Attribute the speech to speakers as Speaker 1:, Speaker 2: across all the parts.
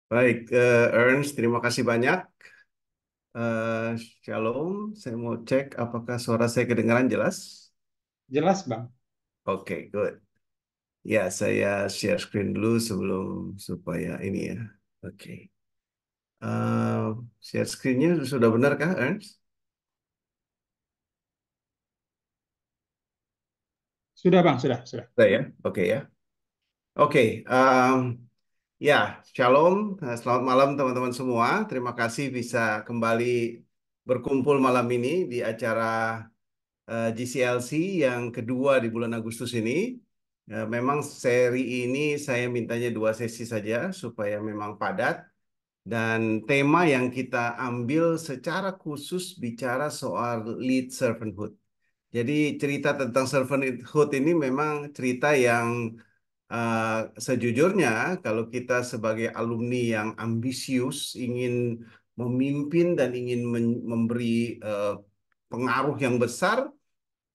Speaker 1: Baik, Ernst, terima kasih banyak. Eh, Shalom, saya mau cek apakah suara saya kedengaran jelas.
Speaker 2: Jelas, Bang.
Speaker 1: Oke, good. Ya, saya share screen dulu sebelum supaya ini ya. Oke. Eh, Share screen-nya sudah benar kah, Ernst?
Speaker 2: Sudah, Bang, sudah.
Speaker 1: Sudah ya? Oke ya. Oke, ya, Shalom. Selamat malam teman-teman semua. Terima kasih bisa kembali berkumpul malam ini di acara GCLC yang kedua di bulan Agustus ini. Memang seri ini saya mintanya 2 sesi saja supaya memang padat. Dan tema yang kita ambil secara khusus bicara soal lead servanthood. Jadi cerita tentang servanthood ini memang cerita yang sejujurnya kalau kita sebagai alumni yang ambisius ingin memimpin dan ingin memberi eh, pengaruh yang besar.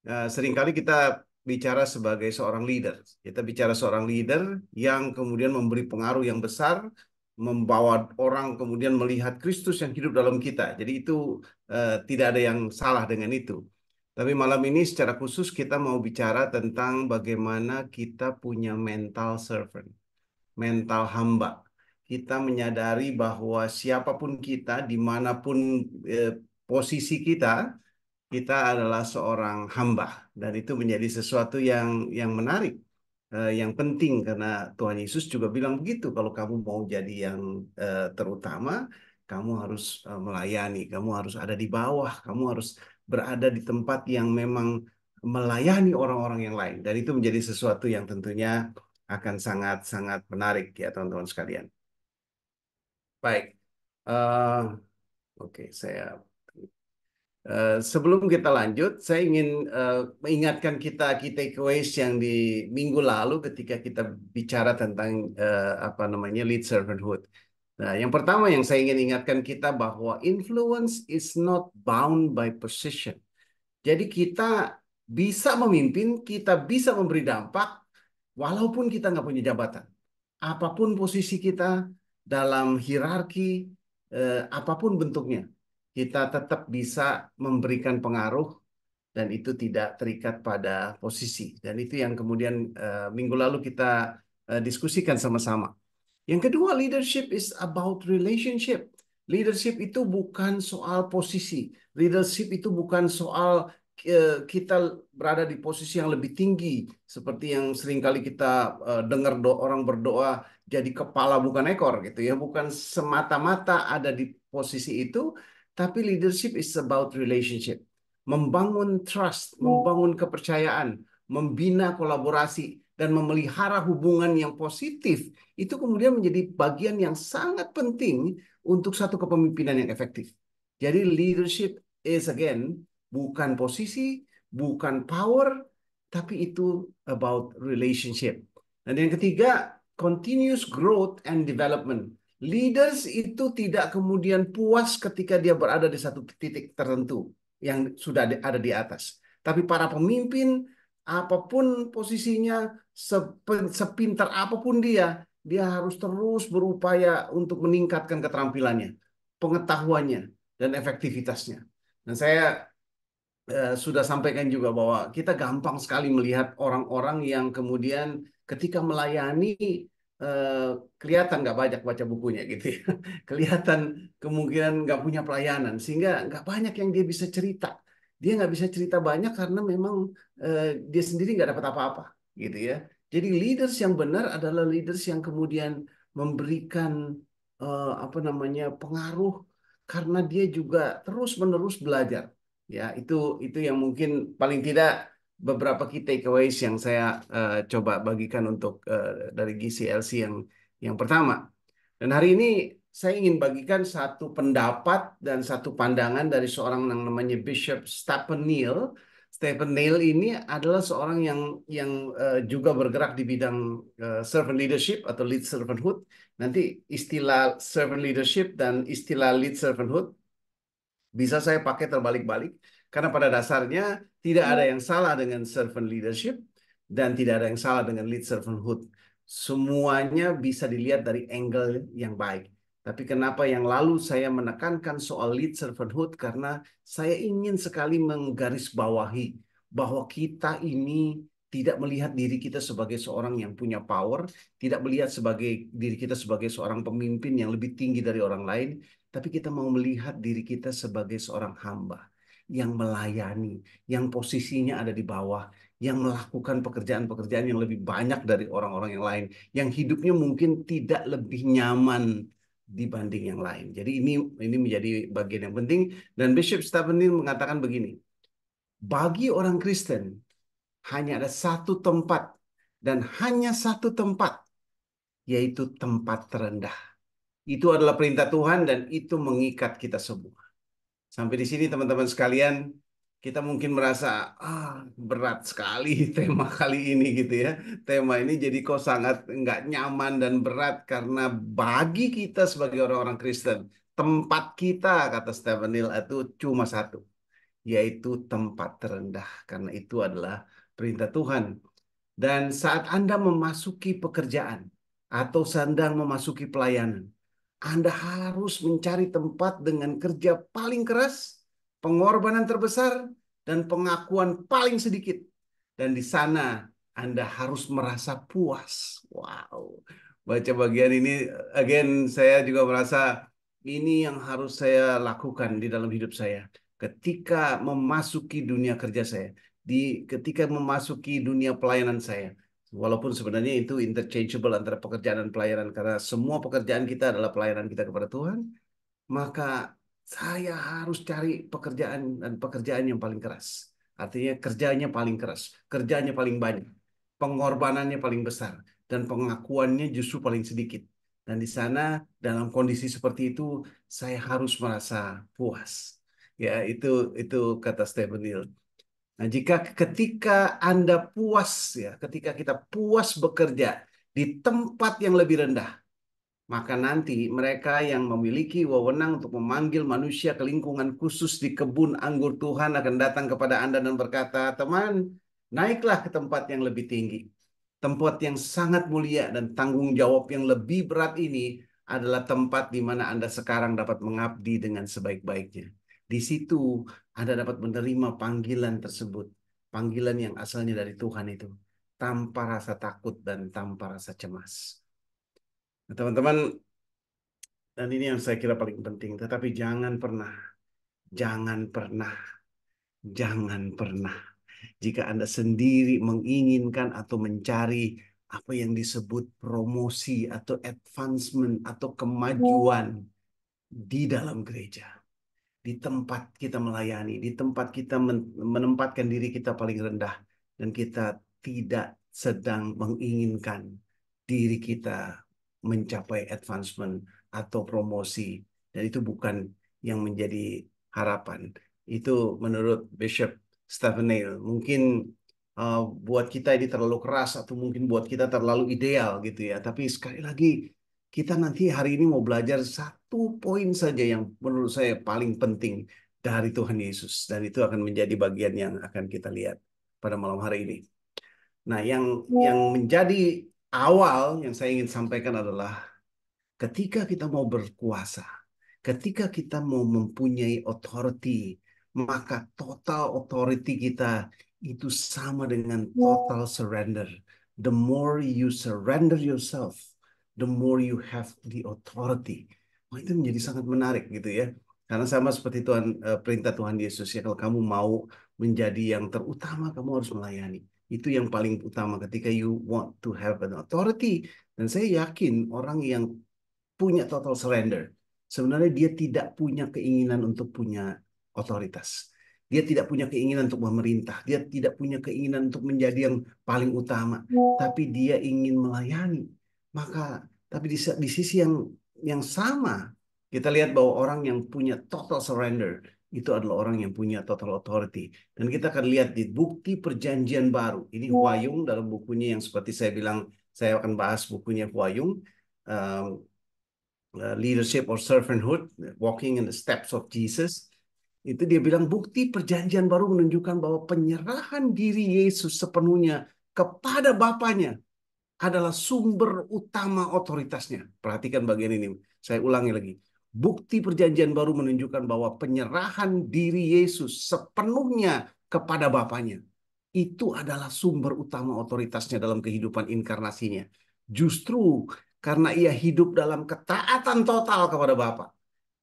Speaker 1: Seringkali kita bicara sebagai seorang leader. Kita bicara seorang leader yang kemudian memberi pengaruh yang besar, membawa orang kemudian melihat Kristus yang hidup dalam kita. Jadi itu tidak ada yang salah dengan itu. Tapi malam ini secara khusus kita mau bicara tentang bagaimana kita punya mental servant, mental hamba. Kita menyadari bahwa siapapun kita, dimanapun eh, posisi kita adalah seorang hamba dan itu menjadi sesuatu yang menarik, yang penting karena Tuhan Yesus juga bilang begitu. Kalau kamu mau jadi yang terutama, kamu harus melayani, kamu harus ada di bawah, kamu harus berada di tempat yang memang melayani orang-orang yang lain. Dan itu menjadi sesuatu yang tentunya akan sangat-sangat menarik ya teman-teman sekalian. Baik, Eh, oke saya. Sebelum kita lanjut, saya ingin mengingatkan kita key takeaways yang di minggu lalu ketika kita bicara tentang apa namanya lead servanthood. Nah, yang pertama yang saya ingin ingatkan kita bahwa influence is not bound by position. Jadi kita bisa memimpin, kita bisa memberi dampak, walaupun kita nggak punya jabatan. Apapun posisi kita dalam hierarki, apapun bentuknya, kita tetap bisa memberikan pengaruh dan itu tidak terikat pada posisi. Dan itu yang kemudian minggu lalu kita diskusikan sama-sama. Yang kedua, leadership is about relationship. Leadership itu bukan soal posisi. Leadership itu bukan soal kita berada di posisi yang lebih tinggi, seperti yang seringkali kita dengar orang berdoa jadi kepala bukan ekor gitu ya. Bukan semata-mata ada di posisi itu, tapi leadership is about relationship. Membangun trust, membangun kepercayaan, membina kolaborasi, dan memelihara hubungan yang positif itu kemudian menjadi bagian yang sangat penting untuk satu kepemimpinan yang efektif. Jadi leadership is again bukan posisi, bukan power, tapi itu about relationship. Dan yang ketiga, continuous growth and development. Leaders itu tidak kemudian puas ketika dia berada di satu titik tertentu yang sudah ada di atas. Tapi para pemimpin, apapun posisinya, sepintar apapun dia harus terus berupaya untuk meningkatkan keterampilannya, pengetahuannya, dan efektivitasnya. Dan saya sudah sampaikan juga bahwa kita gampang sekali melihat orang-orang yang kemudian ketika melayani eh, kelihatan nggak banyak baca bukunya gitu ya. Kelihatan kemungkinan nggak punya pelayanan sehingga nggak banyak yang dia bisa cerita. Dia nggak bisa cerita banyak karena memang dia sendiri nggak dapat apa-apa gitu ya. Jadi leaders yang benar adalah leaders yang kemudian memberikan apa namanya pengaruh karena dia juga terus-menerus belajar. Ya, itu yang mungkin paling tidak beberapa key takeaways yang saya coba bagikan untuk dari GCLC yang pertama. Dan hari ini saya ingin bagikan satu pendapat dan satu pandangan dari seorang yang namanya Bishop Stephen Neal. Stephen Neal ini adalah seorang yang juga bergerak di bidang servant leadership atau lead servanthood. Nanti istilah servant leadership dan istilah lead servanthood bisa saya pakai terbalik-balik karena pada dasarnya tidak ada yang salah dengan servant leadership dan tidak ada yang salah dengan lead servanthood. Semuanya bisa dilihat dari angle yang baik. Tapi kenapa yang lalu saya menekankan soal lead servanthood? Karena saya ingin sekali menggarisbawahi bahwa kita ini tidak melihat diri kita sebagai seorang yang punya power, tidak melihat sebagai diri kita sebagai seorang pemimpin yang lebih tinggi dari orang lain, tapi kita mau melihat diri kita sebagai seorang hamba yang melayani, yang posisinya ada di bawah, yang melakukan pekerjaan-pekerjaan yang lebih banyak dari orang-orang yang lain, yang hidupnya mungkin tidak lebih nyaman dibanding yang lain. Jadi ini menjadi bagian yang penting, dan Bishop Stephen Neal mengatakan begini, bagi orang Kristen hanya ada satu tempat dan hanya satu tempat, yaitu tempat terendah. Itu adalah perintah Tuhan dan itu mengikat kita semua. Sampai di sini teman-teman sekalian, kita mungkin merasa berat sekali tema kali ini gitu ya. Tema ini jadi kok sangat nggak nyaman dan berat karena bagi kita sebagai orang-orang Kristen, tempat kita kata Stephen Neal itu cuma satu, yaitu tempat terendah. Karena itu adalah perintah Tuhan. Dan saat Anda memasuki pekerjaan atau sedang memasuki pelayanan, Anda harus mencari tempat dengan kerja paling keras, pengorbanan terbesar, dan pengakuan paling sedikit. Dan di sana Anda harus merasa puas. Wow. Baca bagian ini, again, saya juga merasa ini yang harus saya lakukan di dalam hidup saya. Ketika memasuki dunia kerja saya, ketika memasuki dunia pelayanan saya. Walaupun sebenarnya itu interchangeable antara pekerjaan dan pelayanan, karena semua pekerjaan kita adalah pelayanan kita kepada Tuhan, maka saya harus cari pekerjaan dan pekerjaan yang paling keras. Artinya kerjanya paling keras, kerjanya paling banyak, pengorbanannya paling besar, dan pengakuannya justru paling sedikit. Dan di sana dalam kondisi seperti itu saya harus merasa puas. Ya, itu kata Stephen Neal. Nah, ketika Anda puas ya, ketika kita puas bekerja di tempat yang lebih rendah, maka nanti mereka yang memiliki wewenang untuk memanggil manusia ke lingkungan khusus di kebun anggur Tuhan akan datang kepada Anda dan berkata, "Teman, naiklah ke tempat yang lebih tinggi. Tempat yang sangat mulia dan tanggung jawab yang lebih berat ini adalah tempat di mana Anda sekarang dapat mengabdi dengan sebaik-baiknya. Di situ Anda dapat menerima panggilan tersebut, panggilan yang asalnya dari Tuhan itu, tanpa rasa takut dan tanpa rasa cemas." Nah, teman-teman, dan ini yang saya kira paling penting, tetapi jangan pernah, jangan pernah, jika Anda sendiri menginginkan atau mencari apa yang disebut promosi atau advancement atau kemajuan di dalam gereja, di tempat kita melayani, di tempat kita menempatkan diri kita paling rendah, dan kita tidak sedang menginginkan diri kita mencapai advancement atau promosi, dan itu bukan yang menjadi harapan. Itu menurut Bishop Stephen Neal. Mungkin buat kita ini terlalu keras atau mungkin buat kita terlalu ideal gitu ya. Tapi sekali lagi kita nanti hari ini mau belajar satu poin saja yang menurut saya paling penting dari Tuhan Yesus, dan itu akan menjadi bagian yang akan kita lihat pada malam hari ini. Nah, yang menjadi awal yang saya ingin sampaikan adalah ketika kita mau berkuasa, ketika kita mau mempunyai authority, maka total authority kita itu sama dengan total surrender. The more you surrender yourself, the more you have the authority. Wah, itu menjadi sangat menarik gitu ya. Karena sama seperti perintah Tuhan Yesus ya, kalau kamu mau menjadi yang terutama, kamu harus melayani. Itu yang paling utama ketika you want to have an authority. Dan saya yakin orang yang punya total surrender, sebenarnya dia tidak punya keinginan untuk punya otoritas. Dia tidak punya keinginan untuk memerintah. Dia tidak punya keinginan untuk menjadi yang paling utama. Tapi dia ingin melayani. Maka, tapi di sisi yang sama, kita lihat bahwa orang yang punya total surrender itu adalah orang yang punya total authority. Dan kita akan lihat di bukti perjanjian baru. Ini Huayung dalam bukunya yang seperti saya bilang, saya akan bahas bukunya Huayung. Um, Leadership or Servanthood, Walking in the Steps of Jesus. Itu dia bilang bukti perjanjian baru menunjukkan bahwa penyerahan diri Yesus sepenuhnya kepada Bapaknya adalah sumber utama otoritasnya. Perhatikan bagian ini. Saya ulangi lagi. Bukti perjanjian baru menunjukkan bahwa penyerahan diri Yesus sepenuhnya kepada Bapaknya itu adalah sumber utama otoritasnya dalam kehidupan inkarnasinya. Justru karena ia hidup dalam ketaatan total kepada Bapa,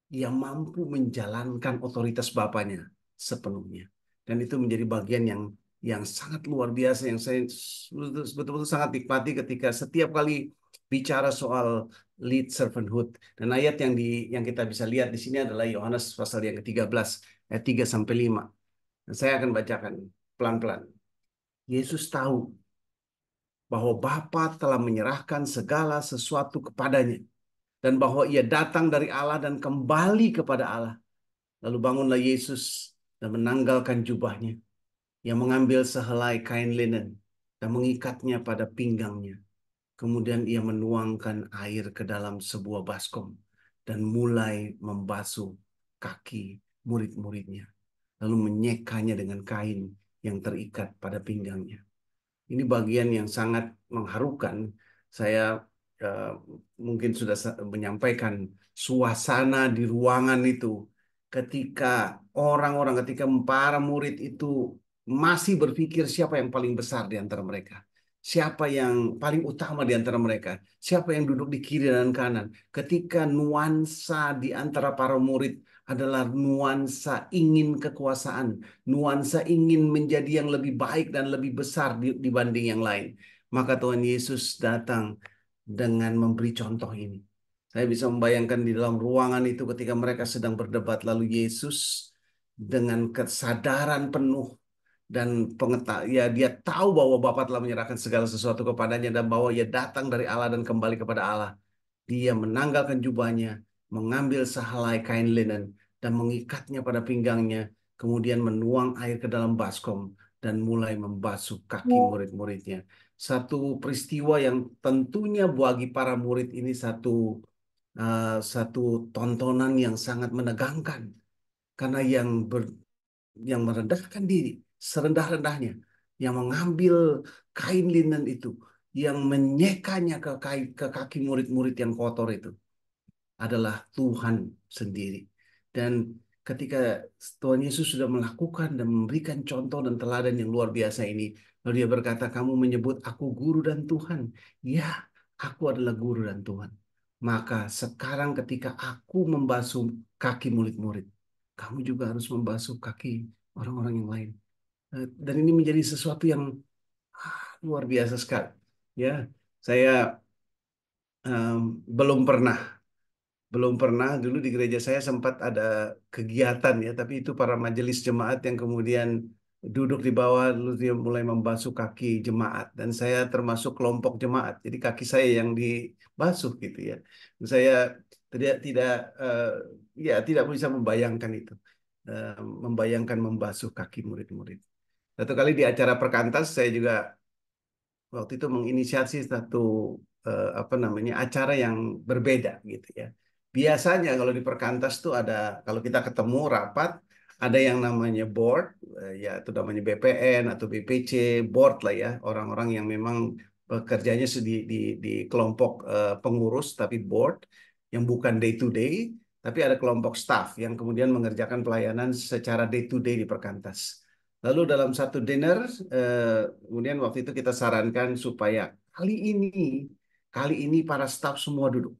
Speaker 1: ia mampu menjalankan otoritas Bapaknya sepenuhnya. Dan itu menjadi bagian yang sangat luar biasa, yang saya betul-betul sangat nikmati ketika setiap kali bicara soal lead servanthood. Dan ayat yang kita bisa lihat di sini adalah Yohanes pasal yang ke-13 ayat 3 sampai 5. Dan saya akan bacakan pelan-pelan. Yesus tahu bahwa Bapa telah menyerahkan segala sesuatu kepadanya dan bahwa ia datang dari Allah dan kembali kepada Allah. Lalu bangunlah Yesus dan menanggalkan jubahnya. Ia mengambil sehelai kain linen dan mengikatnya pada pinggangnya. Kemudian ia menuangkan air ke dalam sebuah baskom dan mulai membasuh kaki murid-muridnya. Lalu menyekanya dengan kain yang terikat pada pinggangnya. Ini bagian yang sangat mengharukan. Saya eh, mungkin sudah menyampaikan suasana di ruangan itu ketika ketika para murid itu masih berpikir siapa yang paling besar di antara mereka. Siapa yang paling utama di antara mereka? Siapa yang duduk di kiri dan kanan? Ketika nuansa di antara para murid adalah nuansa ingin kekuasaan, nuansa ingin menjadi yang lebih baik dan lebih besar dibanding yang lain. Maka Tuhan Yesus datang dengan memberi contoh ini. Saya bisa membayangkan di dalam ruangan itu ketika mereka sedang berdebat, lalu Yesus dengan kesadaran penuh dan ya dia tahu bahwa Bapa telah menyerahkan segala sesuatu kepadanya dan bahwa ia datang dari Allah dan kembali kepada Allah. Dia menanggalkan jubahnya, mengambil sehelai kain linen, dan mengikatnya pada pinggangnya, kemudian menuang air ke dalam baskom, dan mulai membasuh kaki murid-muridnya. Satu peristiwa yang tentunya bagi para murid ini satu tontonan yang sangat menegangkan. Karena yang merendahkan diri, serendah-rendahnya, yang mengambil kain linen itu, yang menyekanya ke kaki murid-murid yang kotor itu adalah Tuhan sendiri. Dan ketika Tuhan Yesus sudah melakukan dan memberikan contoh dan teladan yang luar biasa ini, lalu dia berkata, kamu menyebut aku guru dan Tuhan. Ya, aku adalah guru dan Tuhan. Maka sekarang ketika aku membasuh kaki murid-murid, kamu juga harus membasuh kaki orang-orang yang lain. Dan ini menjadi sesuatu yang luar biasa sekali. Ya, saya belum pernah dulu di gereja saya sempat ada kegiatan ya, tapi itu para majelis jemaat yang kemudian duduk di bawah lalu dia mulai membasuh kaki jemaat dan saya termasuk kelompok jemaat. Jadi kaki saya yang dibasuh gitu ya. Saya tidak tidak eh, ya tidak bisa membayangkan itu. Eh, Membayangkan membasuh kaki murid-murid. Satu kali di acara perkantas saya juga waktu itu menginisiasi satu apa namanya acara yang berbeda gitu ya. Biasanya kalau di perkantas tuh ada kalau kita ketemu rapat ada yang namanya board ya itu namanya BPN atau BPC board lah ya orang-orang yang memang bekerjanya di kelompok pengurus tapi board yang bukan day to day tapi ada kelompok staff yang kemudian mengerjakan pelayanan secara day to day di perkantas. Lalu dalam satu dinner, kemudian waktu itu kita sarankan supaya kali ini para staf semua duduk.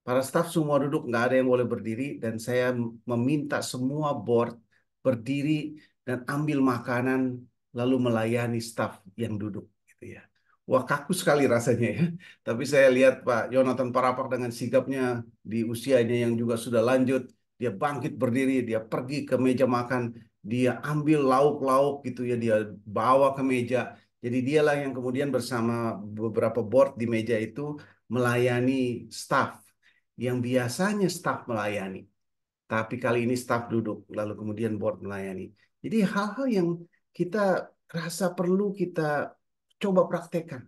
Speaker 1: Para staf semua duduk, nggak ada yang boleh berdiri. Dan saya meminta semua board berdiri dan ambil makanan, lalu melayani staf yang duduk. Gitu ya. Wah, kaku sekali rasanya ya. Tapi saya lihat Pak Yonatan Parapak dengan sigapnya di usianya yang juga sudah lanjut. Dia bangkit berdiri, dia pergi ke meja makan, dia ambil lauk-lauk gitu ya, dia bawa ke meja. Jadi dialah yang kemudian bersama beberapa board di meja itu melayani staf yang biasanya staf melayani. Tapi kali ini staf duduk, lalu kemudian board melayani. Jadi hal-hal yang kita rasa perlu kita coba praktekkan.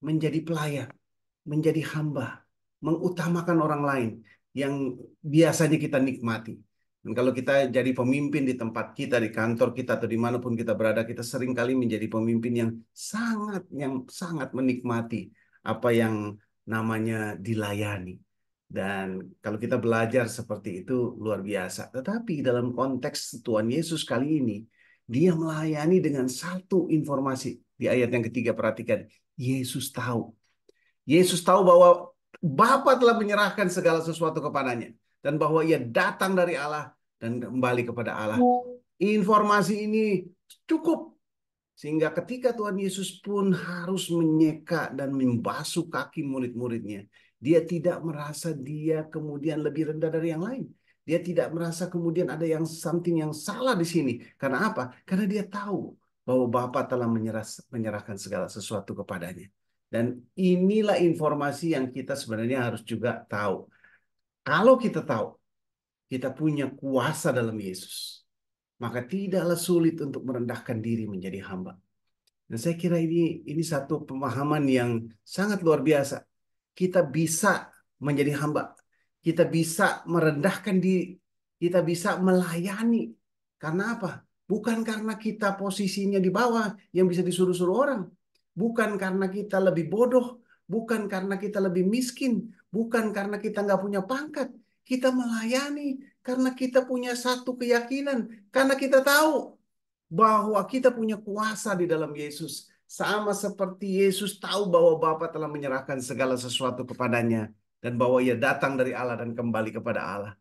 Speaker 1: Menjadi pelayan, menjadi hamba, mengutamakan orang lain yang biasanya kita nikmati. Dan kalau kita jadi pemimpin di tempat kita, di kantor kita, atau dimanapun kita berada, kita sering kali menjadi pemimpin yang sangat menikmati apa yang namanya dilayani. Dan kalau kita belajar seperti itu luar biasa. Tetapi dalam konteks Tuhan Yesus kali ini, dia melayani dengan satu informasi. Di ayat yang ketiga, perhatikan. Yesus tahu. Yesus tahu bahwa Bapa telah menyerahkan segala sesuatu kepadanya. Dan bahwa ia datang dari Allah dan kembali kepada Allah. Informasi ini cukup sehingga ketika Tuhan Yesus pun harus menyeka dan membasuh kaki murid-muridnya, dia tidak merasa dia kemudian lebih rendah dari yang lain. Dia tidak merasa kemudian ada yang something yang salah di sini. Karena apa? Karena dia tahu bahwa Bapa telah menyerahkan segala sesuatu kepadanya. Dan inilah informasi yang kita sebenarnya harus juga tahu. Kalau kita tahu, kita punya kuasa dalam Yesus, maka tidaklah sulit untuk merendahkan diri menjadi hamba. Dan saya kira ini satu pemahaman yang sangat luar biasa. Kita bisa menjadi hamba. Kita bisa merendahkan diri. Kita bisa melayani. Karena apa? Bukan karena kita posisinya di bawah yang bisa disuruh-suruh orang. Bukan karena kita lebih bodoh. Bukan karena kita lebih miskin. Bukan karena kita nggak punya pangkat. Kita melayani karena kita punya satu keyakinan. Karena kita tahu bahwa kita punya kuasa di dalam Yesus. Sama seperti Yesus tahu bahwa Bapa telah menyerahkan segala sesuatu kepadanya. Dan bahwa ia datang dari Allah dan kembali kepada Allah.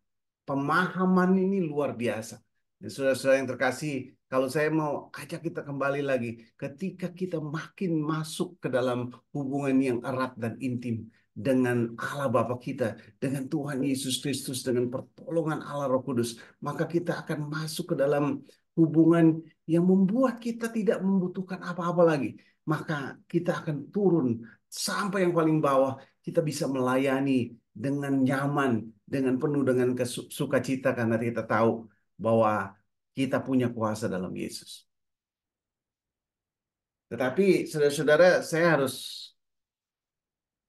Speaker 1: Pemahaman ini luar biasa. Dan saudara-saudara yang terkasih, kalau saya mau ajak kita kembali lagi, ketika kita makin masuk ke dalam hubungan yang erat dan intim dengan Allah Bapa kita, dengan Tuhan Yesus Kristus, dengan pertolongan Allah Roh Kudus, maka kita akan masuk ke dalam hubungan yang membuat kita tidak membutuhkan apa-apa lagi. Maka kita akan turun sampai yang paling bawah, kita bisa melayani dengan nyaman, dengan penuh dengan sukacita karena kita tahu bahwa kita punya kuasa dalam Yesus. Tetapi saudara-saudara, saya harus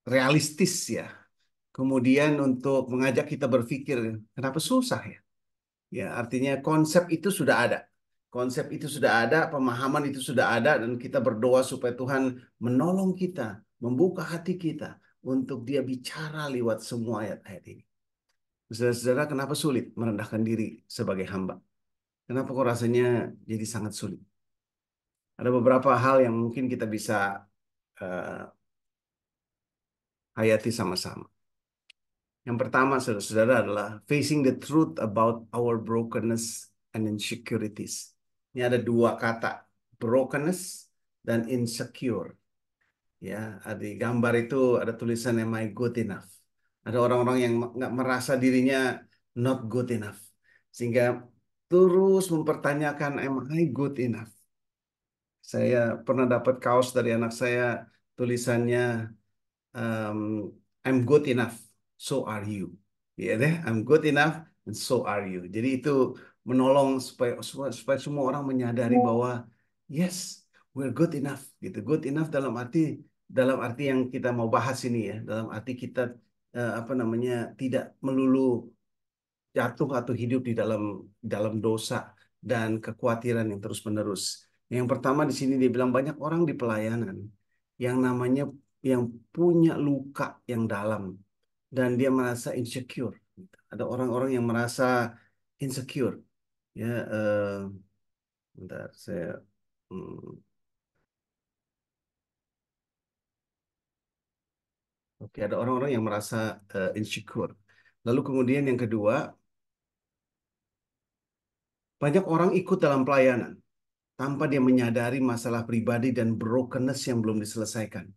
Speaker 1: realistis ya. Kemudian untuk mengajak kita berpikir, kenapa susah ya? Ya, artinya konsep itu sudah ada. Konsep itu sudah ada, pemahaman itu sudah ada, dan kita berdoa supaya Tuhan menolong kita, membuka hati kita untuk Dia bicara lewat semua ayat-ayat ini. Saudara-saudara, kenapa sulit merendahkan diri sebagai hamba? Kenapa kok rasanya jadi sangat sulit? Ada beberapa hal yang mungkin kita bisa eh, hayati sama-sama. Yang pertama, saudara-saudara, adalah facing the truth about our brokenness and insecurities. Ini ada dua kata, brokenness dan insecure. Ya, di gambar itu ada tulisan am I good enough. Ada orang-orang yang nggak merasa dirinya not good enough, sehingga terus mempertanyakan am I good enough. Saya pernah dapat kaos dari anak saya, tulisannya um, I'm good enough, so are you. Ya deh, I'm good enough, and so are you. Jadi itu menolong supaya semua orang menyadari bahwa yes, we're good enough. Gitu, good enough dalam arti yang kita mau bahas ini ya, dalam arti kita apa namanya tidak melulu jatuh atau hidup di dalam dosa dan kekhawatiran yang terus-menerus. Yang pertama di sini dia bilang banyak orang di pelayanan yang namanya yang punya luka yang dalam dan dia merasa insecure. Ada orang-orang yang merasa insecure. Ya, bentar saya. hmm, Oke, ada orang-orang yang merasa insecure. Lalu kemudian yang kedua, banyak orang ikut dalam pelayanan tanpa dia menyadari masalah pribadi dan brokenness yang belum diselesaikan.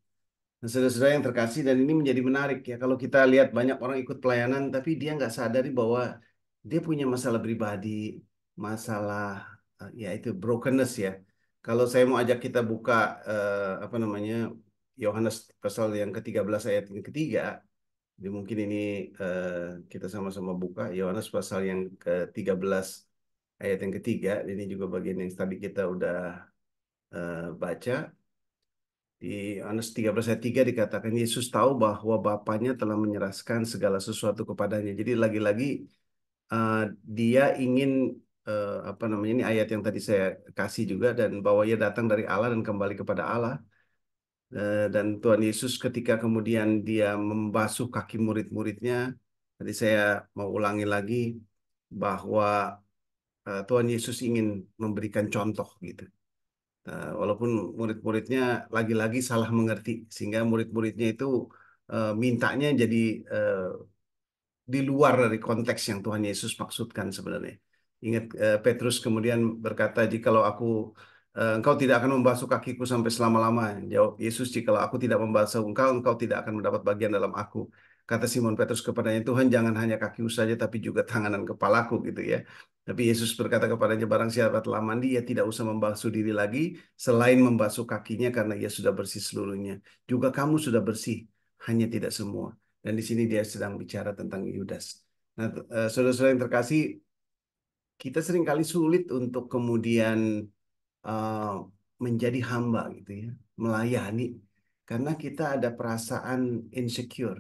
Speaker 1: Nah, saudara-saudara yang terkasih, dan ini menjadi menarik ya, kalau kita lihat banyak orang ikut pelayanan, tapi dia nggak sadari bahwa dia punya masalah pribadi, masalah ya itu brokenness ya. Kalau saya mau ajak kita buka apa namanya Yohanes pasal yang ke-13 ayat yang ketiga, jadi mungkin ini eh, kita sama-sama buka Yohanes pasal yang ke-13 ayat yang ketiga. Ini juga bagian yang tadi kita udah baca. Di Yohanes 13 ayat 3 dikatakan Yesus tahu bahwa Bapaknya telah menyerahkan segala sesuatu kepadanya. Jadi lagi-lagi eh, dia ingin apa namanya ini ayat yang tadi saya kasih juga dan bahwa ia datang dari Allah dan kembali kepada Allah. Dan Tuhan Yesus ketika kemudian dia membasuh kaki murid-muridnya, tadi saya mau ulangi lagi bahwa Tuhan Yesus ingin memberikan contoh gitu. Walaupun murid-muridnya lagi-lagi salah mengerti, sehingga murid-muridnya itu mintanya jadi eh, di luar dari konteks yang Tuhan Yesus maksudkan sebenarnya. Ingat Petrus kemudian berkata, "Jikalau engkau tidak akan membasuh kakiku sampai selama-lama." Jawab Yesus, "Jikalau aku tidak membasuh engkau, engkau tidak akan mendapat bagian dalam aku." Kata Simon Petrus kepadanya, "Tuhan, jangan hanya kakiku saja, tapi juga tangan dan kepalaku," gitu ya. Tapi Yesus berkata kepadanya, "Barang siapa telah mandi, ia tidak usah membasuh diri lagi, selain membasuh kakinya, karena ia sudah bersih seluruhnya. Juga kamu sudah bersih, hanya tidak semua." Dan di sini dia sedang bicara tentang Yudas. Nah, saudara-saudara yang terkasih, kita seringkali sulit untuk kemudian eh, menjadi hamba gitu ya, melayani, karena kita ada perasaan insecure.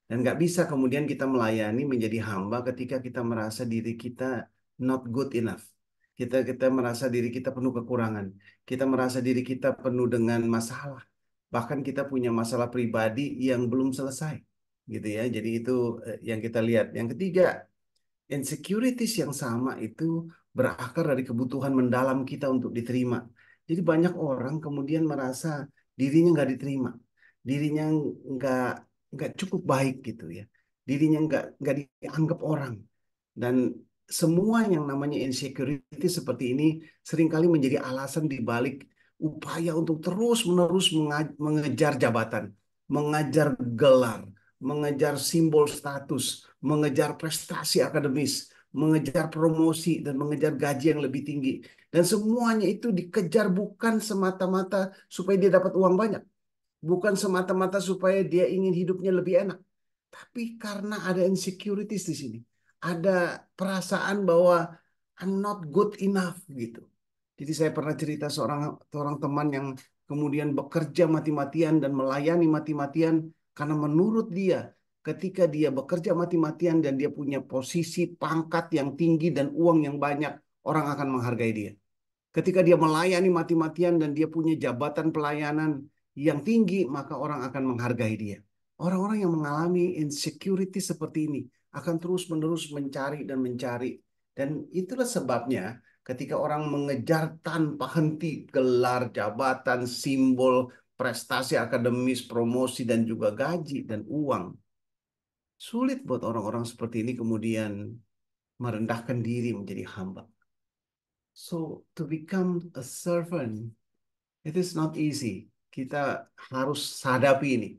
Speaker 1: Dan nggak bisa kemudian kita melayani menjadi hamba ketika kita merasa diri kita not good enough. Kita merasa diri kita penuh kekurangan. Kita merasa diri kita penuh dengan masalah. Bahkan kita punya masalah pribadi yang belum selesai. Gitu ya. Jadi itu yang kita lihat. Yang ketiga, insecurities yang sama itu berakar dari kebutuhan mendalam kita untuk diterima. Jadi banyak orang kemudian merasa dirinya nggak diterima, dirinya nggak nggak cukup baik gitu ya, dirinya nggak dianggap orang. Dan semua yang namanya insecurity seperti ini seringkali menjadi alasan di balik upaya untuk terus-menerus mengejar jabatan, mengejar gelar, mengejar simbol status, mengejar prestasi akademis, mengejar promosi, dan mengejar gaji yang lebih tinggi. Dan semuanya itu dikejar bukan semata-mata supaya dia dapat uang banyak, bukan semata-mata supaya dia ingin hidupnya lebih enak, tapi karena ada insecurities di sini. Ada perasaan bahwa I'm not good enough gitu. Jadi saya pernah cerita seorang seorang teman yang kemudian bekerja mati-matian dan melayani mati-matian karena menurut dia ketika dia bekerja mati-matian dan dia punya posisi pangkat yang tinggi dan uang yang banyak, orang akan menghargai dia. Ketika dia melayani mati-matian dan dia punya jabatan pelayanan yang tinggi, maka orang akan menghargai dia. Orang-orang yang mengalami insecurity seperti ini akan terus-menerus mencari dan mencari. Dan itulah sebabnya ketika orang mengejar tanpa henti gelar, jabatan, simbol, prestasi akademis, promosi, dan juga gaji dan uang, sulit buat orang-orang seperti ini kemudian merendahkan diri menjadi hamba. So, to become a servant, it is not easy. Kita harus hadapi ini.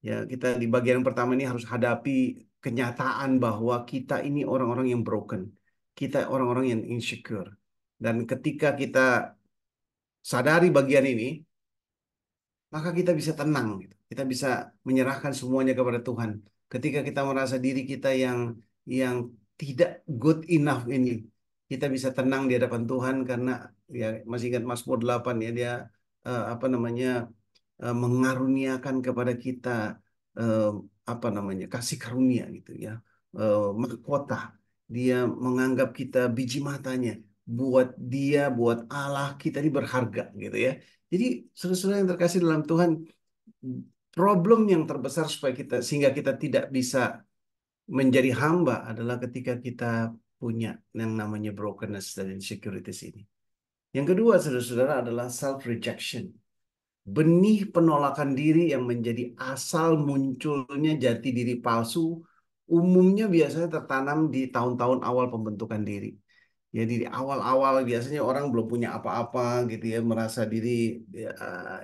Speaker 1: Ya, kita di bagian pertama ini harus hadapi kenyataan bahwa kita ini orang-orang yang broken. Kita orang-orang yang insecure. Dan ketika kita sadari bagian ini, maka kita bisa tenang gitu. Kita bisa menyerahkan semuanya kepada Tuhan. Ketika kita merasa diri kita yang tidak good enough ini, kita bisa tenang di hadapan Tuhan karena ya masih ingat Mazmur 8 ya, dia apa namanya, mengaruniakan kepada kita eh, apa namanya, kasih karunia gitu ya, mahkota. Dia menganggap kita biji matanya. Buat dia, buat Allah, kita ini berharga gitu ya. Jadi saudara-saudara yang terkasih dalam Tuhan, problem yang terbesar supaya kita sehingga kita tidak bisa menjadi hamba adalah ketika kita punya yang namanya brokenness dan insecurities ini. Yang kedua, saudara-saudara, adalah self rejection. Benih penolakan diri yang menjadi asal munculnya jati diri palsu umumnya biasanya tertanam di tahun-tahun awal pembentukan diri. Jadi di awal-awal biasanya orang belum punya apa-apa gitu ya, merasa diri ya,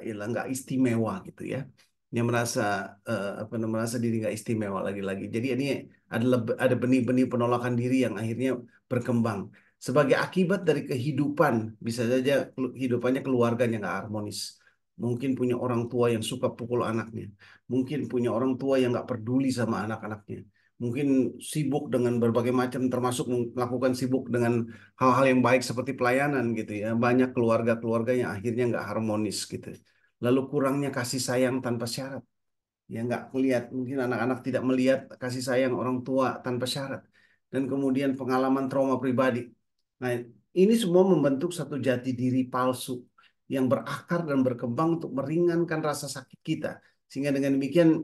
Speaker 1: nggak istimewa gitu ya. Dia merasa apa namanya, merasa diri nggak istimewa lagi-lagi. Jadi ini ada benih-benih penolakan diri yang akhirnya berkembang sebagai akibat dari kehidupan. Bisa saja hidupannya keluarganya nggak harmonis. Mungkin punya orang tua yang suka pukul anaknya. Mungkin punya orang tua yang nggak peduli sama anak-anaknya. Mungkin sibuk dengan berbagai macam, termasuk melakukan sibuk dengan hal-hal yang baik seperti pelayanan gitu ya. Banyak keluarga-keluarga yang akhirnya nggak harmonis gitu. Lalu kurangnya kasih sayang tanpa syarat. Ya nggak melihat, mungkin anak-anak tidak melihat kasih sayang orang tua tanpa syarat. Dan kemudian pengalaman trauma pribadi. Nah, ini semua membentuk satu jati diri palsu yang berakar dan berkembang untuk meringankan rasa sakit kita. Sehingga dengan demikian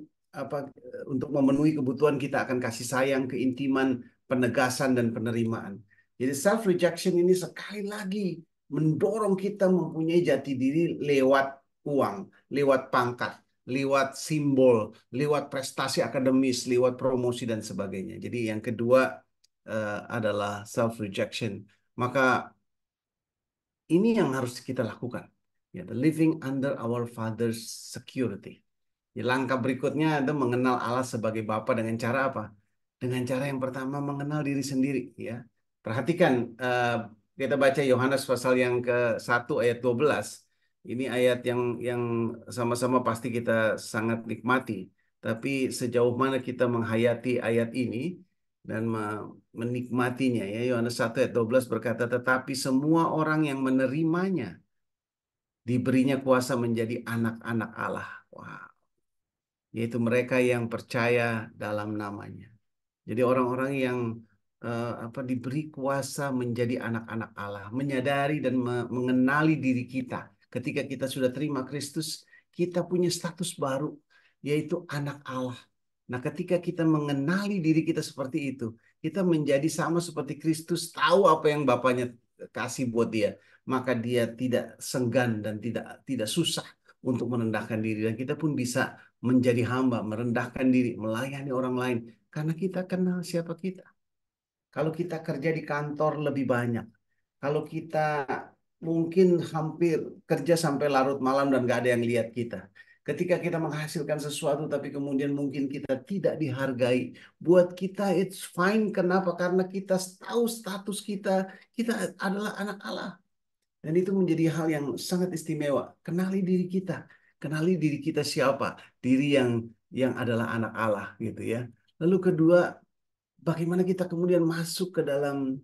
Speaker 1: untuk memenuhi kebutuhan kita akan kasih sayang, keintiman, penegasan dan penerimaan. Jadi self rejection ini sekali lagi mendorong kita mempunyai jati diri lewat uang, lewat pangkat, lewat simbol, lewat prestasi akademis, lewat promosi dan sebagainya. Jadi yang kedua adalah self rejection. Maka ini yang harus kita lakukan. Ya, the living under our Father's security. Ya, langkah berikutnya ada mengenal Allah sebagai Bapa dengan cara apa? Dengan cara yang pertama mengenal diri sendiri. Ya, perhatikan kita baca Yohanes pasal yang ke-1 ayat 12. Ini ayat yang sama-sama pasti kita sangat nikmati. Tapi sejauh mana kita menghayati ayat ini dan menikmatinya, ya, Yohanes 1 ayat 12 berkata, tetapi semua orang yang menerimanya diberinya kuasa menjadi anak-anak Allah. Wah, yaitu mereka yang percaya dalam namanya. Jadi orang-orang yang diberi kuasa menjadi anak-anak Allah, menyadari dan mengenali diri kita. Ketika kita sudah terima Kristus, kita punya status baru, yaitu anak Allah. Nah, ketika kita mengenali diri kita seperti itu, kita menjadi sama seperti Kristus, tahu apa yang Bapaknya kasih buat dia, maka dia tidak senggan dan tidak susah untuk merendahkan diri, dan kita pun bisa menjadi hamba, merendahkan diri, melayani orang lain karena kita kenal siapa kita. Kalau kita kerja di kantor lebih banyak, kalau kita mungkin hampir kerja sampai larut malam dan gak ada yang lihat kita. Ketika kita menghasilkan sesuatu tapi kemudian mungkin kita tidak dihargai. Buat kita it's fine. Kenapa? Karena kita tahu status kita. Kita adalah anak Allah. Dan itu menjadi hal yang sangat istimewa. Kenali diri kita. Kenali diri kita siapa. Diri yang adalah anak Allah gitu ya. Lalu kedua, bagaimana kita kemudian masuk ke dalam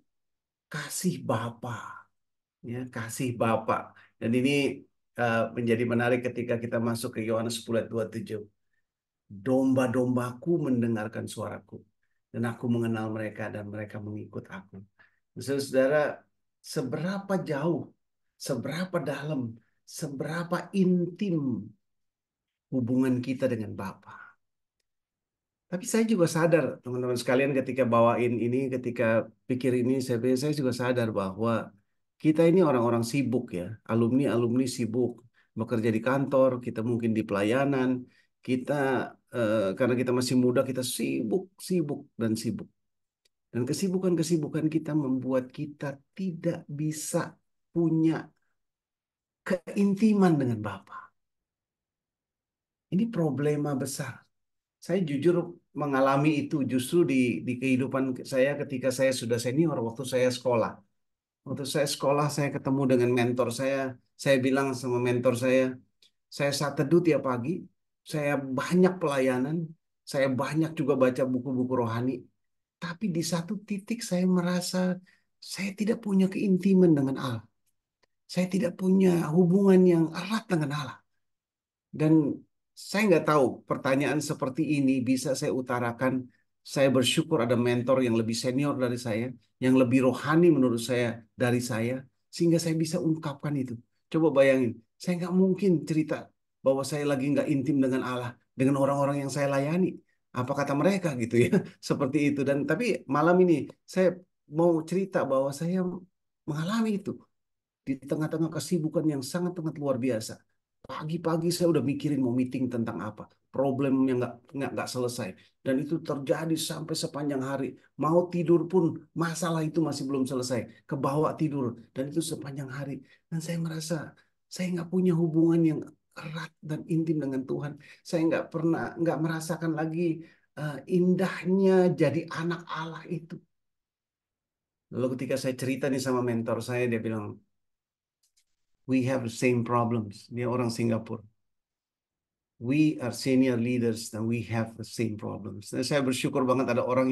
Speaker 1: kasih Bapa, ya, kasih Bapa. Dan ini menjadi menarik ketika kita masuk ke Yohanes 10 ayat 27. Domba-dombaku mendengarkan suaraku, dan aku mengenal mereka dan mereka mengikut aku. Saudara, seberapa jauh, seberapa dalam, seberapa intim hubungan kita dengan Bapa. Tapi saya juga sadar, teman-teman sekalian, ketika bawain ini, ketika pikir ini, saya juga sadar bahwa kita ini orang-orang sibuk ya, alumni-alumni sibuk, bekerja di kantor, kita mungkin di pelayanan, kita karena kita masih muda, kita sibuk, sibuk, dan sibuk. Dan kesibukan-kesibukan kita membuat kita tidak bisa punya keintiman dengan Bapa. Ini problema besar. Saya jujur mengalami itu justru di kehidupan saya ketika saya sudah senior, waktu saya sekolah. Waktu saya sekolah, saya ketemu dengan mentor saya. Saya bilang sama mentor saya saat teduh tiap pagi, saya banyak pelayanan, saya banyak juga baca buku-buku rohani. Tapi di satu titik saya merasa saya tidak punya keintiman dengan Allah. Saya tidak punya hubungan yang erat dengan Allah. Dan saya nggak tahu pertanyaan seperti ini bisa saya utarakan. Saya bersyukur ada mentor yang lebih senior dari saya, yang lebih rohani menurut saya dari saya, sehingga saya bisa ungkapkan itu. Coba bayangin, saya nggak mungkin cerita bahwa saya lagi nggak intim dengan Allah, dengan orang-orang yang saya layani. Apa kata mereka gitu ya, seperti itu. Dan tapi malam ini saya mau cerita bahwa saya mengalami itu di tengah-tengah kesibukan yang sangat-sangat luar biasa. Pagi-pagi saya udah mikirin mau meeting tentang apa, problem yang nggak selesai, dan itu terjadi sampai sepanjang hari. Mau tidur pun masalah itu masih belum selesai, kebawa tidur, dan itu sepanjang hari. Dan saya merasa saya nggak punya hubungan yang erat dan intim dengan Tuhan. Saya nggak merasakan lagi indahnya jadi anak Allah itu. Lalu ketika saya cerita nih sama mentor saya, dia bilang, we have the same problems. Dia orang Singapura. We are senior leaders and we have the same problems. Dan saya bersyukur banget ada orang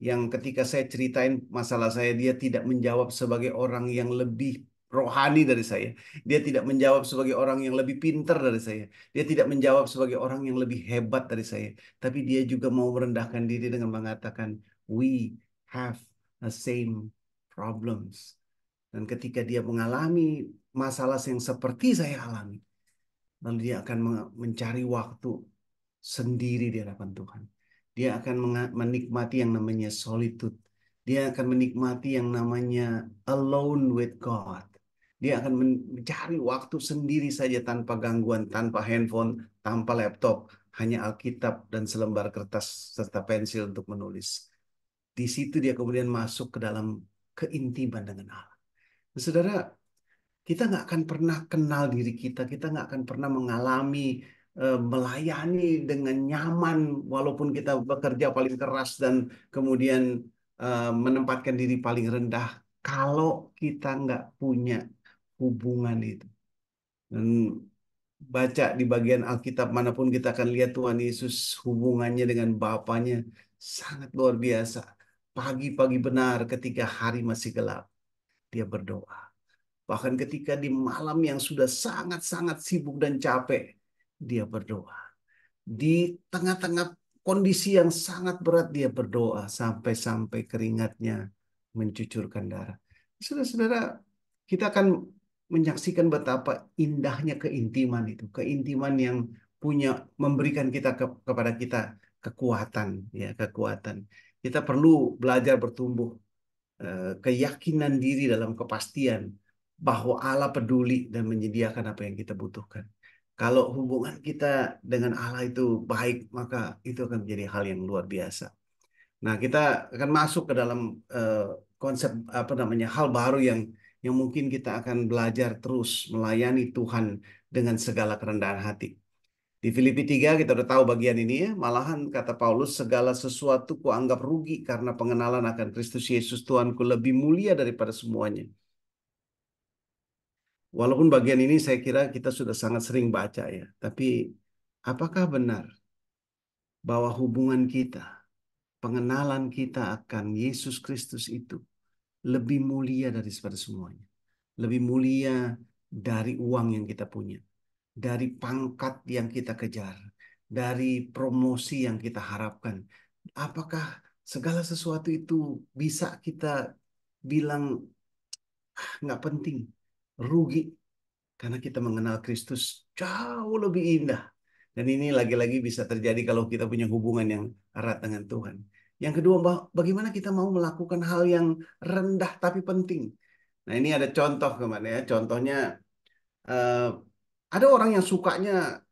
Speaker 1: yang ketika saya ceritain masalah saya, dia tidak menjawab sebagai orang yang lebih rohani dari saya. Dia tidak menjawab sebagai orang yang lebih pintar dari saya. Dia tidak menjawab sebagai orang yang lebih hebat dari saya. Tapi dia juga mau merendahkan diri dengan mengatakan, we have the same problems. Dan ketika dia mengalami masalah yang seperti saya alami, lalu dia akan mencari waktu sendiri di hadapan Tuhan. Dia akan menikmati yang namanya solitude. Dia akan menikmati yang namanya alone with God. Dia akan mencari waktu sendiri saja tanpa gangguan, tanpa handphone, tanpa laptop, hanya Alkitab dan selembar kertas serta pensil untuk menulis. Di situ dia kemudian masuk ke dalam keintiman dengan Allah. Nah, saudara, kita nggak akan pernah kenal diri kita, kita nggak akan pernah mengalami melayani dengan nyaman, walaupun kita bekerja paling keras dan kemudian menempatkan diri paling rendah, kalau kita nggak punya hubungan itu. Dan baca di bagian Alkitab manapun kita akan lihat Tuhan Yesus hubungannya dengan Bapanya sangat luar biasa. Pagi-pagi benar ketika hari masih gelap, dia berdoa. Bahkan ketika di malam yang sudah sangat-sangat sibuk dan capek, dia berdoa. Di tengah-tengah kondisi yang sangat berat, dia berdoa sampai-sampai keringatnya mencucurkan darah. Saudara-saudara, kita akan menyaksikan betapa indahnya keintiman itu. Keintiman yang memberikan kita kepada kita kekuatan, ya, kekuatan. Kita perlu belajar bertumbuh keyakinan diri dalam kepastian bahwa Allah peduli dan menyediakan apa yang kita butuhkan. Kalau hubungan kita dengan Allah itu baik, maka itu akan menjadi hal yang luar biasa. Nah, kita akan masuk ke dalam eh, konsep apa namanya hal baru yang mungkin kita akan belajar terus melayani Tuhan dengan segala kerendahan hati. Di Filipi 3 kita udah tahu bagian ini ya. Malahan kata Paulus, segala sesuatu kuanggap rugi karena pengenalan akan Kristus Yesus Tuhanku lebih mulia daripada semuanya. Walaupun bagian ini saya kira kita sudah sangat sering baca ya. Tapi apakah benar bahwa hubungan kita, pengenalan kita akan Yesus Kristus itu lebih mulia daripada semuanya? Lebih mulia dari uang yang kita punya, dari pangkat yang kita kejar, dari promosi yang kita harapkan. Apakah segala sesuatu itu bisa kita bilang nggak penting, rugi karena kita mengenal Kristus jauh lebih indah. Dan ini lagi-lagi bisa terjadi kalau kita punya hubungan yang erat dengan Tuhan. Yang kedua, bagaimana kita mau melakukan hal yang rendah tapi penting. Nah, ini ada contoh kemana ya. Contohnya, eh, ada orang yang sukanya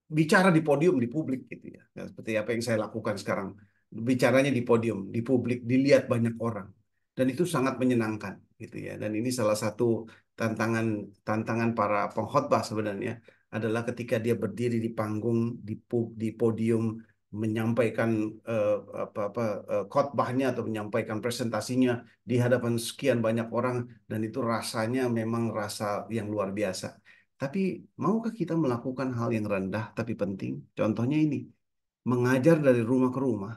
Speaker 1: bicara di podium di publik gitu ya. Nah, seperti apa yang saya lakukan sekarang. Bicaranya di podium, di publik, dilihat banyak orang. Dan itu sangat menyenangkan gitu ya. Dan ini salah satu tantangan tantangan para pengkhotbah sebenarnya adalah ketika dia berdiri di panggung di podium menyampaikan eh, apa khotbahnya atau menyampaikan presentasinya di hadapan sekian banyak orang dan itu rasanya memang rasa yang luar biasa. Tapi maukah kita melakukan hal yang rendah tapi penting? Contohnya ini, mengajar dari rumah ke rumah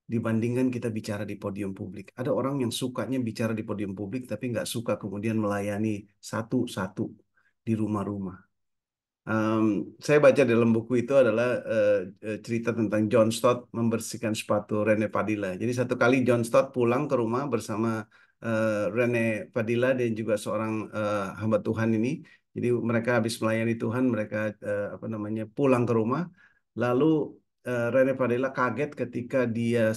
Speaker 1: dibandingkan kita bicara di podium publik. Ada orang yang sukanya bicara di podium publik tapi nggak suka kemudian melayani satu-satu di rumah-rumah. Em, saya baca dalam buku itu adalah cerita tentang John Stott membersihkan sepatu Rene Padilla. Jadi satu kali John Stott pulang ke rumah bersama Rene Padilla dan juga seorang hamba Tuhan ini. Jadi mereka habis melayani Tuhan, mereka apa namanya pulang ke rumah. Lalu Rene Padilla kaget ketika dia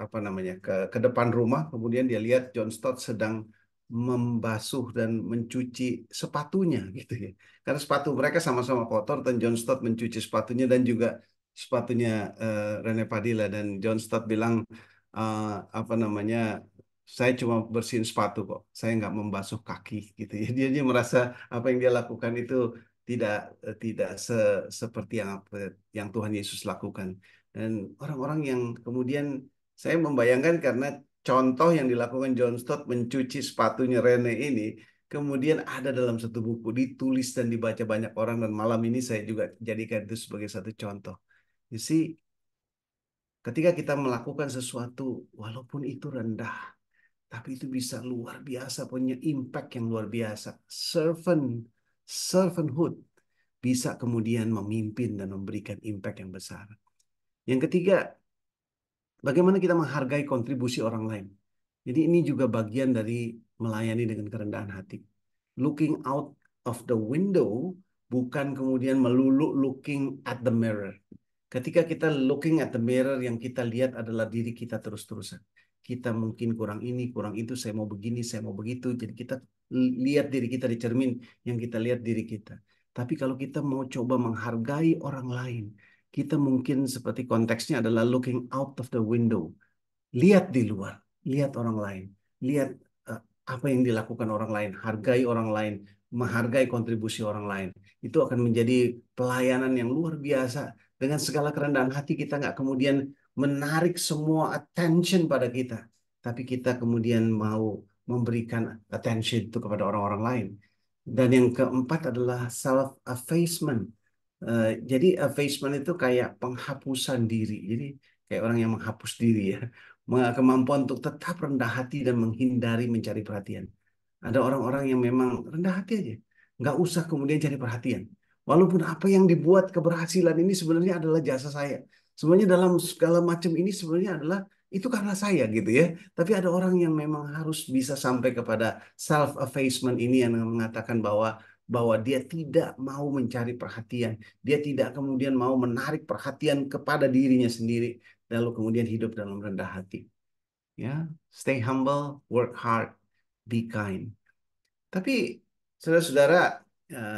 Speaker 1: apa namanya ke depan rumah, kemudian dia lihat John Stott sedang membasuh dan mencuci sepatunya gitu ya. Karena sepatu mereka sama-sama kotor dan John Stott mencuci sepatunya dan juga sepatunya Rene Padilla dan John Stott bilang eh, apa namanya saya cuma bersihin sepatu kok, saya nggak membasuh kaki gitu ya. Dia merasa apa yang dia lakukan itu tidak tidak seperti yang Tuhan Yesus lakukan. Dan orang-orang yang kemudian saya membayangkan karena contoh yang dilakukan John Stott mencuci sepatunya Rene ini kemudian ada dalam satu buku, ditulis dan dibaca banyak orang, dan malam ini saya juga jadikan itu sebagai satu contoh. You see, ketika kita melakukan sesuatu, walaupun itu rendah, tapi itu bisa luar biasa, punya impact yang luar biasa. Servanthood bisa kemudian memimpin dan memberikan impact yang besar. Yang ketiga, bagaimana kita menghargai kontribusi orang lain. Jadi ini juga bagian dari melayani dengan kerendahan hati. Looking out of the window bukan kemudian melulu looking at the mirror. Ketika kita looking at the mirror, yang kita lihat adalah diri kita terus-terusan. Kita mungkin kurang ini, kurang itu, saya mau begini, saya mau begitu. Jadi kita lihat diri kita di cermin, yang kita lihat diri kita. Tapi kalau kita mau coba menghargai orang lain, kita mungkin seperti konteksnya adalah looking out of the window. Lihat di luar, lihat orang lain, lihat eh, apa yang dilakukan orang lain, hargai orang lain, menghargai kontribusi orang lain. Itu akan menjadi pelayanan yang luar biasa. Dengan segala kerendahan hati, kita nggak kemudian menarik semua attention pada kita, tapi kita kemudian mau memberikan attention itu kepada orang-orang lain. Dan yang keempat adalah self-effacement. Jadi effacement itu kayak penghapusan diri. Jadi kayak orang yang menghapus diri ya. Kemampuan untuk tetap rendah hati dan menghindari mencari perhatian. Ada orang-orang yang memang rendah hati aja. Nggak usah kemudian cari perhatian. Walaupun apa yang dibuat keberhasilan ini sebenarnya adalah jasa saya. Sebenarnya dalam segala macam ini sebenarnya adalah itu karena saya gitu ya. Tapi ada orang yang memang harus bisa sampai kepada self-effacement ini, yang mengatakan bahwa dia tidak mau mencari perhatian. Dia tidak kemudian mau menarik perhatian kepada dirinya sendiri. Lalu kemudian hidup dalam rendah hati. Ya, stay humble, work hard, be kind. Tapi saudara-saudara,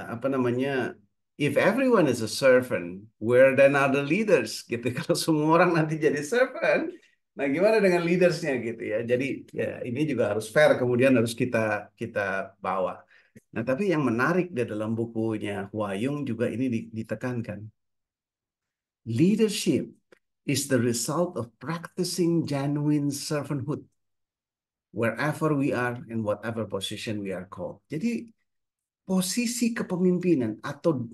Speaker 1: apa namanya, if everyone is a servant, where then are the leaders? Gitu. Kalau semua orang nanti jadi servant, nah gimana dengan leadersnya gitu ya? Jadi ya ini juga harus fair, kemudian harus kita kita bawa. Nah, tapi yang menarik di dalam bukunya Hua Yung juga ini ditekankan. Leadership is the result of practicing genuine servanthood wherever we are in whatever position we are called. Jadi posisi kepemimpinan atau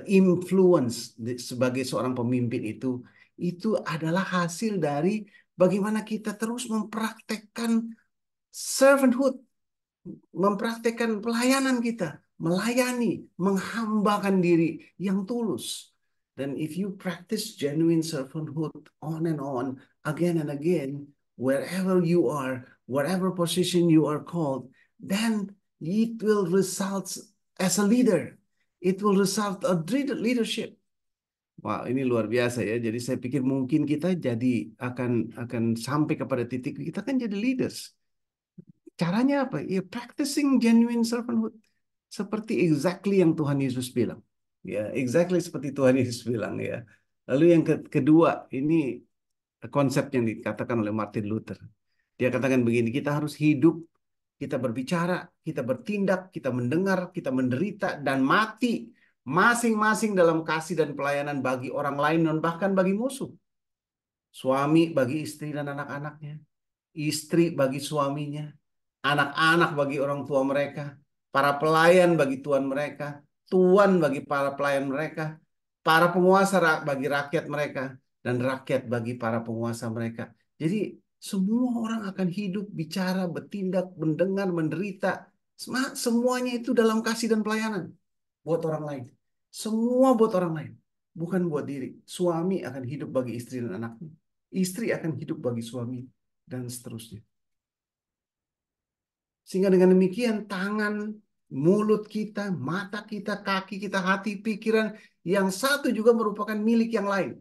Speaker 1: influence sebagai seorang pemimpin itu adalah hasil dari bagaimana kita terus mempraktekkan servanthood, mempraktekkan pelayanan kita, melayani, menghambakan diri yang tulus. Dan if you practice genuine servanthood on and on, again and again, wherever you are, whatever position you are called, then it will result as a leader. It will result a leadership. Wah, ini luar biasa ya. Jadi saya pikir mungkin kita jadi akan sampai kepada titik kita kan jadi leaders. Caranya apa? Ya, practicing genuine servanthood. Seperti exactly yang Tuhan Yesus bilang. Ya, exactly seperti Tuhan Yesus bilang ya. Lalu yang kedua, ini konsep yang dikatakan oleh Martin Luther. Dia katakan begini, kita harus hidup, kita berbicara, kita bertindak, kita mendengar, kita menderita, dan mati. Masing-masing dalam kasih dan pelayanan bagi orang lain dan bahkan bagi musuh. Suami bagi istri dan anak-anaknya. Istri bagi suaminya, anak-anak bagi orang tua mereka, para pelayan bagi tuan mereka, tuan bagi para pelayan mereka, para penguasa bagi rakyat mereka, dan rakyat bagi para penguasa mereka. Jadi semua orang akan hidup, bicara, bertindak, mendengar, menderita. Semuanya itu dalam kasih dan pelayanan buat orang lain. Semua buat orang lain, bukan buat diri. Suami akan hidup bagi istri dan anaknya. Istri akan hidup bagi suami, dan seterusnya. Sehingga dengan demikian tangan, mulut kita, mata kita, kaki kita, hati, pikiran yang satu juga merupakan milik yang lain.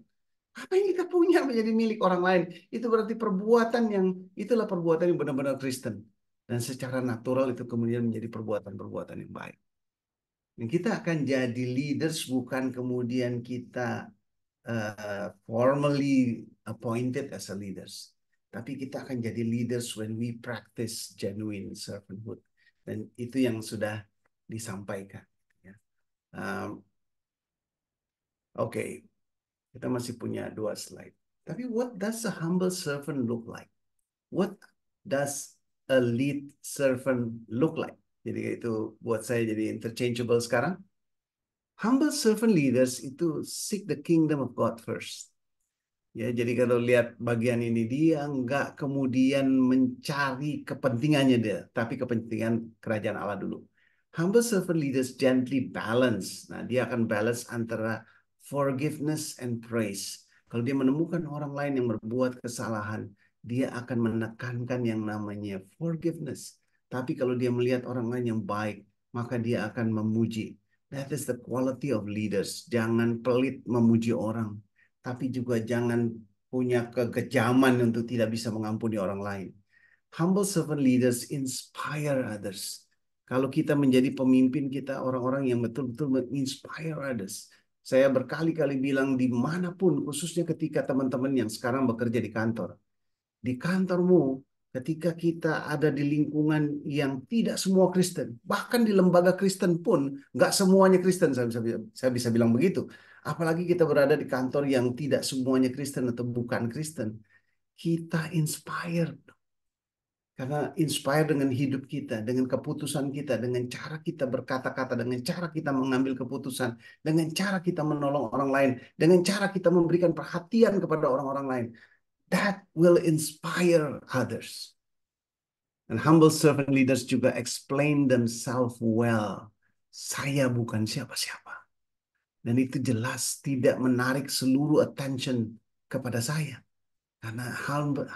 Speaker 1: Apa yang kita punya menjadi milik orang lain, itu berarti itulah perbuatan yang benar-benar Kristen. Dan secara natural itu kemudian menjadi perbuatan-perbuatan yang baik. Dan kita akan jadi leaders bukan kemudian kita formally appointed as a leaders. Tapi kita akan jadi leaders when we practice genuine servanthood. Dan itu yang sudah disampaikan. Ya. Oke, kita masih punya 2 slide. Tapi what does a humble servant look like? What does a lead servant look like? Jadi itu buat saya jadi interchangeable sekarang. Humble servant leaders itu seek the kingdom of God first. Ya, jadi kalau lihat bagian ini, dia nggak kemudian mencari kepentingannya dia, tapi kepentingan kerajaan Allah dulu. Humble servant leaders gently balance. Nah, dia akan balance antara forgiveness and praise. Kalau dia menemukan orang lain yang berbuat kesalahan, dia akan menekankan yang namanya forgiveness. Tapi kalau dia melihat orang lain yang baik, maka dia akan memuji. That is the quality of leaders. Jangan pelit memuji orang, tapi juga jangan punya kekejaman untuk tidak bisa mengampuni orang lain. Humble servant leaders inspire others. Kalau kita menjadi pemimpin kita, orang-orang yang betul-betul menginspire others. Saya berkali-kali bilang dimanapun, khususnya ketika teman-teman yang sekarang bekerja di kantor. Di kantormu, ketika kita ada di lingkungan yang tidak semua Kristen, bahkan di lembaga Kristen pun, nggak semuanya Kristen, saya bisa bilang begitu. Apalagi kita berada di kantor yang tidak semuanya Kristen atau bukan Kristen. Kita inspire karena inspire dengan hidup kita, dengan keputusan kita, dengan cara kita berkata-kata, dengan cara kita mengambil keputusan, dengan cara kita menolong orang lain, dengan cara kita memberikan perhatian kepada orang-orang lain. That will inspire others. And humble servant leaders juga explain themselves well. Saya bukan siapa-siapa. Dan itu jelas tidak menarik seluruh attention kepada saya. Karena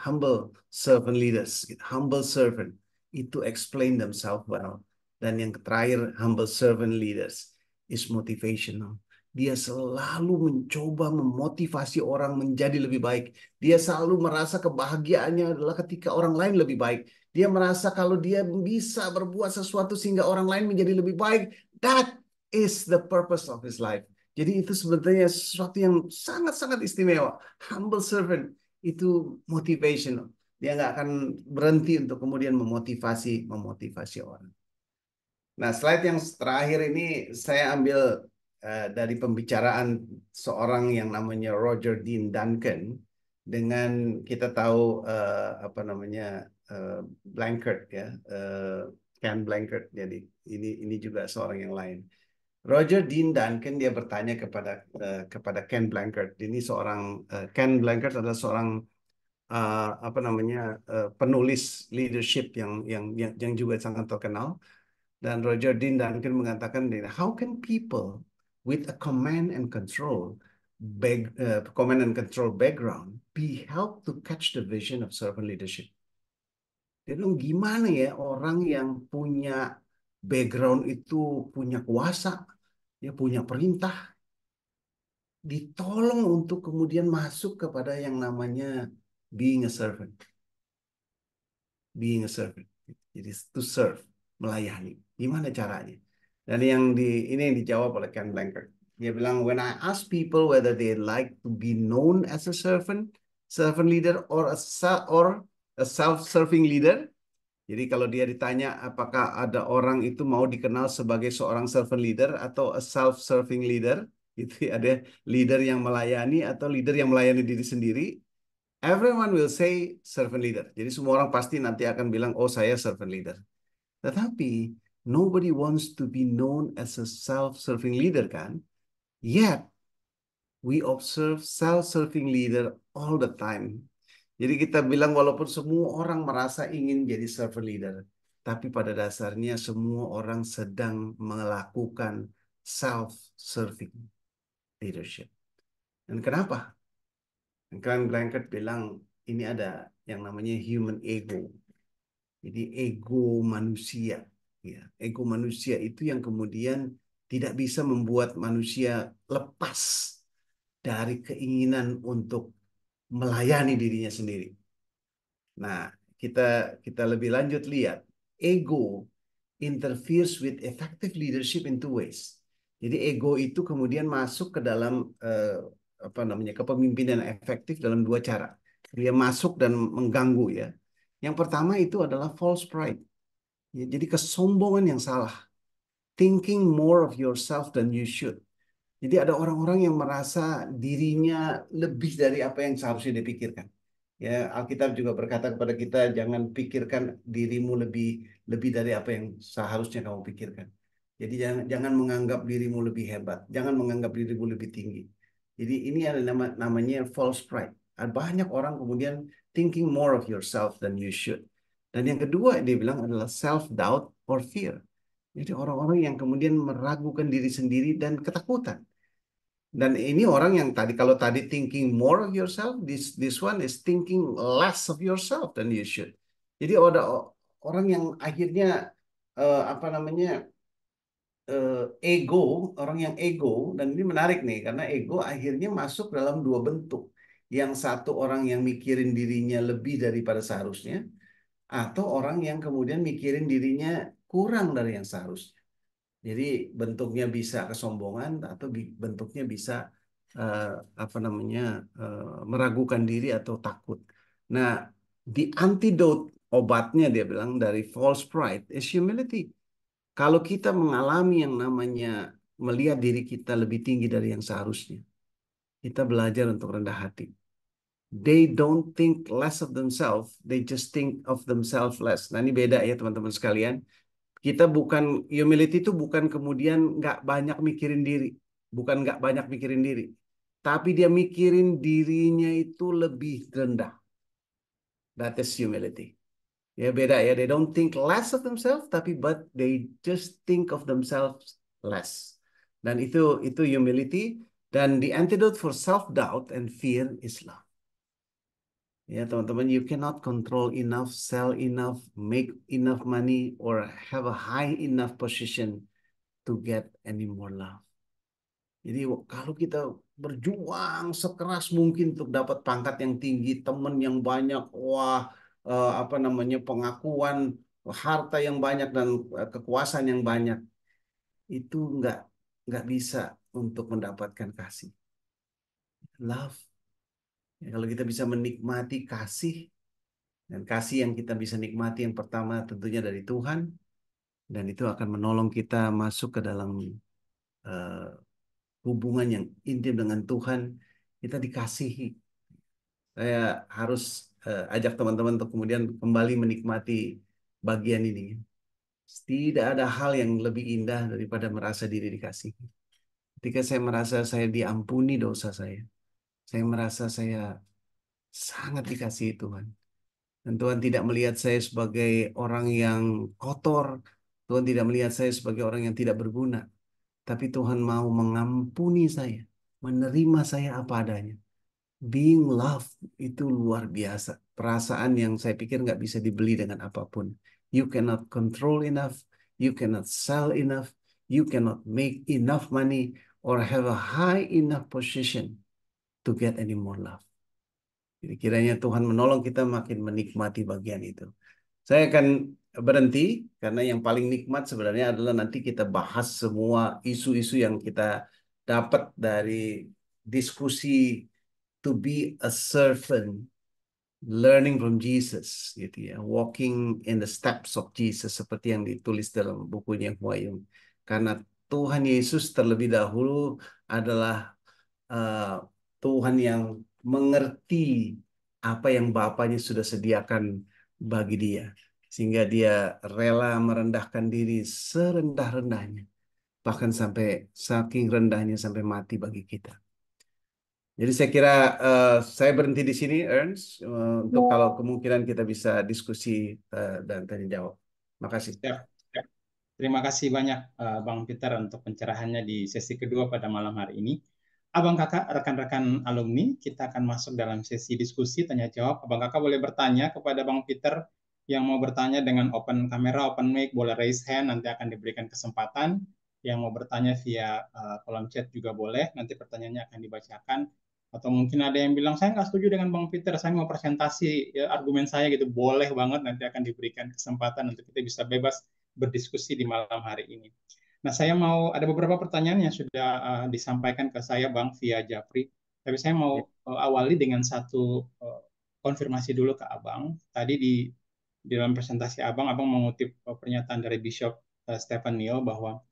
Speaker 1: humble servant leaders, humble servant, itu explain themselves well. Dan yang terakhir, humble servant leaders is motivational. Dia selalu mencoba memotivasi orang menjadi lebih baik. Dia selalu merasa kebahagiaannya adalah ketika orang lain lebih baik. Dia merasa kalau dia bisa berbuat sesuatu sehingga orang lain menjadi lebih baik. That is the purpose of his life. Jadi itu sebenarnya sesuatu yang sangat-sangat istimewa. Humble servant itu motivational. Dia nggak akan berhenti untuk kemudian memotivasi orang. Nah, slide yang terakhir ini saya ambil dari pembicaraan seorang yang namanya Roger Dean Duncan dengan kita tahu apa namanya Blanchard ya, Ken Blanchard. Jadi ini juga seorang yang lain. Roger Dean Duncan dia bertanya kepada Ken Blanchard. Ini seorang Ken Blanchard adalah seorang apa namanya penulis leadership yang juga sangat terkenal. Dan Roger Dean Duncan mengatakan, how can people with a command and control background be helped to catch the vision of servant leadership? Dia bilang gimana ya orang yang punya background itu punya kuasa, dia punya perintah, ditolong untuk kemudian masuk kepada yang namanya being a servant. Being a servant. Jadi to serve, melayani. Gimana caranya? Dan ini yang dijawab oleh Ken Blanchard. Dia bilang, when I ask people whether they like to be known as a servant leader or a self-serving leader. Jadi kalau dia ditanya apakah ada orang itu mau dikenal sebagai seorang servant leader atau a self-serving leader, itu ada leader yang melayani atau leader yang melayani diri sendiri. Everyone will say servant leader. Jadi semua orang pasti nanti akan bilang, oh saya servant leader. Tetapi nobody wants to be known as a self-serving leader kan? Yet we observe self-serving leader all the time. Jadi kita bilang walaupun semua orang merasa ingin jadi servant leader, tapi pada dasarnya semua orang sedang melakukan self-serving leadership. Dan kenapa? Glenn Blanchard bilang ini ada yang namanya human ego. Jadi ego manusia, ya. Ego manusia itu yang kemudian tidak bisa membuat manusia lepas dari keinginan untuk melayani dirinya sendiri. Nah, kita kita lebih lanjut lihat ego interferes with effective leadership in two ways. Jadi ego itu kemudian masuk ke dalam apa namanya kepemimpinan efektif dalam dua cara. Dia masuk dan mengganggu ya. Yang pertama itu adalah false pride. Ya, jadi kesombongan yang salah. Thinking more of yourself than you should. Jadi ada orang-orang yang merasa dirinya lebih dari apa yang seharusnya dipikirkan. Ya, Alkitab juga berkata kepada kita, jangan pikirkan dirimu lebih lebih dari apa yang seharusnya kamu pikirkan. Jadi jangan menganggap dirimu lebih hebat, jangan menganggap dirimu lebih tinggi. Jadi ini ada namanya false pride. Banyak orang kemudian thinking more of yourself than you should. Dan yang kedua dia bilang adalah self doubt or fear. Jadi orang-orang yang kemudian meragukan diri sendiri dan ketakutan. Dan ini orang yang tadi, kalau tadi thinking more of yourself, this one is thinking less of yourself than you should. Jadi ada orang yang akhirnya apa namanya, ego, orang yang ego, dan ini menarik nih karena ego akhirnya masuk dalam dua bentuk. Yang satu orang yang mikirin dirinya lebih daripada seharusnya, atau orang yang kemudian mikirin dirinya kurang dari yang seharusnya. Jadi bentuknya bisa kesombongan atau bentuknya bisa eh, apa namanya, meragukan diri atau takut. Nah, the antidote, obatnya dia bilang dari false pride is humility. Kalau kita mengalami yang namanya melihat diri kita lebih tinggi dari yang seharusnya, kita belajar untuk rendah hati. They don't think less of themselves, they just think of themselves less. Nah, ini beda ya teman-teman sekalian. Kita bukan, humility itu bukan kemudian nggak banyak mikirin diri, bukan nggak banyak mikirin diri, tapi dia mikirin dirinya itu lebih rendah. That is humility. Ya beda ya. They don't think less of themselves, tapi but they just think of themselves less. Dan itu humility. Dan the antidote for self doubt and fear is love. Ya teman-teman, you cannot control enough, sell enough, make enough money, or have a high enough position to get any more love. Jadi kalau kita berjuang sekeras mungkin untuk dapat pangkat yang tinggi, teman yang banyak, wah, apa namanya, pengakuan, harta yang banyak dan kekuasaan yang banyak, itu nggak bisa untuk mendapatkan kasih, love. Ya, kalau kita bisa menikmati kasih, dan kasih yang kita bisa nikmati yang pertama tentunya dari Tuhan, dan itu akan menolong kita masuk ke dalam eh, hubungan yang intim dengan Tuhan, kita dikasihi. Saya harus ajak teman-teman untuk kemudian kembali menikmati bagian ini. Tidak ada hal yang lebih indah daripada merasa diri dikasihi. Ketika saya merasa saya diampuni dosa saya merasa saya sangat dikasihi Tuhan. Dan Tuhan tidak melihat saya sebagai orang yang kotor. Tuhan tidak melihat saya sebagai orang yang tidak berguna. Tapi Tuhan mau mengampuni saya, menerima saya apa adanya. Being loved itu luar biasa. Perasaan yang saya pikir nggak bisa dibeli dengan apapun. You cannot control enough, you cannot sell enough, you cannot make enough money or have a high enough position to get any more love. Jadi kiranya Tuhan menolong kita makin menikmati bagian itu. Saya akan berhenti karena yang paling nikmat sebenarnya adalah nanti kita bahas semua isu-isu yang kita dapat dari diskusi to be a servant, learning from Jesus, gitu ya, walking in the steps of Jesus seperti yang ditulis dalam bukunya Huayung. Karena Tuhan Yesus terlebih dahulu adalah uh, Tuhan yang mengerti apa yang Bapaknya sudah sediakan bagi dia, sehingga dia rela merendahkan diri serendah-rendahnya, bahkan sampai saking rendahnya sampai mati bagi kita. Jadi saya kira saya berhenti di sini, Ernst, untuk kalau kemungkinan kita bisa diskusi dan tanya jawab. Makasih.
Speaker 2: Siap. Siap. Terima kasih banyak Bang Peter untuk pencerahannya di sesi kedua pada malam hari ini. Abang kakak, rekan-rekan alumni, kita akan masuk dalam sesi diskusi tanya jawab. Abang kakak boleh bertanya kepada Bang Peter, yang mau bertanya dengan open kamera, open mic, boleh raise hand, nanti akan diberikan kesempatan. Yang mau bertanya via kolom chat juga boleh, nanti pertanyaannya akan dibacakan. Atau mungkin ada yang bilang, saya nggak setuju dengan Bang Peter, saya mau presentasi ya, argumen saya gitu, boleh banget, nanti akan diberikan kesempatan untuk kita bisa bebas berdiskusi di malam hari ini. Nah, saya mau ada beberapa pertanyaan yang sudah disampaikan ke saya Bang via Japri, tapi saya
Speaker 1: Ya,
Speaker 2: mau awali dengan satu konfirmasi dulu ke Abang. Tadi di dalam presentasi Abang, Abang mengutip pernyataan dari Bishop Stephen Neal bahwa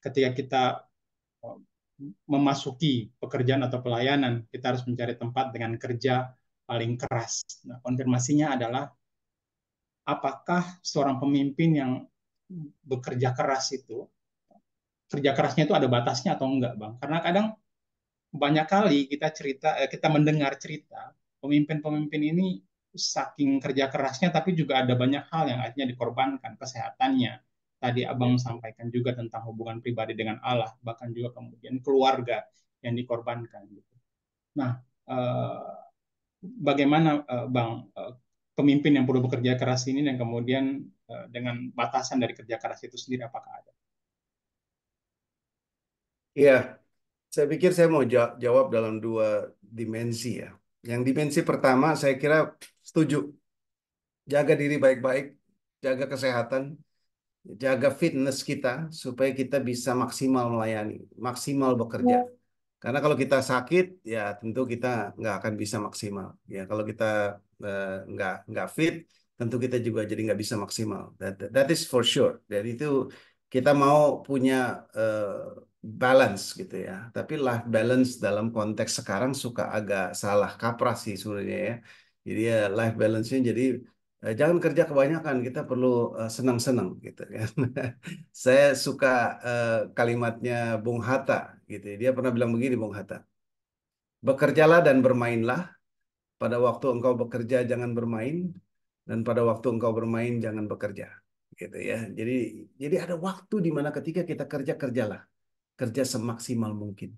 Speaker 2: ketika kita eh, memasuki pekerjaan atau pelayanan, kita harus mencari tempat dengan kerja paling keras. Nah, konfirmasinya adalah apakah seorang pemimpin yang bekerja keras itu, kerja kerasnya itu ada batasnya atau enggak, Bang? Karena kadang banyak kali kita mendengar cerita pemimpin-pemimpin ini saking kerja kerasnya, tapi juga ada banyak hal yang akhirnya dikorbankan, kesehatannya. Tadi
Speaker 1: ya,
Speaker 2: Abang sampaikan juga tentang hubungan pribadi dengan Allah, bahkan juga kemudian keluarga yang dikorbankan. Gitu. Nah, bagaimana Bang pemimpin yang perlu bekerja keras ini dan kemudian dengan batasan dari kerja keras itu sendiri apakah ada?
Speaker 1: Iya, saya pikir saya mau jawab dalam dua dimensi ya. Yang dimensi pertama saya kira setuju, jaga diri baik-baik, jaga kesehatan, jaga fitness kita supaya kita bisa maksimal melayani, maksimal bekerja. Karena kalau kita sakit, ya tentu kita nggak akan bisa maksimal. Ya kalau kita nggak fit, tentu kita juga jadi nggak bisa maksimal. That is for sure. Dan itu kita mau punya balance gitu ya. Tapi life balance dalam konteks sekarang suka agak salah kaprah sih sebenarnya ya. Jadi ya life balance-nya jadi jangan kerja kebanyakan. Kita perlu senang-senang gitu kan. Saya suka kalimatnya Bung Hatta gitu. Dia pernah bilang begini, Bung Hatta. Bekerjalah dan bermainlah. Pada waktu engkau bekerja jangan bermain, dan pada waktu engkau bermain jangan bekerja. Gitu ya. Jadi ada waktu di mana ketika kita kerja kerjalah, kerja semaksimal mungkin.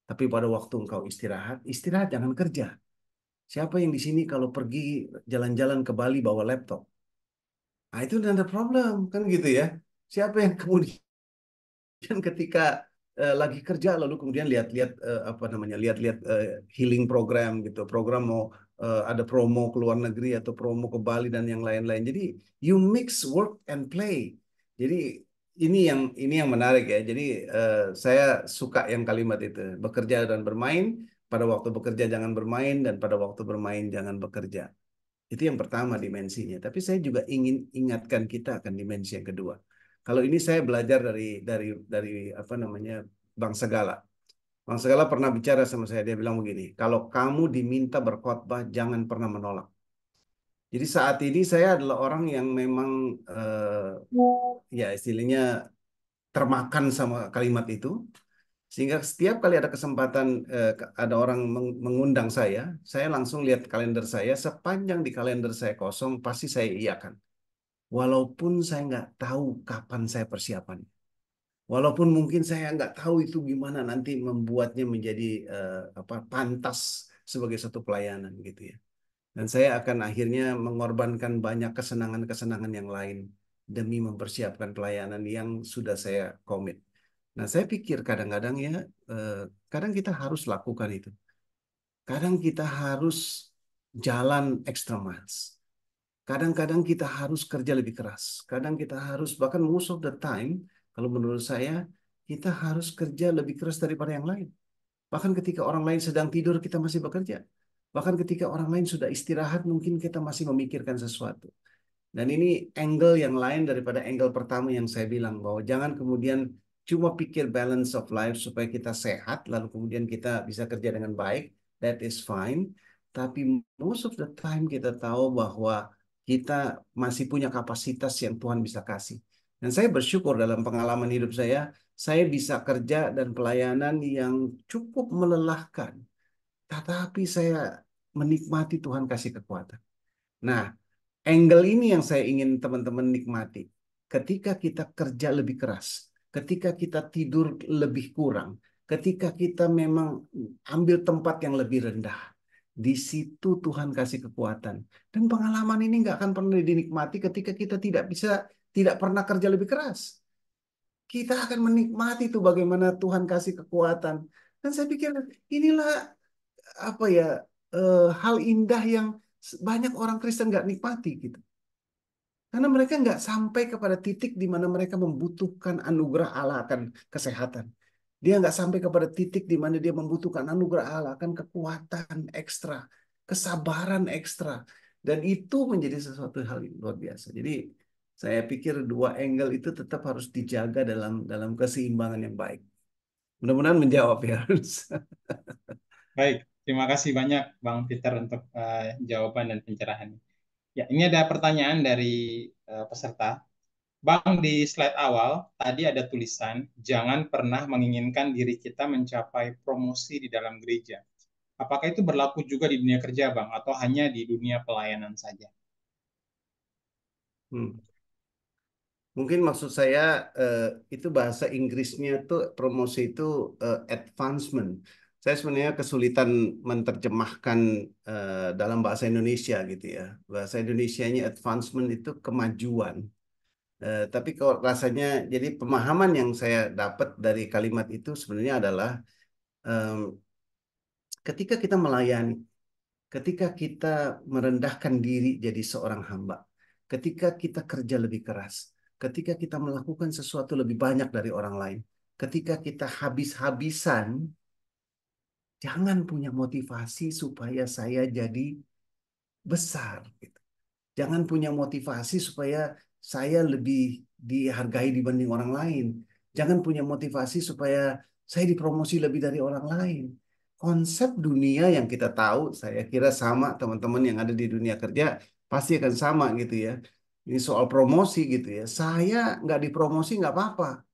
Speaker 1: Tapi pada waktu engkau istirahat, istirahat jangan kerja. Siapa yang di sini kalau pergi jalan-jalan ke Bali bawa laptop? Nah, itu ada problem kan gitu ya. Siapa yang kemudian dan ketika lagi kerja lalu kemudian lihat-lihat apa namanya lihat-lihat healing program gitu program mau ada promo ke luar negeri atau promo ke Bali dan yang lain-lain jadi you mix work and play jadi ini yang menarik ya jadi saya suka yang kalimat itu bekerja dan bermain pada waktu bekerja jangan bermain dan pada waktu bermain jangan bekerja itu yang pertama dimensinya. Tapi saya juga ingin ingatkan kita akan dimensi yang kedua. Kalau ini saya belajar dari apa namanya Bang Segala. Bang Segala pernah bicara sama saya. Dia bilang begini, kalau kamu diminta berkhotbah jangan pernah menolak. Jadi saat ini saya adalah orang yang memang ya istilahnya termakan sama kalimat itu. Sehingga setiap kali ada kesempatan ada orang mengundang saya langsung lihat kalender saya. Sepanjang di kalender saya kosong, pasti saya iyakan. Walaupun saya nggak tahu kapan saya persiapan. Walaupun mungkin saya nggak tahu itu gimana nanti membuatnya menjadi apa pantas sebagai satu pelayanan gitu ya. Dan saya akan akhirnya mengorbankan banyak kesenangan-kesenangan yang lain demi mempersiapkan pelayanan yang sudah saya komit. Nah, saya pikir kadang-kadang ya, eh, kadang kita harus lakukan itu. Kadang kita harus jalan extra miles. Kadang-kadang kita harus kerja lebih keras. Kadang kita harus, bahkan most of the time, kalau menurut saya, kita harus kerja lebih keras daripada yang lain. Bahkan ketika orang lain sedang tidur, kita masih bekerja. Bahkan ketika orang lain sudah istirahat, mungkin kita masih memikirkan sesuatu. Dan ini angle yang lain daripada angle pertama yang saya bilang bahwa jangan kemudian cuma pikir balance of life supaya kita sehat, lalu kemudian kita bisa kerja dengan baik, that is fine. Tapi most of the time kita tahu bahwa kita masih punya kapasitas yang Tuhan bisa kasih. Dan saya bersyukur dalam pengalaman hidup saya bisa kerja dan pelayanan yang cukup melelahkan. Tetapi saya menikmati Tuhan kasih kekuatan. Nah, angle ini yang saya ingin teman-teman nikmati. Ketika kita kerja lebih keras, ketika kita tidur lebih kurang, ketika kita memang ambil tempat yang lebih rendah, di situ Tuhan kasih kekuatan. Dan pengalaman ini nggak akan pernah dinikmati ketika kita tidak pernah kerja lebih keras. Kita akan menikmati itu bagaimana Tuhan kasih kekuatan. Dan saya pikir inilah apa ya hal indah yang banyak orang Kristen nggak nikmati gitu. Karena mereka nggak sampai kepada titik di mana mereka membutuhkan anugerah Allah akan kesehatan. Dia nggak sampai kepada titik di mana dia membutuhkan anugerah Allah akan kekuatan ekstra, kesabaran ekstra. Dan itu menjadi sesuatu hal yang luar biasa. Jadi saya pikir dua angle itu tetap harus dijaga dalam dalam keseimbangan yang baik. Mudah-mudahan menjawab ya.
Speaker 2: Baik, terima kasih banyak Bang Peter untuk jawaban dan pencerahannya. Ya, ini ada pertanyaan dari peserta. Bang, di slide awal tadi ada tulisan, jangan pernah menginginkan diri kita mencapai promosi di dalam gereja. Apakah itu berlaku juga di dunia kerja, Bang, atau hanya di dunia pelayanan saja?
Speaker 1: Hmm. Mungkin maksud saya eh, itu bahasa Inggrisnya tuh promosi itu advancement. Saya sebenarnya kesulitan menerjemahkan dalam bahasa Indonesia gitu ya. Bahasa Indonesianya advancement itu kemajuan. Tapi kalau rasanya, jadi pemahaman yang saya dapat dari kalimat itu sebenarnya adalah em, ketika kita melayani, ketika kita merendahkan diri jadi seorang hamba, ketika kita kerja lebih keras, ketika kita melakukan sesuatu lebih banyak dari orang lain, ketika kita habis-habisan, jangan punya motivasi supaya saya jadi besar, gitu. Jangan punya motivasi supaya saya lebih dihargai dibanding orang lain. Jangan punya motivasi supaya saya dipromosi lebih dari orang lain. Konsep dunia yang kita tahu, saya kira sama teman-teman yang ada di dunia kerja pasti akan sama gitu ya. Ini soal promosi gitu ya. Saya nggak dipromosi nggak apa-apa,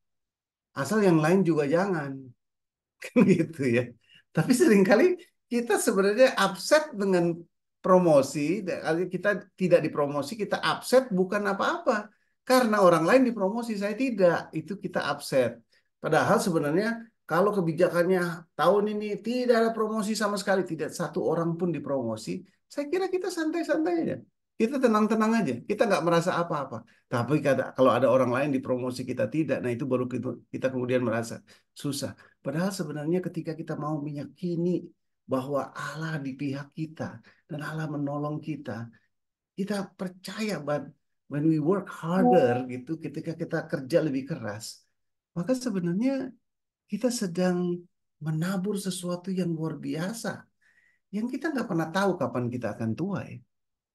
Speaker 1: asal yang lain juga jangan. Gitu ya. Tapi seringkali kita sebenarnya upset dengan promosi, kita tidak dipromosi, kita upset bukan apa-apa. Karena orang lain dipromosi, saya tidak. Itu kita upset. Padahal sebenarnya kalau kebijakannya tahun ini tidak ada promosi sama sekali, tidak satu orang pun dipromosi, saya kira kita santai-santai aja. Kita tenang-tenang aja. Kita nggak merasa apa-apa. Tapi kalau ada orang lain dipromosi kita tidak, nah itu baru kita kemudian merasa susah. Padahal sebenarnya ketika kita mau meyakini bahwa Allah di pihak kita dan Allah menolong kita, kita percaya bahwa when we work harder gitu, ketika kita kerja lebih keras, maka sebenarnya kita sedang menabur sesuatu yang luar biasa, yang kita nggak pernah tahu kapan kita akan tua ya.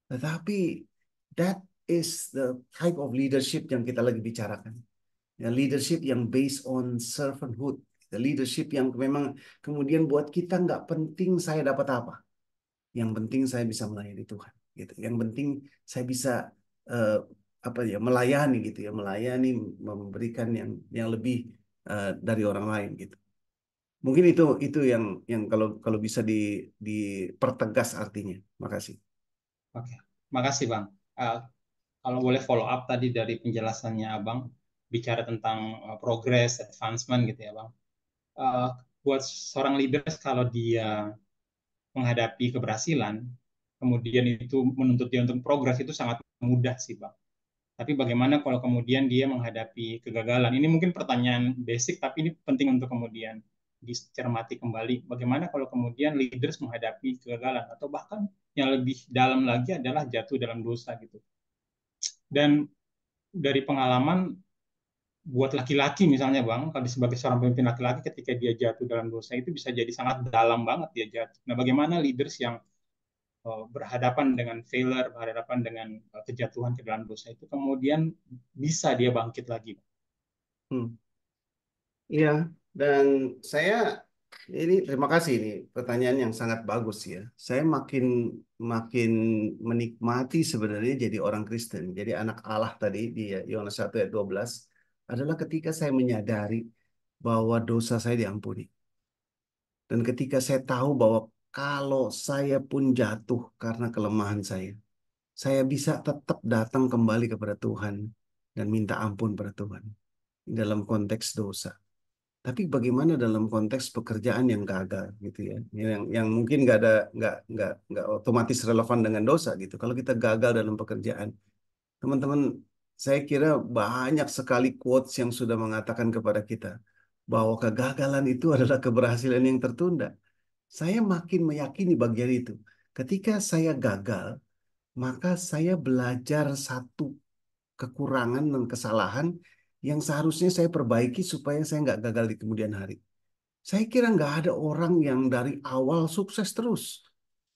Speaker 1: Tetapi that is the type of leadership yang kita lagi bicarakan. Ya, leadership yang based on servanthood, the leadership yang memang kemudian buat kita nggak penting saya dapat apa, yang penting saya bisa melayani Tuhan, gitu. Yang penting saya bisa eh, apa ya melayani gitu ya, melayani, memberikan yang lebih dari orang lain gitu. Mungkin itu yang kalau kalau bisa dipertegas artinya. Makasih.
Speaker 2: Oke, makasih Bang. Eh, Kalau boleh follow up tadi dari penjelasannya Abang, bicara tentang progress, advancement gitu ya Bang. Eh, Buat seorang leader kalau dia menghadapi keberhasilan, kemudian itu menuntut dia untuk progres itu sangat mudah sih Bang. Tapi bagaimana kalau kemudian dia menghadapi kegagalan? Ini mungkin pertanyaan basic, tapi ini penting untuk kemudian dicermati kembali. Bagaimana kalau kemudian leaders menghadapi kegagalan? Atau bahkan yang lebih dalam lagi adalah jatuh dalam dosa gitu. Dan dari pengalaman buat laki-laki misalnya Bang, kalau sebagai seorang pemimpin laki-laki ketika dia jatuh dalam dosa itu bisa jadi sangat dalam banget dia jatuh. Nah, bagaimana leaders yang berhadapan dengan failure, berhadapan dengan kejatuhan ke dalam dosa itu kemudian bisa dia bangkit lagi.
Speaker 1: Hmm. Iya, dan saya ini terima kasih ini pertanyaan yang sangat bagus ya. Saya makin makin menikmati sebenarnya jadi orang Kristen, jadi anak Allah tadi di Yohanes 1 ayat 12 adalah ketika saya menyadari bahwa dosa saya diampuni. Dan ketika saya tahu bahwa kalau saya pun jatuh karena kelemahan saya bisa tetap datang kembali kepada Tuhan dan minta ampun pada Tuhan dalam konteks dosa. Tapi bagaimana dalam konteks pekerjaan yang gagal gitu ya, yang mungkin nggak otomatis relevan dengan dosa gitu. Kalau kita gagal dalam pekerjaan, teman-teman, saya kira banyak sekali quotes yang sudah mengatakan kepada kita bahwa kegagalan itu adalah keberhasilan yang tertunda. Saya makin meyakini bagian itu. Ketika saya gagal, maka saya belajar satu kekurangan dan kesalahan yang seharusnya saya perbaiki supaya saya nggak gagal di kemudian hari. Saya kira nggak ada orang yang dari awal sukses terus,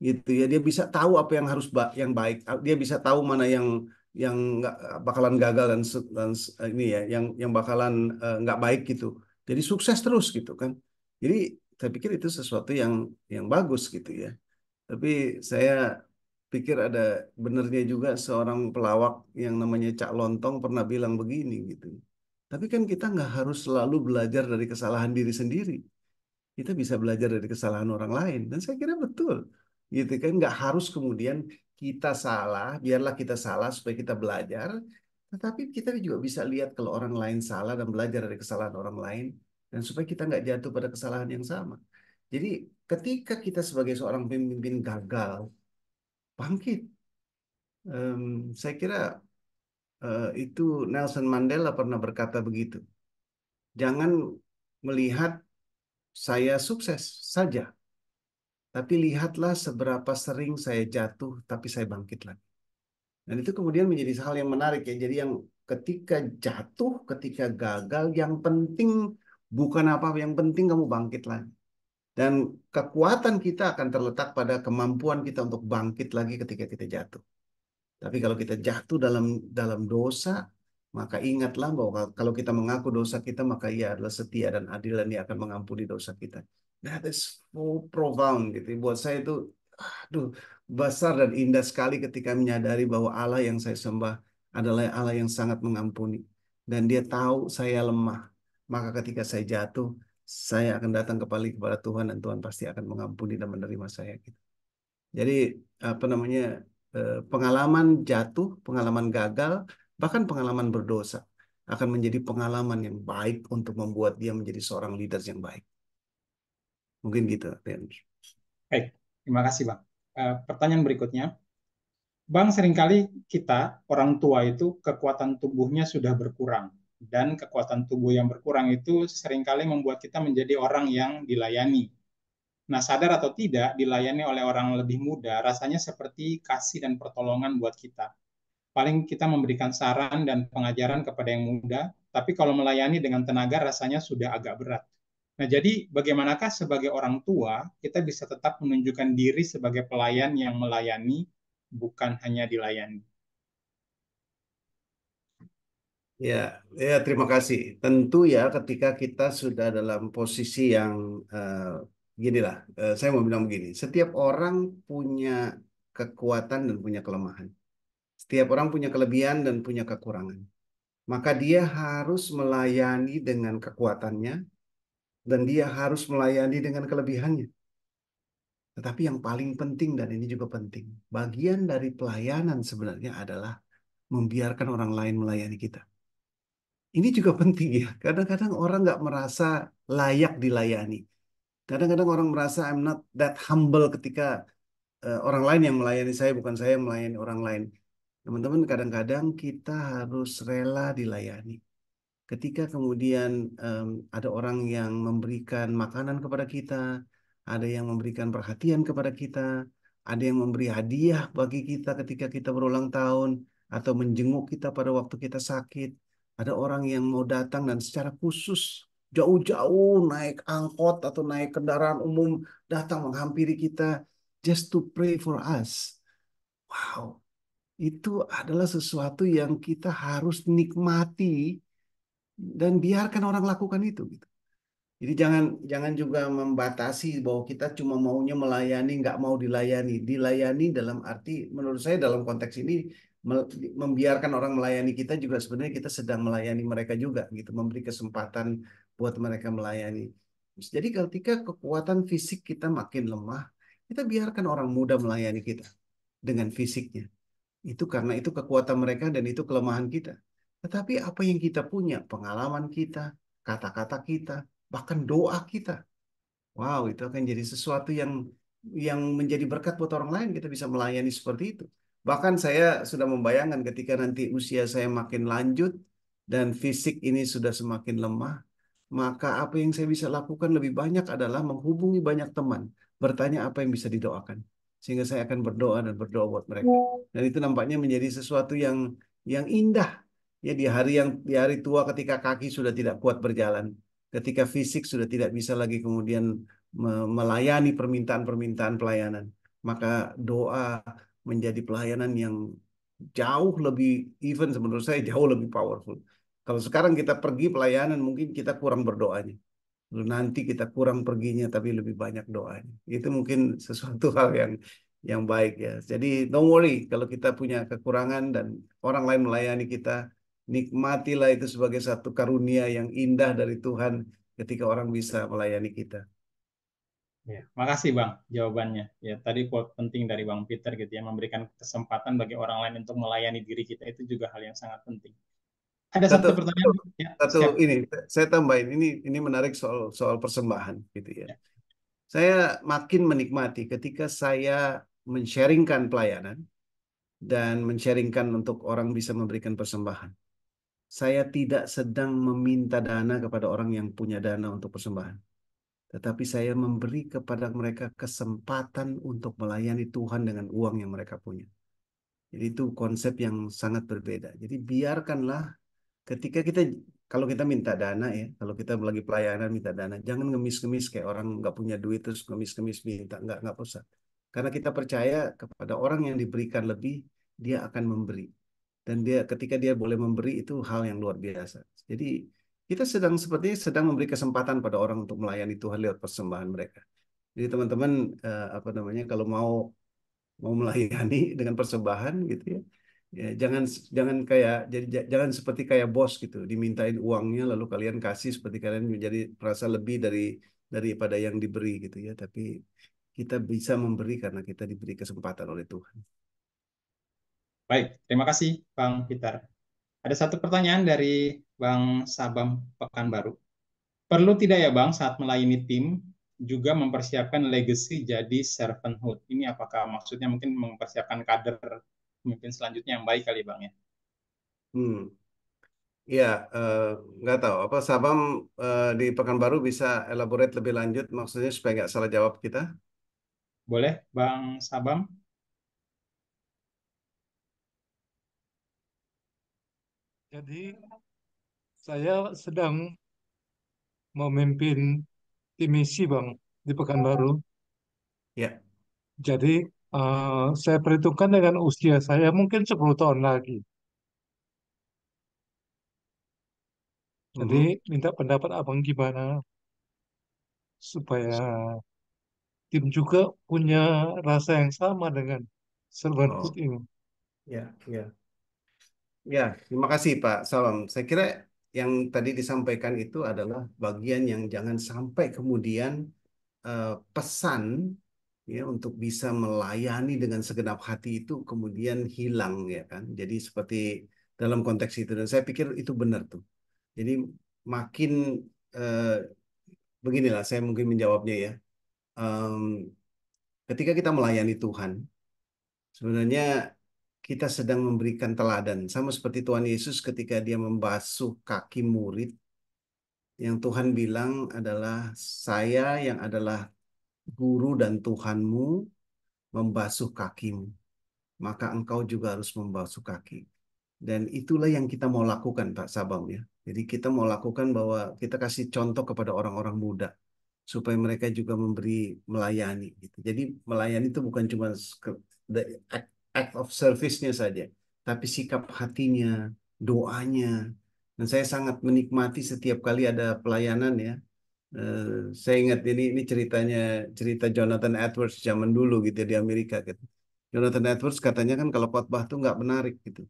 Speaker 1: gitu ya. Dia bisa tahu apa yang harus yang baik, dia bisa tahu mana yang nggak bakalan gagal ini ya, yang bakalan nggak baik gitu. Jadi sukses terus gitu kan. Jadi saya pikir itu sesuatu yang bagus gitu ya. Tapi saya pikir ada benernya juga seorang pelawak yang namanya Cak Lontong pernah bilang begini gitu. Tapi kan kita nggak harus selalu belajar dari kesalahan diri sendiri, kita bisa belajar dari kesalahan orang lain dan saya kira betul gitu kan, nggak harus kemudian kita salah, biarlah kita salah supaya kita belajar, Tetapi kita juga bisa lihat kalau orang lain salah dan belajar dari kesalahan orang lain, dan supaya kita nggak jatuh pada kesalahan yang sama. Jadi ketika kita sebagai seorang pemimpin gagal, bangkit. Saya kira itu Nelson Mandela pernah berkata begitu. Jangan melihat saya sukses saja, tapi lihatlah seberapa sering saya jatuh, tapi saya bangkit lagi. Dan itu kemudian menjadi hal yang menarik ya. Jadi yang ketika jatuh, ketika gagal, yang penting bukan apa-apa, yang penting kamu bangkit lagi. Dan kekuatan kita akan terletak pada kemampuan kita untuk bangkit lagi ketika kita jatuh. Tapi kalau kita jatuh dalam dalam dosa, maka ingatlah bahwa kalau kita mengaku dosa kita, maka Ia adalah setia dan adil dan Ia akan mengampuni dosa kita. That is so profound gitu. Buat saya itu, aduh, besar dan indah sekali ketika menyadari bahwa Allah yang saya sembah adalah Allah yang sangat mengampuni. Dan Dia tahu saya lemah. Maka ketika saya jatuh, saya akan datang kembali kepada Tuhan dan Tuhan pasti akan mengampuni dan menerima saya gitu. Jadi apa namanya, pengalaman jatuh, pengalaman gagal, bahkan pengalaman berdosa akan menjadi pengalaman yang baik untuk membuat dia menjadi seorang leader yang baik. Mungkin gitu, Rian.
Speaker 2: Baik, terima kasih Bang. Pertanyaan berikutnya, Bang, seringkali kita, orang tua itu, kekuatan tubuhnya sudah berkurang. Dan kekuatan tubuh yang berkurang itu seringkali membuat kita menjadi orang yang dilayani. Nah, sadar atau tidak, dilayani oleh orang lebih muda, rasanya seperti kasih dan pertolongan buat kita. Paling kita memberikan saran dan pengajaran kepada yang muda, tapi kalau melayani dengan tenaga rasanya sudah agak berat. Nah, jadi bagaimanakah sebagai orang tua kita bisa tetap menunjukkan diri sebagai pelayan yang melayani, bukan hanya dilayani?
Speaker 1: Ya, ya terima kasih. Tentu ya ketika kita sudah dalam posisi yang gini lah, saya mau bilang begini, setiap orang punya kekuatan dan punya kelemahan. Setiap orang punya kelebihan dan punya kekurangan. Maka dia harus melayani dengan kekuatannya dan dia harus melayani dengan kelebihannya. Tetapi yang paling penting dan ini juga penting, bagian dari pelayanan sebenarnya adalah membiarkan orang lain melayani kita. Ini juga penting ya. Kadang-kadang orang nggak merasa layak dilayani. Kadang-kadang orang merasa I'm not that humble ketika orang lain yang melayani saya, bukan saya yang melayani orang lain. Teman-teman, kadang-kadang kita harus rela dilayani. Ketika kemudian ada orang yang memberikan makanan kepada kita, ada yang memberikan perhatian kepada kita, ada yang memberi hadiah bagi kita ketika kita berulang tahun, atau menjenguk kita pada waktu kita sakit, ada orang yang mau datang dan secara khusus jauh-jauh naik angkot atau naik kendaraan umum datang menghampiri kita just to pray for us. Wow, itu adalah sesuatu yang kita harus nikmati dan biarkan orang lakukan itu gitu. Jadi jangan jangan juga membatasi bahwa kita cuma maunya melayani, nggak mau dilayani. Dilayani dalam arti, menurut saya dalam konteks ini membiarkan orang melayani kita juga sebenarnya kita sedang melayani mereka juga gitu, memberi kesempatan buat mereka melayani. Jadi ketika kekuatan fisik kita makin lemah, kita biarkan orang muda melayani kita dengan fisiknya. Itu karena itu kekuatan mereka dan itu kelemahan kita. Tetapi apa yang kita punya, pengalaman kita, kata-kata kita, bahkan doa kita. Wow, itu akan jadi sesuatu yang menjadi berkat buat orang lain. Kita bisa melayani seperti itu. Bahkan saya sudah membayangkan ketika nanti usia saya makin lanjut dan fisik ini sudah semakin lemah, maka apa yang saya bisa lakukan lebih banyak adalah menghubungi banyak teman, bertanya apa yang bisa didoakan. Sehingga saya akan berdoa dan berdoa buat mereka. Dan itu nampaknya menjadi sesuatu yang indah. Ya di hari tua ketika kaki sudah tidak kuat berjalan, ketika fisik sudah tidak bisa lagi kemudian melayani permintaan-permintaan pelayanan, maka doa menjadi pelayanan yang jauh lebih, even menurut saya jauh lebih powerful. Kalau sekarang kita pergi pelayanan, mungkin kita kurang berdoanya. Lalu nanti kita kurang perginya, tapi lebih banyak doanya. Itu mungkin sesuatu hal yang baik ya. Jadi don't worry kalau kita punya kekurangan dan orang lain melayani kita, nikmatilah itu sebagai satu karunia yang indah dari Tuhan ketika orang bisa melayani kita.
Speaker 2: Ya, makasih Bang jawabannya. Ya, tadi quote penting dari Bang Peter gitu ya, memberikan kesempatan bagi orang lain untuk melayani diri kita itu juga hal yang sangat penting. Ada
Speaker 1: Satu,
Speaker 2: satu
Speaker 1: satu,
Speaker 2: pertanyaan, ya,
Speaker 1: satu
Speaker 2: siap.
Speaker 1: ini saya tambahin ini menarik soal soal persembahan gitu ya.
Speaker 2: Ya,
Speaker 1: Saya makin menikmati ketika saya men-sharingkan pelayanan dan men-sharingkan untuk orang bisa memberikan persembahan. Saya tidak sedang meminta dana kepada orang yang punya dana untuk persembahan, tetapi saya memberi kepada mereka kesempatan untuk melayani Tuhan dengan uang yang mereka punya. Jadi itu konsep yang sangat berbeda. Jadi biarkanlah ketika kita kalau kita minta dana ya, kalau kita lagi pelayanan minta dana, jangan ngemis-ngemis kayak orang nggak punya duit terus ngemis-ngemis minta, nggak usah. Karena kita percaya kepada orang yang diberikan lebih, dia akan memberi. Dan dia ketika dia boleh memberi itu hal yang luar biasa. Jadi kita sedang sepertinya sedang memberi kesempatan pada orang untuk melayani Tuhan lewat persembahan mereka. Jadi teman-teman apa namanya kalau mau mau melayani dengan persembahan gitu ya. Ya, jangan jangan kayak jadi jangan seperti kayak bos gitu, dimintain uangnya lalu kalian kasih seperti kalian menjadi merasa lebih daripada yang diberi gitu ya. Tapi kita bisa memberi karena kita diberi kesempatan oleh Tuhan.
Speaker 2: baik, terima kasih Bang Peter. Ada satu pertanyaan dari Bang Sabam Pekanbaru. Perlu tidak ya Bang saat melayani tim juga mempersiapkan legacy jadi servanthood? Ini apakah maksudnya mungkin mempersiapkan kader mungkin selanjutnya yang baik kali Bang ya?
Speaker 1: Hmm. Ya, nggak tahu apa Sabam di Pekanbaru bisa elaborate lebih lanjut maksudnya supaya nggak salah jawab kita.
Speaker 2: Boleh Bang Sabam?
Speaker 3: Jadi saya sedang memimpin tim misi Bang di Pekanbaru.
Speaker 1: Ya.
Speaker 3: Jadi saya perhitungkan dengan usia saya mungkin 10 tahun lagi. Jadi
Speaker 1: Mhm.
Speaker 3: minta pendapat Abang gimana supaya tim juga punya rasa yang sama dengan servanthood
Speaker 1: Oh,
Speaker 3: ini.
Speaker 1: ya, ya. Ya, terima kasih Pak Salam. Saya kira yang tadi disampaikan itu adalah bagian yang jangan sampai kemudian pesan ya untuk bisa melayani dengan segenap hati itu kemudian hilang ya kan. Jadi seperti dalam konteks itu dan saya pikir itu benar tuh. Jadi makin eh, beginilah saya mungkin menjawabnya ya. Em, ketika kita melayani Tuhan, sebenarnya kita sedang memberikan teladan. Sama seperti Tuhan Yesus ketika dia membasuh kaki murid, yang Tuhan bilang adalah saya yang adalah guru dan Tuhanmu membasuh kakimu. Maka engkau juga harus membasuh kaki. Dan itulah yang kita mau lakukan, Pak Sabam ya. Jadi kita mau lakukan bahwa kita kasih contoh kepada orang-orang muda supaya mereka juga memberi melayani gitu. Jadi melayani itu bukan cuma the act of service-nya saja, tapi sikap hatinya, doanya. Dan saya sangat menikmati setiap kali ada pelayanan ya. Eh, saya ingat ini ceritanya cerita Jonathan Edwards zaman dulu gitu ya, di Amerika gitu. Jonathan Edwards katanya kan kalau khotbah tuh nggak menarik gitu.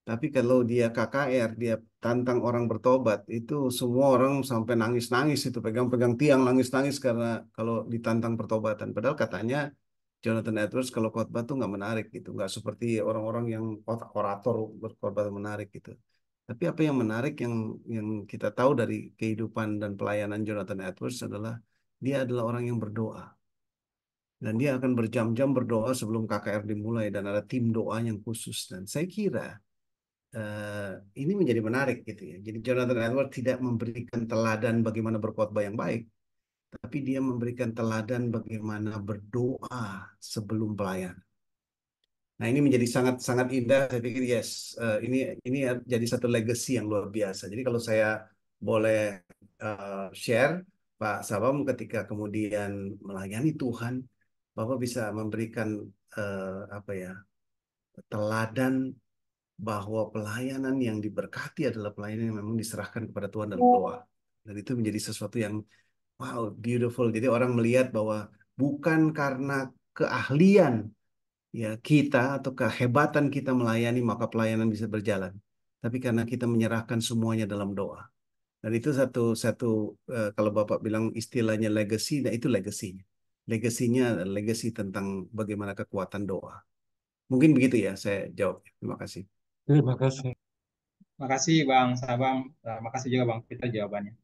Speaker 1: Tapi kalau dia KKR, dia tantang orang bertobat, itu semua orang sampai nangis-nangis itu, pegang-pegang tiang nangis-nangis karena kalau ditantang pertobatan. Padahal katanya Jonathan Edwards kalau khotbah tuh nggak menarik gitu, nggak seperti orang-orang yang orator berkhotbah menarik gitu. Tapi apa yang menarik yang kita tahu dari kehidupan dan pelayanan Jonathan Edwards adalah dia adalah orang yang berdoa. Dan dia akan berjam-jam berdoa sebelum KKR dimulai dan ada tim doa yang khusus. Dan saya kira eh, ini menjadi menarik gitu ya. Jadi Jonathan Edwards tidak memberikan teladan bagaimana berkhotbah yang baik, tapi dia memberikan teladan bagaimana berdoa sebelum pelayan. Nah, ini menjadi sangat sangat indah. Saya pikir yes, ini jadi satu legacy yang luar biasa. Jadi kalau saya boleh share, Pak Sabam, ketika kemudian melayani Tuhan, Bapak bisa memberikan apa ya teladan bahwa pelayanan yang diberkati adalah pelayanan yang memang diserahkan kepada Tuhan dalam doa. Dan itu menjadi sesuatu yang wow, beautiful. Jadi orang melihat bahwa bukan karena keahlian ya kita atau kehebatan kita melayani maka pelayanan bisa berjalan. Tapi karena kita menyerahkan semuanya dalam doa. Dan itu satu satu kalau Bapak bilang istilahnya legacy, nah itu legasinya. Legasinya legacy tentang bagaimana kekuatan doa. Mungkin begitu ya saya jawab. Terima kasih.
Speaker 3: Terima kasih.
Speaker 2: Makasih Bang Sabam, makasih juga Bang Peter jawabannya.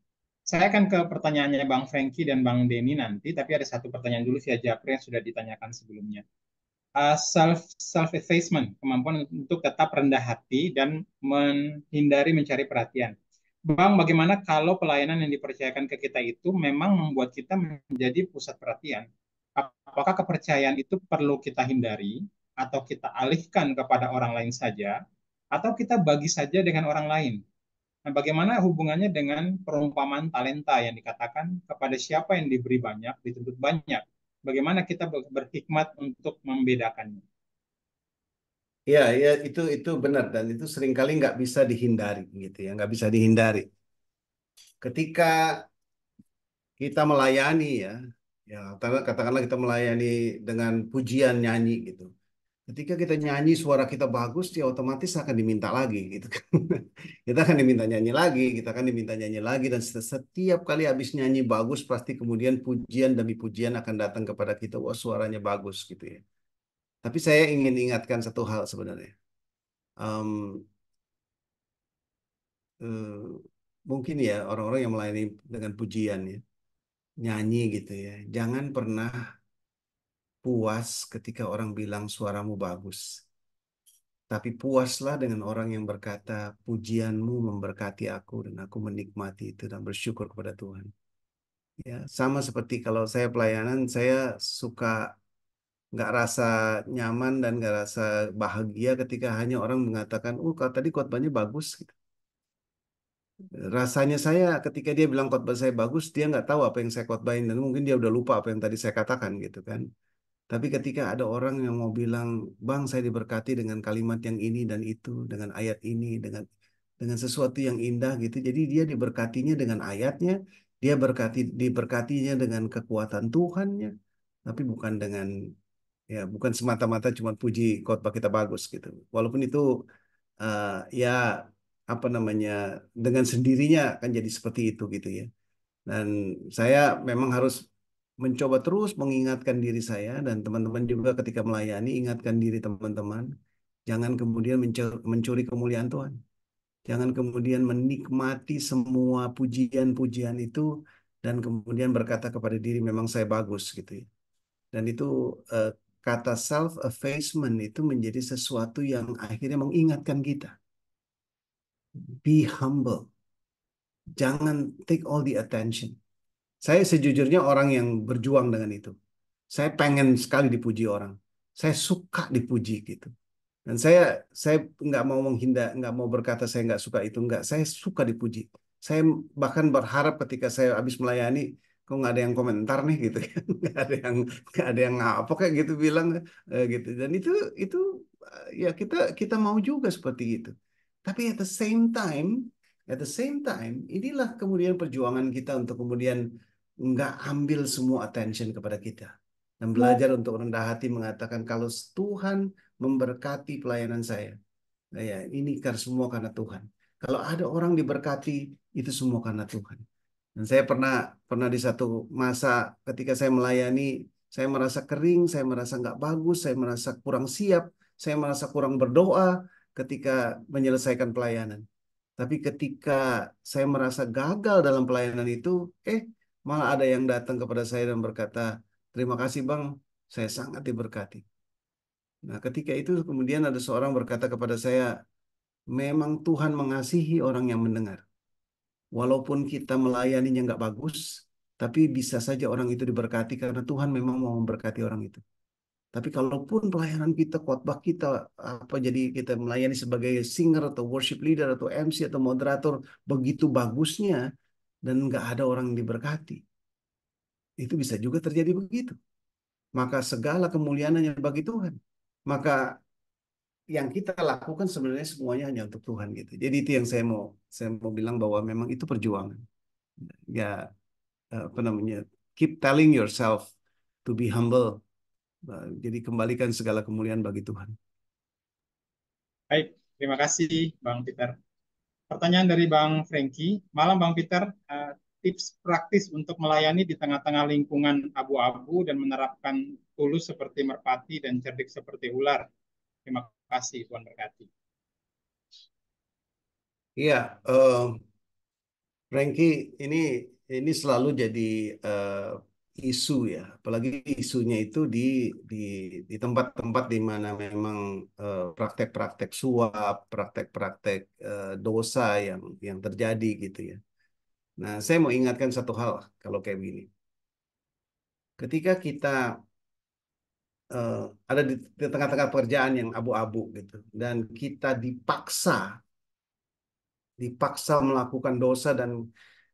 Speaker 2: Saya akan ke pertanyaannya Bang Frankie dan Bang Denny nanti, tapi ada satu pertanyaan dulu via Japri yang sudah ditanyakan sebelumnya. Self effacement, kemampuan untuk tetap rendah hati dan menghindari mencari perhatian. Bang, bagaimana kalau pelayanan yang dipercayakan ke kita itu memang membuat kita menjadi pusat perhatian? Apakah kepercayaan itu perlu kita hindari atau kita alihkan kepada orang lain saja atau kita bagi saja dengan orang lain? Nah, bagaimana hubungannya dengan perumpamaan talenta yang dikatakan kepada siapa yang diberi banyak, dituntut banyak? Bagaimana kita berhikmat untuk membedakannya?
Speaker 1: Ya, ya itu benar dan itu seringkali nggak bisa dihindari gitu ya, nggak bisa dihindari. Ketika kita melayani ya, ya katakanlah kita melayani dengan pujian nyanyi gitu. Ketika kita nyanyi suara kita bagus, ya otomatis akan diminta lagi gitu kan. Kita akan diminta nyanyi lagi, kita akan diminta nyanyi lagi dan setiap kali habis nyanyi bagus pasti kemudian pujian demi pujian akan datang kepada kita. Wah, suaranya bagus gitu ya. Tapi saya ingin ingatkan satu hal sebenarnya. Em, eh, Mungkin ya orang-orang yang melayani dengan pujian ya, nyanyi gitu ya. Jangan pernah puas ketika orang bilang suaramu bagus. Tapi puaslah dengan orang yang berkata, pujianmu memberkati aku dan aku menikmati itu dan bersyukur kepada Tuhan. Ya, sama seperti kalau saya pelayanan, saya suka nggak rasa nyaman dan nggak rasa bahagia ketika hanya orang mengatakan, oh kalau tadi khotbahnya bagus. Gitu. Rasanya saya ketika dia bilang khotbah saya bagus, dia nggak tahu apa yang saya khotbahin dan mungkin dia udah lupa apa yang tadi saya katakan gitu kan. Tapi ketika ada orang yang mau bilang, Bang, saya diberkati dengan kalimat yang ini dan itu, dengan ayat ini, dengan sesuatu yang indah gitu. Jadi dia diberkatinya dengan ayatnya, dia diberkatinya dengan kekuatan Tuhannya, tapi bukan dengan ya bukan semata-mata cuma puji khotbah kita bagus gitu. Walaupun itu eh, ya apa namanya dengan sendirinya akan jadi seperti itu gitu ya. Dan saya memang harus mencoba terus mengingatkan diri saya dan teman-teman juga ketika melayani, ingatkan diri teman-teman. Jangan kemudian mencuri kemuliaan Tuhan. Jangan kemudian menikmati semua pujian-pujian itu dan kemudian berkata kepada diri memang saya bagus gitu ya. Dan itu eh, kata self-effacement itu menjadi sesuatu yang akhirnya mengingatkan kita. Be humble. Jangan take all the attention. Saya sejujurnya orang yang berjuang dengan itu. Saya pengen sekali dipuji orang. Saya suka dipuji gitu. Dan saya nggak mau menghindar, nggak mau berkata saya nggak suka itu, nggak. Saya suka dipuji. Saya bahkan berharap ketika saya habis melayani, kok nggak ada yang komentar nih gitu kan, nggak ada yang apa kayak gitu bilang gitu. Dan itu ya kita kita mau juga seperti itu. Tapi at the same time, inilah kemudian perjuangan kita untuk kemudian nggak ambil semua attention kepada kita dan belajar untuk rendah hati mengatakan kalau Tuhan memberkati pelayanan saya. Nah, ya, ini karena semua karena Tuhan. Kalau ada orang diberkati, itu semua karena Tuhan. Dan saya pernah pernah di satu masa ketika saya melayani, saya merasa kering, saya merasa nggak bagus, saya merasa kurang siap, saya merasa kurang berdoa ketika menyelesaikan pelayanan. Tapi ketika saya merasa gagal dalam pelayanan itu, malah ada yang datang kepada saya dan berkata, terima kasih Bang, saya sangat diberkati. Nah, ketika itu kemudian ada seorang berkata kepada saya, memang Tuhan mengasihi orang yang mendengar. Walaupun kita melayaninya nggak bagus, tapi bisa saja orang itu diberkati karena Tuhan memang mau memberkati orang itu. Tapi kalaupun pelayanan kita, khotbah kita, apa jadi kita melayani sebagai singer atau worship leader atau MC atau moderator begitu bagusnya dan nggak ada orang yang diberkati, itu bisa juga terjadi begitu. Maka segala kemuliaan hanya bagi Tuhan. Maka yang kita lakukan sebenarnya semuanya hanya untuk Tuhan gitu. Jadi itu yang saya mau bilang bahwa memang itu perjuangan. Ya apa namanya? Keep telling yourself to be humble. Jadi kembalikan segala kemuliaan bagi Tuhan.
Speaker 2: Baik, terima kasih Bang Peter. Pertanyaan dari Bang Frankie. Malam Bang Peter, tips praktis untuk melayani di tengah-tengah lingkungan abu-abu dan menerapkan tulus seperti merpati dan cerdik seperti ular. Terima kasih, Tuhan berkati.
Speaker 1: Iya, Frankie, ini selalu jadi isu ya, apalagi isunya itu di di tempat-tempat di mana memang praktek-praktek suap, praktek-praktek dosa yang terjadi gitu ya. Nah, saya mau ingatkan satu hal kalau kayak gini. Ketika kita eh, ada di tengah-tengah pekerjaan yang abu-abu gitu, dan kita dipaksa melakukan dosa dan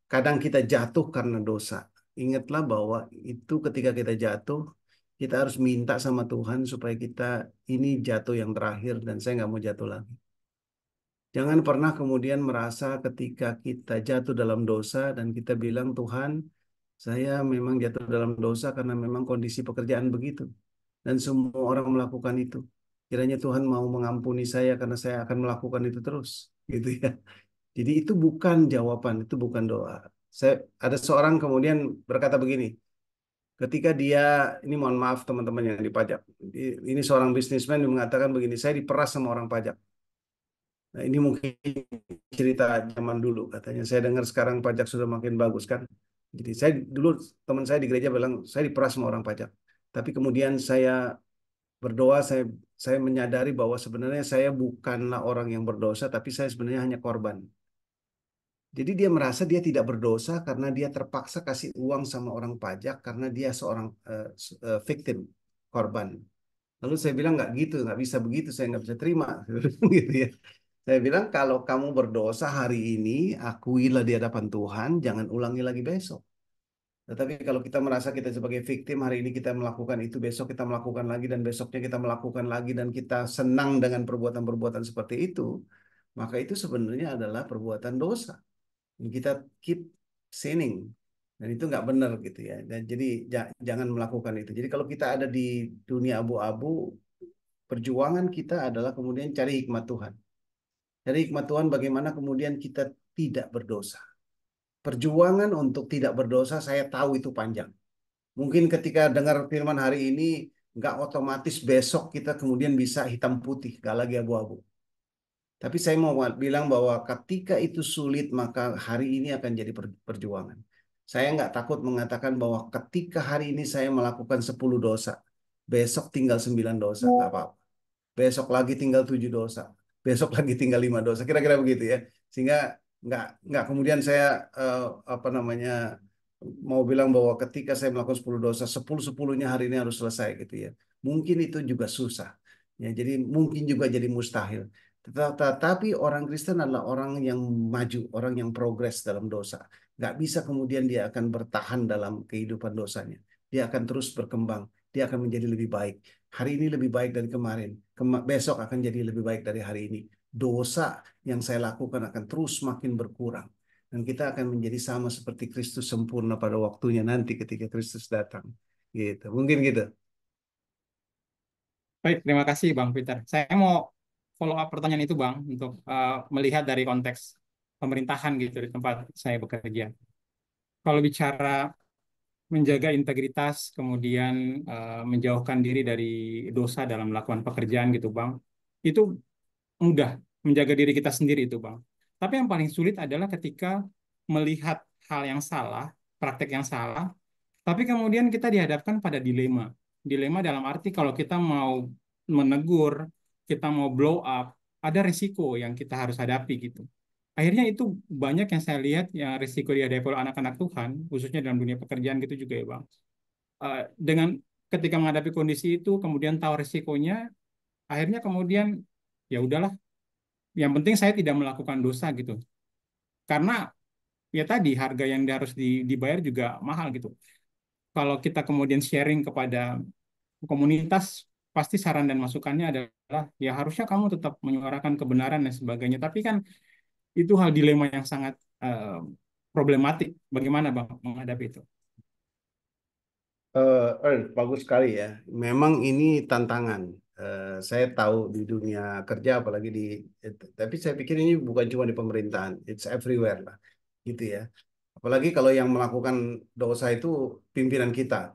Speaker 1: kadang kita jatuh karena dosa. Ingatlah bahwa itu ketika kita jatuh, kita harus minta sama Tuhan supaya kita ini jatuh yang terakhir dan saya nggak mau jatuh lagi. Jangan pernah kemudian merasa ketika kita jatuh dalam dosa dan kita bilang, Tuhan, saya memang jatuh dalam dosa karena memang kondisi pekerjaan begitu. Dan semua orang melakukan itu. Kiranya Tuhan mau mengampuni saya karena saya akan melakukan itu terus. Gitu ya. Jadi itu bukan jawaban, itu bukan doa. Saya ada seorang kemudian berkata begini, ketika dia ini mohon maaf teman-teman yang dipajak, ini seorang bisnismen yang mengatakan begini, saya diperas sama orang pajak. Nah ini mungkin cerita zaman dulu katanya. Saya dengar sekarang pajak sudah makin bagus kan. Jadi saya dulu teman saya di gereja bilang saya diperas sama orang pajak. Tapi kemudian saya berdoa, saya menyadari bahwa sebenarnya saya bukanlah orang yang berdosa, tapi saya sebenarnya hanya korban. Jadi dia merasa dia tidak berdosa karena dia terpaksa kasih uang sama orang pajak karena dia seorang victim, korban. Lalu saya bilang nggak gitu, nggak bisa begitu, saya nggak bisa terima, gitu ya. Saya bilang kalau kamu berdosa hari ini, akuilah di hadapan Tuhan, jangan ulangi lagi besok. Tetapi kalau kita merasa kita sebagai victim, hari ini kita melakukan itu, besok kita melakukan lagi, dan besoknya kita melakukan lagi, dan kita senang dengan perbuatan-perbuatan seperti itu, maka itu sebenarnya adalah perbuatan dosa. Kita keep sinning dan itu nggak benar gitu ya, dan jadi jangan melakukan itu. Jadi kalau kita ada di dunia abu-abu, perjuangan kita adalah kemudian cari hikmat Tuhan, cari hikmat Tuhan bagaimana kemudian kita tidak berdosa. Perjuangan untuk tidak berdosa saya tahu itu panjang. Mungkin ketika dengar firman hari ini nggak otomatis besok kita kemudian bisa hitam putih, nggak lagi abu-abu. Tapi saya mau bilang bahwa ketika itu sulit, maka hari ini akan jadi perjuangan. Saya nggak takut mengatakan bahwa ketika hari ini saya melakukan 10 dosa, besok tinggal 9 dosa, nggak apa-apa. Besok lagi tinggal 7 dosa, besok lagi tinggal 5 dosa, kira-kira begitu ya. Sehingga nggak kemudian saya apa namanya mau bilang bahwa ketika saya melakukan 10 dosa, 10-10-nya hari ini harus selesai gitu ya. Mungkin itu juga susah. Ya, jadi mungkin juga jadi mustahil. Tetapi orang Kristen adalah orang yang maju, orang yang progres dalam dosa. Nggak bisa kemudian dia akan bertahan dalam kehidupan dosanya. Dia akan terus berkembang. Dia akan menjadi lebih baik. Hari ini lebih baik dari kemarin. Besok akan jadi lebih baik dari hari ini. Dosa yang saya lakukan akan terus makin berkurang. Dan kita akan menjadi sama seperti Kristus sempurna pada waktunya nanti ketika Kristus datang. Gitu. Mungkin gitu.
Speaker 2: Baik, terima kasih Bang Peter. Saya mau follow up pertanyaan itu Bang, untuk melihat dari konteks pemerintahan gitu di tempat saya bekerja. Kalau bicara menjaga integritas, kemudian menjauhkan diri dari dosa dalam melakukan pekerjaan gitu Bang, itu mudah menjaga diri kita sendiri itu Bang. Tapi yang paling sulit adalah ketika melihat hal yang salah, praktek yang salah, tapi kemudian kita dihadapkan pada dilema. Dilema dalam arti kalau kita mau menegur, kita mau blow up, ada risiko yang kita harus hadapi gitu. Akhirnya itu banyak yang saya lihat yang risiko dihadapi oleh anak-anak Tuhan, khususnya dalam dunia pekerjaan gitu juga ya Bang. Dengan ketika menghadapi kondisi itu, kemudian tahu risikonya, akhirnya kemudian ya udahlah, yang penting saya tidak melakukan dosa gitu. Karena ya tadi harga yang harus dibayar juga mahal gitu. Kalau kita kemudian sharing kepada komunitas, pasti saran dan masukannya adalah ya harusnya kamu tetap menyuarakan kebenaran dan sebagainya. Tapi kan itu hal dilema yang sangat problematik. Bagaimana Bang menghadapi itu?
Speaker 1: Bagus sekali ya. Memang ini tantangan. Saya tahu di dunia kerja, apalagi tapi saya pikir ini bukan cuma di pemerintahan, it's everywhere lah, gitu ya. Apalagi kalau yang melakukan dosa itu pimpinan kita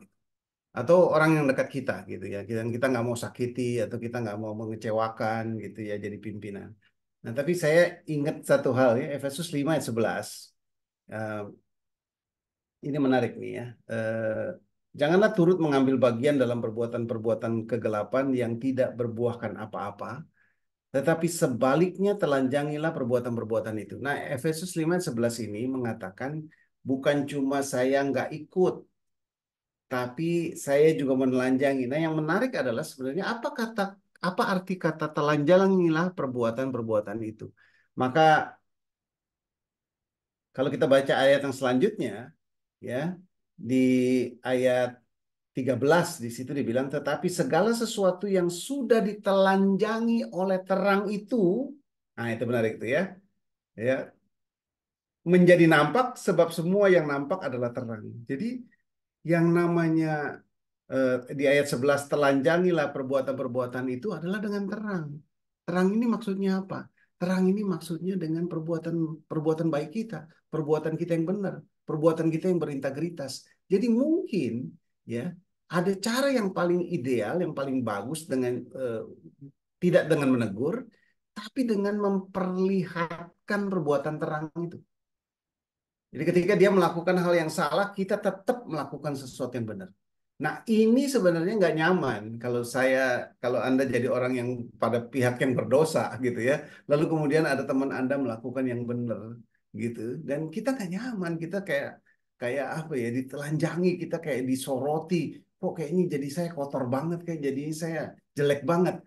Speaker 1: atau orang yang dekat kita, gitu ya. Kita nggak mau sakiti atau kita nggak mau mengecewakan, gitu ya, jadi pimpinan. Nah, tapi saya ingat satu hal ya, Efesus 5 ayat 11. Eh, ini menarik nih ya. Janganlah turut mengambil bagian dalam perbuatan-perbuatan kegelapan yang tidak berbuahkan apa-apa, tetapi sebaliknya telanjangilah perbuatan-perbuatan itu. Nah, Efesus 5 ayat 11 ini mengatakan bukan cuma saya nggak ikut, tapi saya juga menelanjangi. Nah, yang menarik adalah sebenarnya apa arti kata telanjangilah perbuatan-perbuatan itu. Maka kalau kita baca ayat yang selanjutnya, ya, di ayat 13 di situ dibilang, tetapi segala sesuatu yang sudah ditelanjangi oleh terang itu, nah itu menarik itu ya, ya, menjadi nampak sebab semua yang nampak adalah terang. Jadi yang namanya di ayat 11 telanjangilah perbuatan-perbuatan itu adalah dengan terang. Terang ini maksudnya apa? Terang ini maksudnya dengan perbuatan baik kita, perbuatan kita yang benar, perbuatan kita yang berintegritas. Jadi mungkin ya ada cara yang paling ideal, yang paling bagus dengan tidak dengan menegur, tapi dengan memperlihatkan perbuatan terang itu. Jadi ketika dia melakukan hal yang salah, kita tetap melakukan sesuatu yang benar. Nah, ini sebenarnya nggak nyaman kalau Anda jadi orang yang pada pihak yang berdosa gitu ya. Lalu kemudian ada teman Anda melakukan yang benar gitu. Dan kita nggak nyaman, kita kayak kayak apa ya, ditelanjangi, kita kayak disoroti. Kok kayak ini jadi saya kotor banget, kayak jadi saya jelek banget.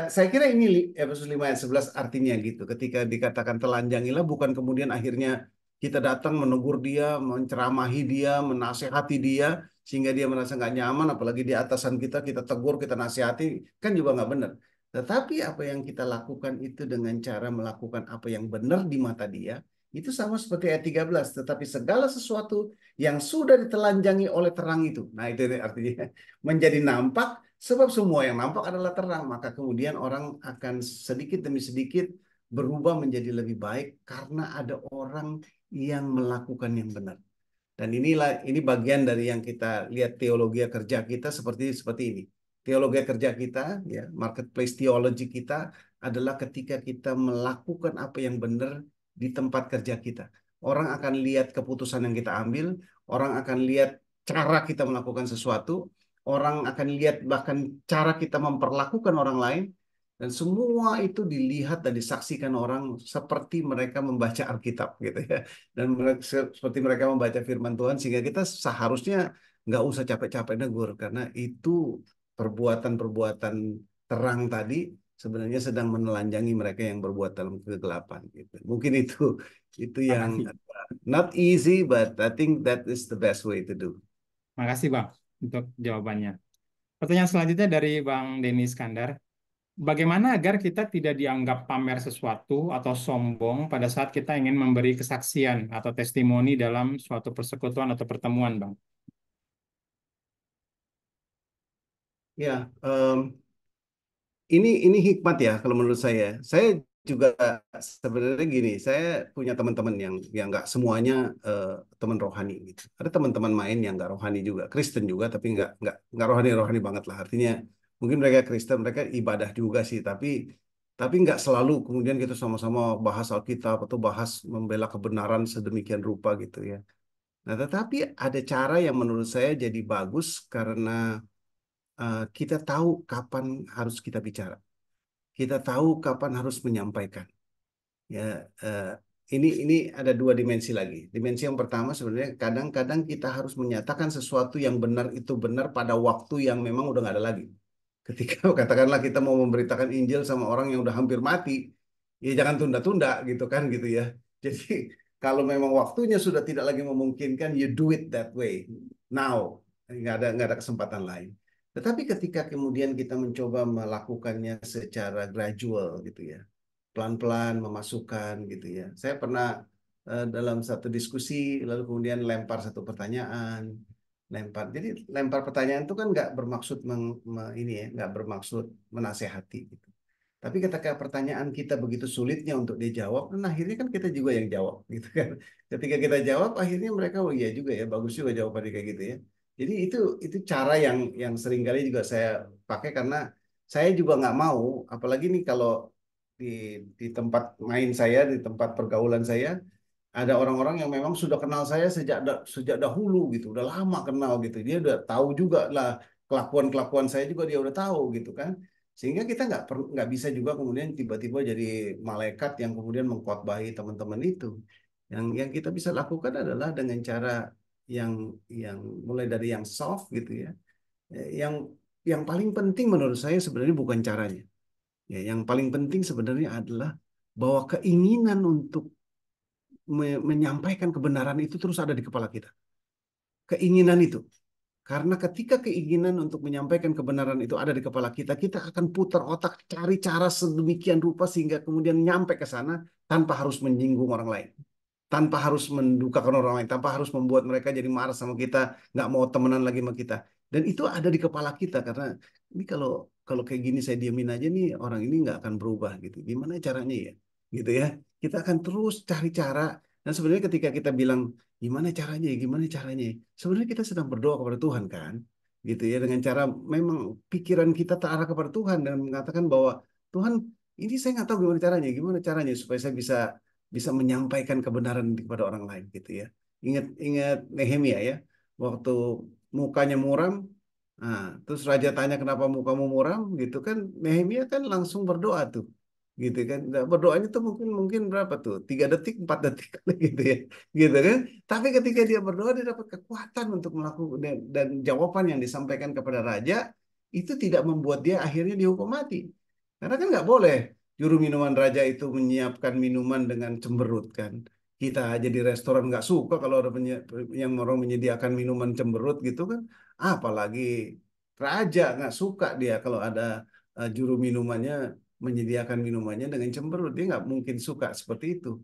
Speaker 1: Saya kira ini Efesus 5 ayat 11 artinya gitu. Ketika dikatakan telanjangilah, bukan kemudian akhirnya kita datang menegur dia, menceramahi dia, menasehati dia, sehingga dia merasa nggak nyaman, apalagi di atasan kita, kita tegur, kita nasihati, kan juga nggak benar. Tetapi apa yang kita lakukan itu dengan cara melakukan apa yang benar di mata dia, itu sama seperti ayat 13. Tetapi segala sesuatu yang sudah ditelanjangi oleh terang itu. Nah itu artinya menjadi nampak. Sebab semua yang nampak adalah terang, maka kemudian orang akan sedikit demi sedikit berubah menjadi lebih baik karena ada orang yang melakukan yang benar. Dan ini bagian dari yang kita lihat teologi kerja kita seperti ini. Teologi kerja kita, ya, marketplace theology kita adalah ketika kita melakukan apa yang benar di tempat kerja kita. Orang akan lihat keputusan yang kita ambil, orang akan lihat cara kita melakukan sesuatu, orang akan lihat bahkan cara kita memperlakukan orang lain, dan semua itu dilihat dan disaksikan orang seperti mereka membaca Alkitab gitu ya. Dan seperti mereka membaca firman Tuhan, sehingga kita seharusnya nggak usah capek-capek negur karena itu perbuatan-perbuatan terang tadi sebenarnya sedang menelanjangi mereka yang berbuat dalam kegelapan gitu. Mungkin itu
Speaker 2: Terima
Speaker 1: yang
Speaker 2: kasih.
Speaker 1: not easy, but I think that is the best way to do.
Speaker 2: Terima kasih Bang untuk jawabannya. Pertanyaan selanjutnya dari Bang Denny Iskandar. Bagaimana agar kita tidak dianggap pamer sesuatu atau sombong pada saat kita ingin memberi kesaksian atau testimoni dalam suatu persekutuan atau pertemuan, Bang?
Speaker 1: Ya, ini hikmat ya kalau menurut saya. Saya juga sebenarnya gini, saya punya teman-teman yang nggak semuanya eh, teman rohani gitu. Ada teman-teman main yang nggak rohani juga, Kristen juga, tapi nggak rohani banget lah. Artinya mungkin mereka Kristen, mereka ibadah juga sih, tapi nggak selalu kemudian kita sama-sama bahas Alkitab atau bahas membela kebenaran sedemikian rupa gitu ya. Nah, tetapi ada cara yang menurut saya jadi bagus karena kita tahu kapan harus kita bicara. Kita tahu kapan harus menyampaikan. Ya, eh, ini ada dua dimensi lagi. Dimensi yang pertama sebenarnya kadang-kadang kita harus menyatakan sesuatu yang benar itu benar pada waktu yang memang udah nggak ada lagi. Ketika katakanlah kita mau memberitakan Injil sama orang yang udah hampir mati, ya jangan tunda-tunda gitu kan gitu ya. Jadi kalau memang waktunya sudah tidak lagi memungkinkan, you do it that way now. Nggak ada kesempatan lain. Tetapi ketika kemudian kita mencoba melakukannya secara gradual gitu ya, pelan-pelan memasukkan gitu ya. Saya pernah dalam satu diskusi lalu kemudian lempar satu pertanyaan. lempar. Jadi lempar pertanyaan itu kan nggak bermaksud ini ya, nggak bermaksud menasehati gitu. Tapi ketika pertanyaan kita begitu sulitnya untuk dijawab, dan akhirnya kan kita juga yang jawab gitu kan. Ketika kita jawab, akhirnya mereka oh iya juga ya, bagus juga jawabannya kayak gitu ya. Jadi itu cara yang seringkali juga saya pakai karena saya juga nggak mau, apalagi nih kalau di di tempat main saya, di tempat pergaulan saya ada orang-orang yang memang sudah kenal saya sejak dahulu gitu, udah lama kenal gitu. Dia udah tahu juga lah kelakuan-kelakuan saya juga dia udah tahu gitu kan. Sehingga kita nggak bisa juga kemudian tiba-tiba jadi malaikat yang kemudian mengkhotbahi teman-teman itu. Yang kita bisa lakukan adalah dengan cara yang yang mulai dari yang soft gitu ya. Yang yang paling penting menurut saya sebenarnya bukan caranya. Ya, yang paling penting sebenarnya adalah bahwa keinginan untuk menyampaikan kebenaran itu terus ada di kepala kita. Keinginan itu. Karena ketika keinginan untuk menyampaikan kebenaran itu ada di kepala kita, kita akan putar otak cari cara sedemikian rupa sehingga kemudian nyampe ke sana tanpa harus menyinggung orang lain, tanpa harus mendukakan orang lain, tanpa harus membuat mereka jadi marah sama kita, nggak mau temenan lagi sama kita. Dan itu ada di kepala kita karena ini kalau kalau kayak gini saya diamin aja nih orang ini nggak akan berubah gitu. Gimana caranya ya? Gitu ya. Kita akan terus cari cara. Dan sebenarnya ketika kita bilang gimana caranya, ya, gimana caranya, ya?" sebenarnya kita sedang berdoa kepada Tuhan kan, gitu ya dengan cara memang pikiran kita terarah kepada Tuhan dan mengatakan bahwa Tuhan ini saya nggak tahu gimana caranya supaya saya bisa bisa menyampaikan kebenaran kepada orang lain gitu ya. Ingat Nehemia ya, waktu mukanya muram, nah, terus raja tanya kenapa mukamu muram gitu kan, Nehemia kan langsung berdoa tuh, gitu kan. Nah, berdoanya tuh mungkin mungkin berapa tuh, 3 detik, 4 detik gitu ya, gitu kan. Tapi ketika dia berdoa dia dapat kekuatan untuk melakukan dan jawaban yang disampaikan kepada raja itu tidak membuat dia akhirnya dihukum mati. Karena kan nggak boleh juru minuman raja itu menyiapkan minuman dengan cemberut kan. Kita aja di restoran nggak suka kalau ada yang orang menyediakan minuman cemberut gitu kan. Apalagi raja nggak suka dia kalau ada juru minumannya menyediakan minumannya dengan cemberut. Dia nggak mungkin suka seperti itu.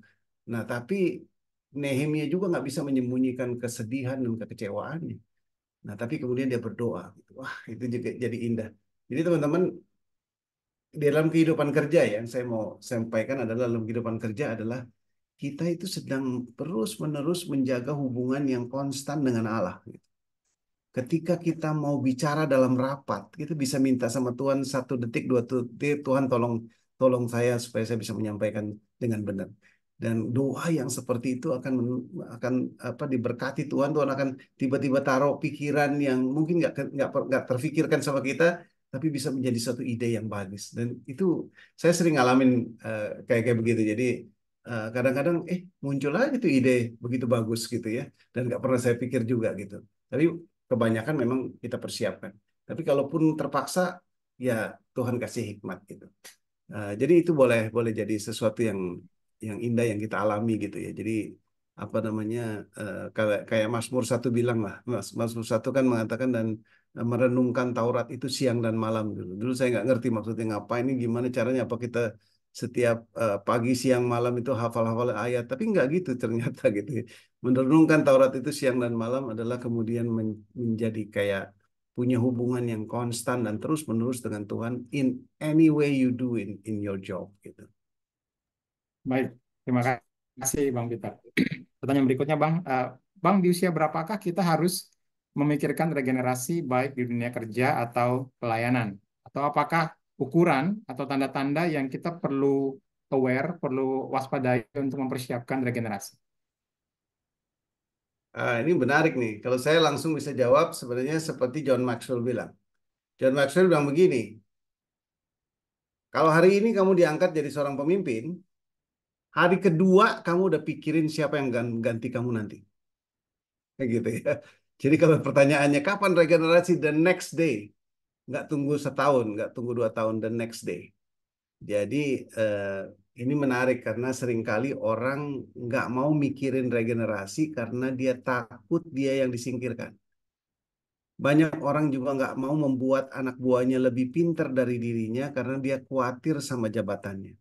Speaker 1: Nah, tapi Nehemia juga nggak bisa menyembunyikan kesedihan dan kekecewaannya. Nah, tapi kemudian dia berdoa. Gitu. Wah, itu juga jadi indah. Jadi teman-teman, di dalam kehidupan kerja yang saya mau sampaikan adalah dalam kehidupan kerja adalah kita itu sedang terus-menerus menjaga hubungan yang konstan dengan Allah. Ketika kita mau bicara dalam rapat, kita bisa minta sama Tuhan 1 detik, 2 detik, Tuhan tolong tolong saya supaya saya bisa menyampaikan dengan benar. Dan doa yang seperti itu akan apa diberkati Tuhan. Tuhan akan tiba-tiba taruh pikiran yang mungkin nggak terfikirkan sama kita, tapi bisa menjadi satu ide yang bagus. Dan itu saya sering ngalamin kayak kayak begitu. Jadi kadang-kadang muncul aja tuh ide begitu bagus gitu ya, dan nggak pernah saya pikir juga gitu. Tapi kebanyakan memang kita persiapkan. Tapi kalaupun terpaksa, ya Tuhan kasih hikmat gitu. Jadi itu boleh boleh jadi sesuatu yang indah yang kita alami gitu ya. Jadi apa namanya kayak Mazmur 1 bilang lah, Mazmur 1 kan mengatakan dan merenungkan Taurat itu siang dan malam dulu. Dulu saya nggak ngerti maksudnya ngapain ini, gimana caranya, apa kita setiap pagi siang malam itu hafal-hafal ayat, tapi nggak gitu ternyata gitu ya. Merenungkan Taurat itu siang dan malam adalah kemudian menjadi kayak punya hubungan yang konstan dan terus-menerus dengan Tuhan in any way you do in your job gitu.
Speaker 2: Baik, terima kasih Bang Peter. Pertanyaan berikutnya Bang, Bang di usia berapakah kita harus memikirkan regenerasi baik di dunia kerja atau pelayanan? Atau apakah ukuran atau tanda-tanda yang kita perlu aware, perlu waspadai untuk mempersiapkan regenerasi?
Speaker 1: Ini menarik nih. Kalau saya langsung bisa jawab sebenarnya seperti John Maxwell bilang. John Maxwell bilang begini, kalau hari ini kamu diangkat jadi seorang pemimpin, hari kedua kamu udah pikirin siapa yang ganti kamu nanti. Kayak gitu ya. Jadi kalau pertanyaannya kapan regenerasi, the next day. Nggak tunggu setahun, nggak tunggu 2 tahun, the next day. Jadi ini menarik karena seringkali orang nggak mau mikirin regenerasi karena dia takut dia yang disingkirkan. Banyak orang juga nggak mau membuat anak buahnya lebih pintar dari dirinya karena dia khawatir sama jabatannya.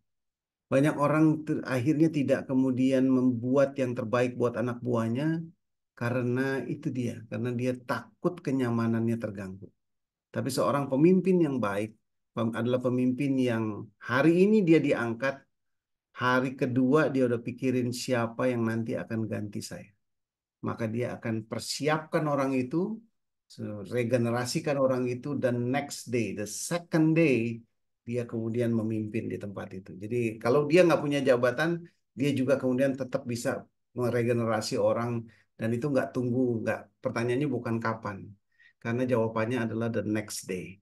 Speaker 1: Banyak orang akhirnya tidak kemudian membuat yang terbaik buat anak buahnya karena itu dia, karena dia takut kenyamanannya terganggu. Tapi seorang pemimpin yang baik adalah pemimpin yang hari ini dia diangkat, hari kedua dia udah pikirin siapa yang nanti akan ganti saya. Maka dia akan persiapkan orang itu, regenerasikan orang itu, dan next day, the second day, dia kemudian memimpin di tempat itu. Jadi kalau dia nggak punya jabatan, dia juga kemudian tetap bisa meregenerasi orang, dan itu nggak tunggu, nggak, pertanyaannya bukan kapan, karena jawabannya adalah the next day.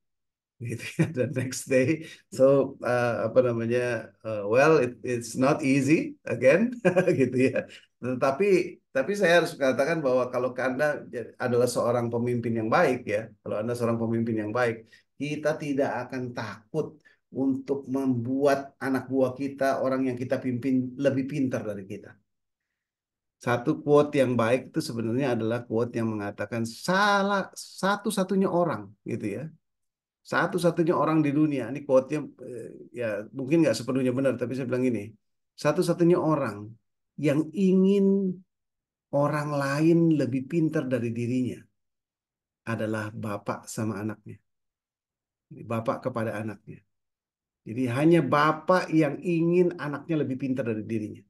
Speaker 1: Gitu ya, the next day. So apa namanya, well, it's not easy again, gitu ya. Tetapi saya harus katakan bahwa kalau Anda adalah seorang pemimpin yang baik ya, kalau Anda seorang pemimpin yang baik, kita tidak akan takut untuk membuat anak buah kita, orang yang kita pimpin, lebih pintar dari kita. Satu quote yang baik itu sebenarnya adalah quote yang mengatakan salah satu-satunya orang, gitu ya, satu-satunya orang di dunia, ini quote-nya ya mungkin nggak sepenuhnya benar, tapi saya bilang ini, satu-satunya orang yang ingin orang lain lebih pintar dari dirinya adalah bapak sama anaknya. Bapak kepada anaknya. Jadi hanya bapak yang ingin anaknya lebih pintar dari dirinya.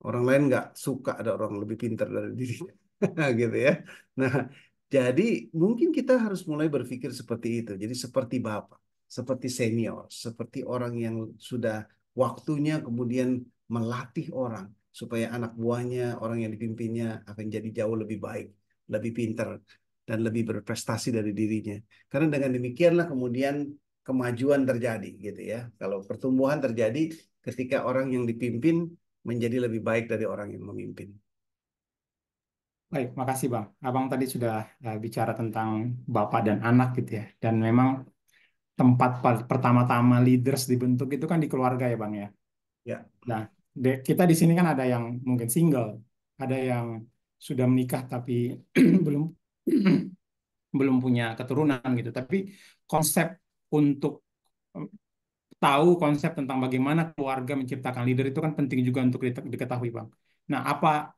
Speaker 1: Orang lain nggak suka ada orang lebih pintar dari dirinya. Gitu ya. Nah, jadi mungkin kita harus mulai berpikir seperti itu. Jadi seperti bapak, seperti senior, seperti orang yang sudah waktunya kemudian melatih orang supaya anak buahnya, orang yang dipimpinnya akan jadi jauh lebih baik, lebih pintar, dan lebih berprestasi dari dirinya. Karena dengan demikianlah kemudian kemajuan terjadi, gitu ya. Kalau pertumbuhan terjadi ketika orang yang dipimpin menjadi lebih baik dari orang yang memimpin.
Speaker 2: Baik, makasih Bang. Abang tadi sudah bicara tentang bapak dan anak gitu ya. Dan memang tempat pertama-tama leaders dibentuk itu kan di keluarga ya Bang ya.
Speaker 1: Ya,
Speaker 2: Nah, kita di sini kan ada yang mungkin single, ada yang sudah menikah tapi belum belum punya keturunan gitu. Tapi konsep untuk eh, tahu konsep tentang bagaimana keluarga menciptakan leader itu kan penting juga untuk diketahui Bang. Nah, apa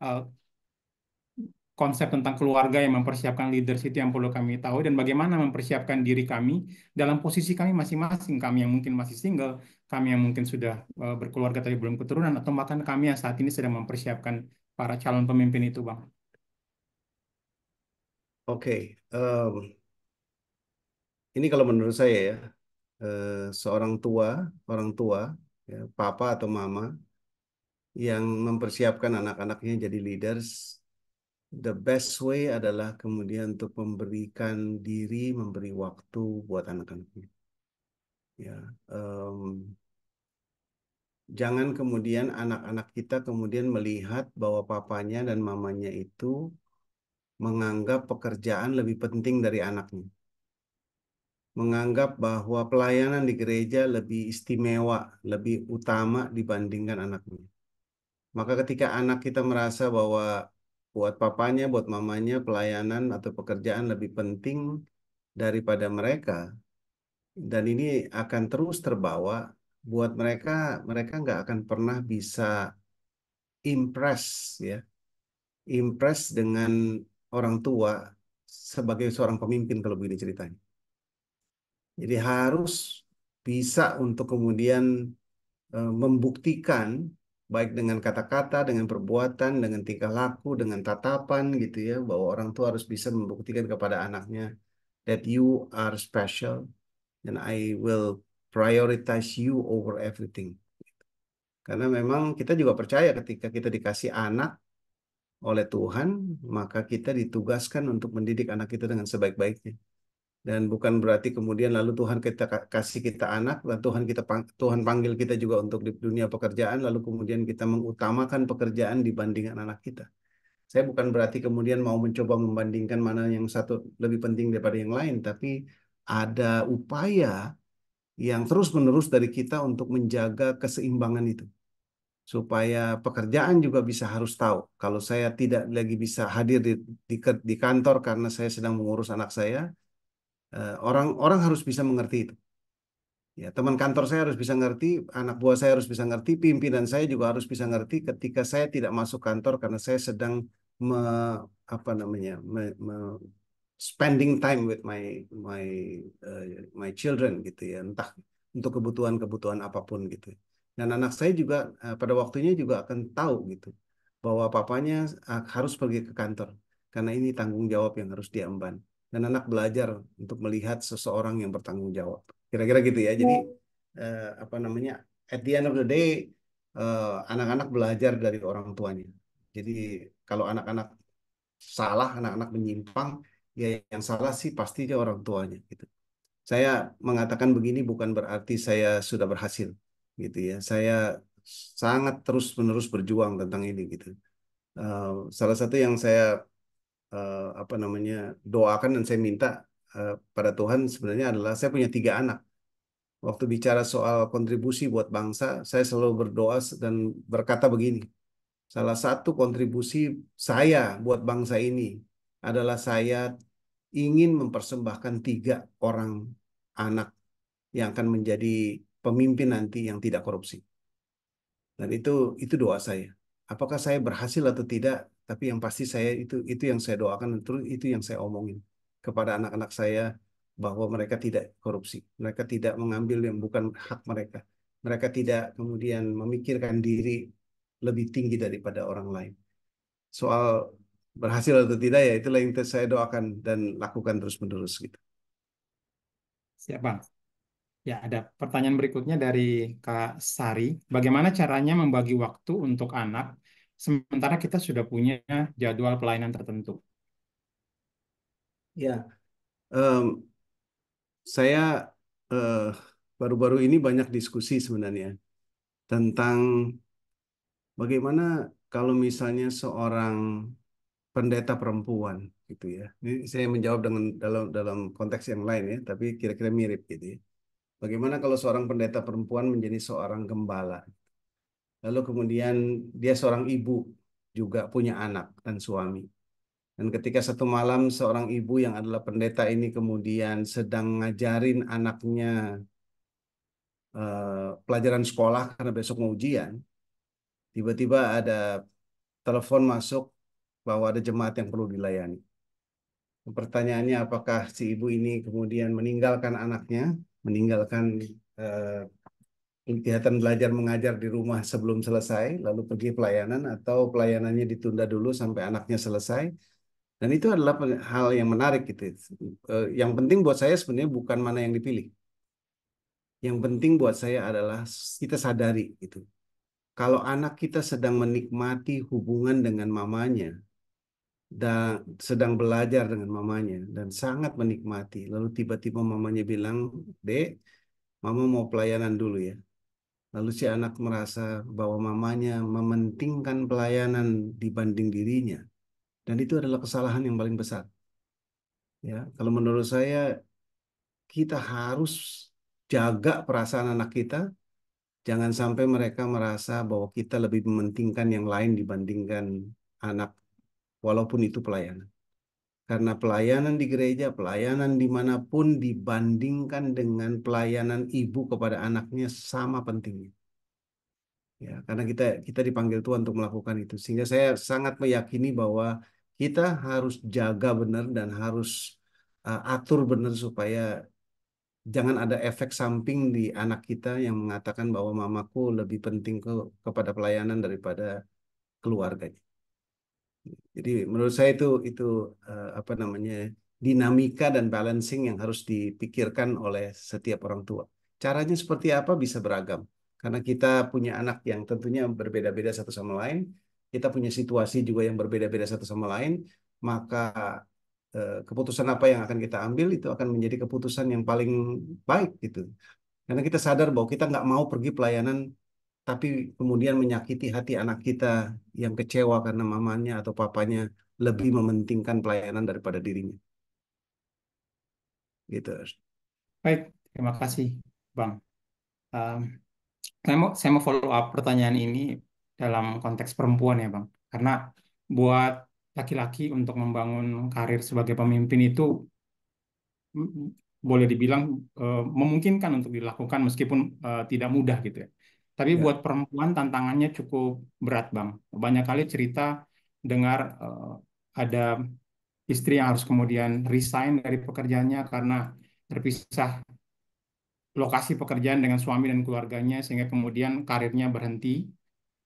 Speaker 2: konsep tentang keluarga yang mempersiapkan leaders itu yang perlu kami tahu dan bagaimana mempersiapkan diri kami dalam posisi kami masing-masing, kami yang mungkin masih single, kami yang mungkin sudah berkeluarga tapi belum keturunan, atau bahkan kami yang saat ini sedang mempersiapkan para calon pemimpin itu, Bang.
Speaker 1: oke. Ini kalau menurut saya ya, seorang tua, orang tua, ya, papa atau mama yang mempersiapkan anak-anaknya jadi leaders, the best way adalah kemudian untuk memberikan diri, memberi waktu buat anak-anaknya. Ya, jangan kemudian anak-anak kita kemudian melihat bahwa papanya dan mamanya itu menganggap pekerjaan lebih penting dari anaknya, menganggap bahwa pelayanan di gereja lebih istimewa, lebih utama dibandingkan anaknya. Maka ketika anak kita merasa bahwa buat papanya, buat mamanya pelayanan atau pekerjaan lebih penting daripada mereka, dan ini akan terus terbawa, buat mereka, mereka nggak akan pernah bisa impress, ya, impress dengan orang tua sebagai seorang pemimpin kalau begini ceritanya. Jadi harus bisa untuk kemudian membuktikan baik dengan kata-kata, dengan perbuatan, dengan tingkah laku, dengan tatapan gitu ya, bahwa orang tua harus bisa membuktikan kepada anaknya that you are special and I will prioritize you over everything. Karena memang kita juga percaya ketika kita dikasih anak oleh Tuhan, maka kita ditugaskan untuk mendidik anak kita dengan sebaik-baiknya. Dan bukan berarti kemudian lalu Tuhan kita kasih kita anak dan Tuhan panggil kita juga untuk di dunia pekerjaan, lalu kemudian kita mengutamakan pekerjaan dibandingkan anak kita. Saya bukan berarti kemudian mau mencoba membandingkan mana yang satu lebih penting daripada yang lain, tapi ada upaya yang terus-menerus dari kita untuk menjaga keseimbangan itu. Supaya pekerjaan juga bisa harus tahu kalau saya tidak lagi bisa hadir di kantor karena saya sedang mengurus anak saya, orang-orang harus bisa mengerti itu. Ya, teman kantor saya harus bisa ngerti, anak buah saya harus bisa ngerti, pimpinan saya juga harus bisa ngerti ketika saya tidak masuk kantor karena saya sedang apa namanya, spending time with my uh, my children gitu ya, entah untuk kebutuhan-kebutuhan apapun gitu. Dan anak saya juga pada waktunya juga akan tahu gitu bahwa papanya harus pergi ke kantor karena ini tanggung jawab yang harus diemban. Dan anak belajar untuk melihat seseorang yang bertanggung jawab. Kira-kira gitu ya. Jadi apa namanya, at the end of the day anak-anak belajar dari orang tuanya. Jadi kalau anak-anak salah, anak-anak menyimpang, ya yang salah sih pastinya orang tuanya gitu. Saya mengatakan begini bukan berarti saya sudah berhasil gitu ya. Saya sangat terus-menerus berjuang tentang ini gitu. Eh, Salah satu yang saya apa namanya doakan dan saya minta pada Tuhan sebenarnya adalah saya punya 3 anak. Waktu bicara soal kontribusi buat bangsa, saya selalu berdoa dan berkata begini. Salah satu kontribusi saya buat bangsa ini adalah saya ingin mempersembahkan 3 orang anak yang akan menjadi pemimpin nanti yang tidak korupsi. Dan itu doa saya. Apakah saya berhasil atau tidak? Tapi yang pasti saya itu yang saya doakan, terus itu yang saya omongin kepada anak-anak saya bahwa mereka tidak korupsi, mereka tidak mengambil yang bukan hak mereka, mereka tidak kemudian memikirkan diri lebih tinggi daripada orang lain. Soal berhasil atau tidak ya itulah yang saya doakan dan lakukan terus-menerus gitu.
Speaker 2: Siap, Bang. Ya, ada pertanyaan berikutnya dari Kak Sari. Bagaimana caranya membagi waktu untuk anak sementara kita sudah punya jadwal pelayanan tertentu?
Speaker 1: Ya, em, saya eh, baru-baru ini banyak diskusi sebenarnya tentang bagaimana kalau misalnya seorang pendeta perempuan gitu ya. Ini saya menjawab dengan dalam dalam konteks yang lain ya, tapi kira-kira mirip gitu ya. Bagaimana kalau seorang pendeta perempuan menjadi seorang gembala? Lalu kemudian dia seorang ibu juga punya anak dan suami. Dan ketika satu malam seorang ibu yang adalah pendeta ini kemudian sedang ngajarin anaknya pelajaran sekolah karena besok mau ujian, tiba-tiba ada telepon masuk bahwa ada jemaat yang perlu dilayani. Pertanyaannya apakah si ibu ini kemudian meninggalkan anaknya, meninggalkan eh, kegiatan belajar mengajar di rumah sebelum selesai, lalu pergi pelayanan atau pelayanannya ditunda dulu sampai anaknya selesai. Dan itu adalah hal yang menarik gitu. Yang penting buat saya sebenarnya bukan mana yang dipilih. Yang penting buat saya adalah kita sadari gitu. Kalau anak kita sedang menikmati hubungan dengan mamanya dan sedang belajar dengan mamanya dan sangat menikmati, lalu tiba-tiba mamanya bilang, "Dek, mama mau pelayanan dulu ya." Lalu si anak merasa bahwa mamanya mementingkan pelayanan dibanding dirinya. Dan itu adalah kesalahan yang paling besar. Ya, kalau menurut saya kita harus jaga perasaan anak kita. Jangan sampai mereka merasa bahwa kita lebih mementingkan yang lain dibandingkan anak, walaupun itu pelayanan. Karena pelayanan di gereja, pelayanan dimanapun dibandingkan dengan pelayanan ibu kepada anaknya sama pentingnya. Ya, karena kita dipanggil Tuhan untuk melakukan itu. Sehingga saya sangat meyakini bahwa kita harus jaga benar dan harus atur benar supaya jangan ada efek samping di anak kita yang mengatakan bahwa mamaku lebih penting kepada pelayanan daripada keluarganya. Jadi menurut saya itu apa namanya dinamika dan balancing yang harus dipikirkan oleh setiap orang tua. Caranya seperti apa bisa beragam karena kita punya anak yang tentunya berbeda-beda satu sama lain, kita punya situasi juga yang berbeda-beda satu sama lain, maka keputusan apa yang akan kita ambil itu akan menjadi keputusan yang paling baik gitu. Karena kita sadar bahwa kita nggak mau pergi pelayanan tapi kemudian menyakiti hati anak kita yang kecewa karena mamanya atau papanya lebih mementingkan pelayanan daripada dirinya. Gitu.
Speaker 2: Baik, terima kasih, Bang. Um, saya mau follow up pertanyaan ini dalam konteks perempuan ya, Bang. Karena buat laki-laki untuk membangun karir sebagai pemimpin itu boleh dibilang memungkinkan untuk dilakukan meskipun tidak mudah gitu ya. Tapi
Speaker 1: Ya,
Speaker 2: buat perempuan tantangannya cukup berat, Bang. Banyak kali cerita dengar ada istri yang harus kemudian resign dari pekerjaannya karena terpisah lokasi pekerjaan dengan suami dan keluarganya sehingga kemudian karirnya berhenti.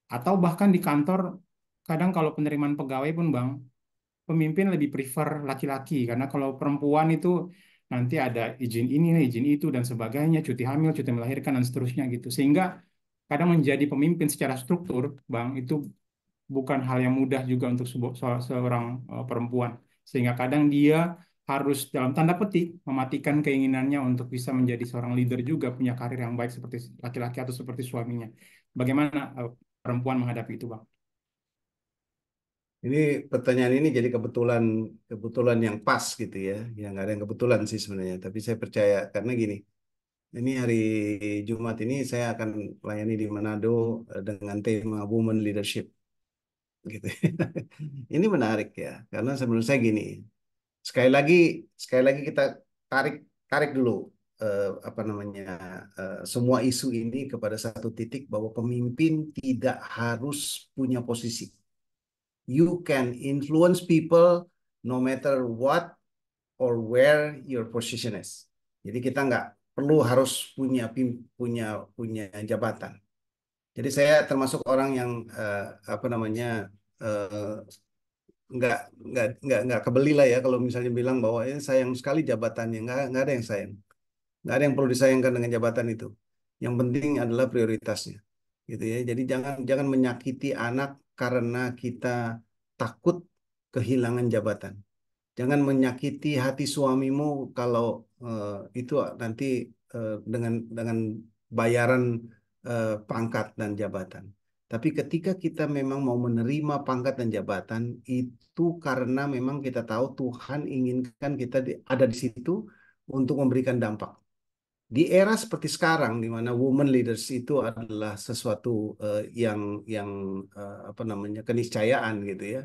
Speaker 2: Atau bahkan di kantor, kadang kalau penerimaan pegawai pun Bang, pemimpin lebih prefer laki-laki karena kalau perempuan itu nanti ada izin ini, izin itu dan sebagainya, cuti hamil, cuti melahirkan dan seterusnya gitu. Sehingga kadang menjadi pemimpin secara struktur, Bang, itu bukan hal yang mudah juga untuk seorang perempuan. Sehingga kadang dia harus dalam tanda petik mematikan keinginannya untuk bisa menjadi seorang leader juga punya karir yang baik seperti laki-laki atau seperti suaminya. Bagaimana perempuan menghadapi itu, Bang?
Speaker 1: Ini pertanyaan ini jadi kebetulan kebetulan yang pas gitu ya. Yang nggak ada yang kebetulan sih sebenarnya. Tapi saya percaya karena gini. Ini hari Jumat ini saya akan melayani di Manado dengan tema Women Leadership gitu. Ini menarik ya, karena menurut saya gini, sekali lagi sekali lagi kita tarik tarik dulu apa namanya semua isu ini kepada satu titik bahwa pemimpin tidak harus punya posisi. You can influence people no matter what or where your position is. Jadi kita nggak perlu harus punya punya jabatan. Jadi saya termasuk orang yang apa namanya eh, nggak nggak kebeli lah ya kalau misalnya bilang bahwa ini sayang sekali jabatannya, nggak ada yang sayang, nggak ada yang perlu disayangkan dengan jabatan itu. Yang penting adalah prioritasnya, gitu ya. Jadi jangan jangan menyakiti anak karena kita takut kehilangan jabatan. Jangan menyakiti hati suamimu kalau itu nanti dengan bayaran pangkat dan jabatan. Tapi ketika kita memang mau menerima pangkat dan jabatan, itu karena memang kita tahu Tuhan inginkan kita ada di situ untuk memberikan dampak. Di era seperti sekarang, di mana women leaders itu adalah sesuatu yang apa namanya keniscayaan gitu ya.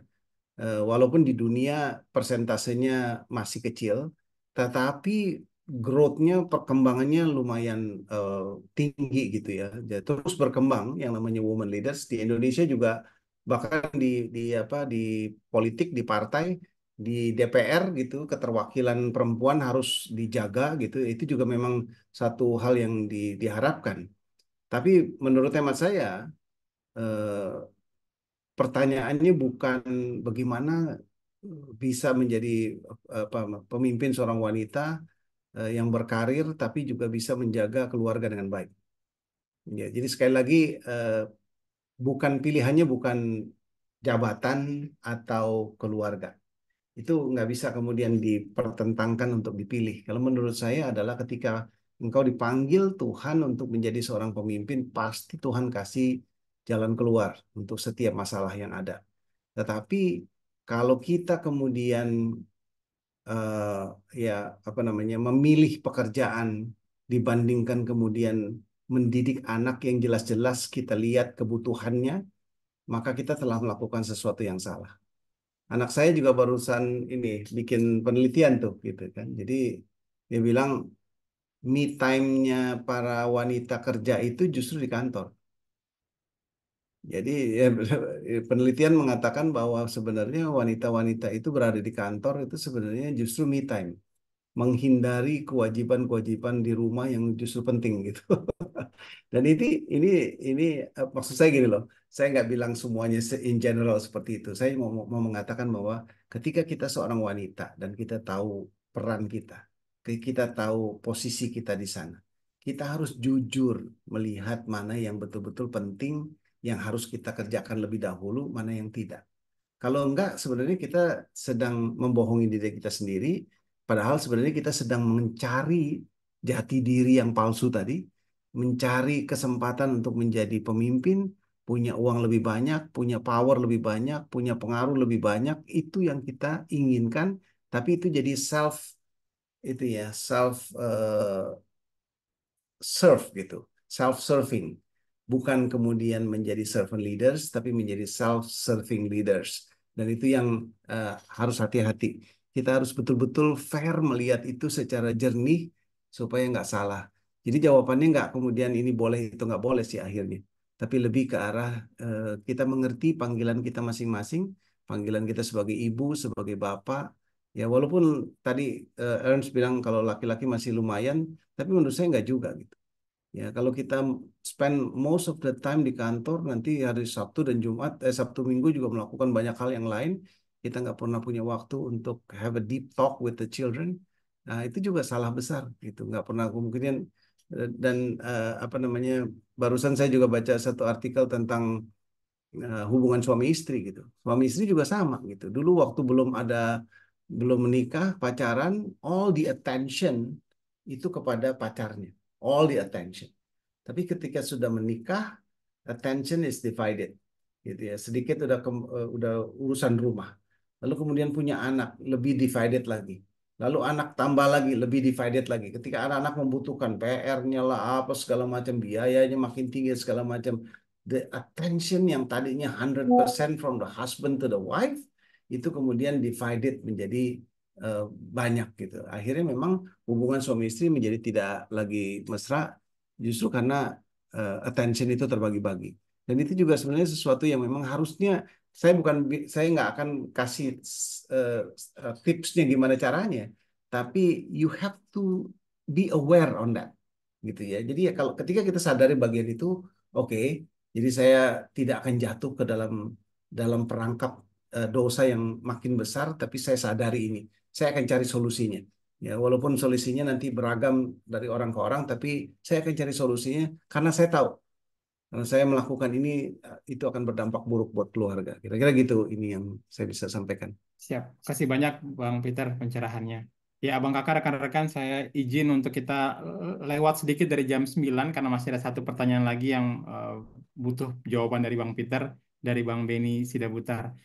Speaker 1: Walaupun di dunia persentasenya masih kecil, tetapi growth-nya, perkembangannya lumayan eh, tinggi gitu ya. Jadi terus berkembang yang namanya women leaders di Indonesia juga, bahkan di apa di politik, di partai, di DPR gitu, keterwakilan perempuan harus dijaga gitu. Itu juga memang satu hal yang diharapkan. Tapi menurut hemat saya, eh, pertanyaannya bukan bagaimana bisa menjadi apa, pemimpin seorang wanita yang berkarir tapi juga bisa menjaga keluarga dengan baik. Ya, jadi sekali lagi eh, bukan pilihannya bukan jabatan atau keluarga. Itu nggak bisa kemudian dipertentangkan untuk dipilih. Kalau menurut saya adalah ketika engkau dipanggil Tuhan untuk menjadi seorang pemimpin, pasti Tuhan kasih jalan keluar untuk setiap masalah yang ada. Tetapi kalau kita kemudian eh, ya apa namanya memilih pekerjaan dibandingkan kemudian mendidik anak yang jelas-jelas kita lihat kebutuhannya, maka kita telah melakukan sesuatu yang salah. Anak saya juga barusan ini bikin penelitian tuh gitu kan. Jadi dia bilang me time-nya para wanita kerja itu justru di kantor. Jadi ya, penelitian mengatakan bahwa sebenarnya wanita-wanita itu berada di kantor itu sebenarnya justru me time, menghindari kewajiban-kewajiban di rumah yang justru penting gitu. Dan ini maksud saya gini loh, saya nggak bilang semuanya in general seperti itu. Saya mau mengatakan bahwa ketika kita seorang wanita dan kita tahu peran kita, kita tahu posisi kita di sana, kita harus jujur melihat mana yang betul-betul penting, yang harus kita kerjakan lebih dahulu, mana yang tidak. Kalau enggak, sebenarnya kita sedang membohongi diri kita sendiri, padahal sebenarnya kita sedang mencari jati diri yang palsu tadi, mencari kesempatan untuk menjadi pemimpin, punya uang lebih banyak, punya power lebih banyak, punya pengaruh lebih banyak, itu yang kita inginkan, tapi itu jadi itu ya, serve gitu, self-serving. Bukan kemudian menjadi servant leaders, tapi menjadi self-serving leaders. Dan itu yang harus hati-hati. Kita harus betul-betul fair melihat itu secara jernih supaya nggak salah. Jadi jawabannya nggak kemudian ini boleh itu nggak boleh sih akhirnya. Tapi lebih ke arah kita mengerti panggilan kita masing-masing, panggilan kita sebagai ibu, sebagai bapak. Ya walaupun tadi Ernst bilang kalau laki-laki masih lumayan, tapi menurut saya nggak juga gitu. Ya kalau kita spend most of the time di kantor, nanti hari Sabtu dan Jumat, Sabtu Minggu juga melakukan banyak hal yang lain, kita nggak pernah punya waktu untuk have a deep talk with the children. Nah itu juga salah besar gitu, nggak pernah kemungkinan. Dan apa namanya, barusan saya juga baca satu artikel tentang hubungan suami istri gitu. Suami istri juga sama gitu. Dulu waktu belum menikah, pacaran, all the attention itu kepada pacarnya. All the attention. Tapi ketika sudah menikah, attention is divided. Gitu ya. Sedikit udah urusan rumah. Lalu kemudian punya anak, lebih divided lagi. Lalu anak tambah lagi, lebih divided lagi. Ketika anak-anak membutuhkan PR-nya lah, apa segala macam, biayanya makin tinggi segala macam. The attention yang tadinya 100% from the husband to the wife, itu kemudian divided menjadi banyak gitu. Akhirnya memang hubungan suami istri menjadi tidak lagi mesra, justru karena attention itu terbagi-bagi. Dan itu juga sebenarnya sesuatu yang memang harusnya saya nggak akan kasih uh, tipsnya gimana caranya, tapi you have to be aware on that, gitu ya. Jadi ya kalau ketika kita sadari bagian itu, oke, jadi saya tidak akan jatuh ke dalam dalam perangkap dosa yang makin besar, tapi saya sadari ini, saya akan cari solusinya. Ya, walaupun solusinya nanti beragam dari orang ke orang, tapi saya akan cari solusinya karena saya tahu kalau saya melakukan ini itu akan berdampak buruk buat keluarga. Kira-kira gitu ini yang saya bisa sampaikan.
Speaker 2: Siap. Kasih banyak Bang Peter pencerahannya. Ya, Abang Kakak, rekan-rekan, saya izin untuk kita lewat sedikit dari jam 9 karena masih ada satu pertanyaan lagi yang butuh jawaban dari Bang Peter, dari Bang Beni Sidabutar.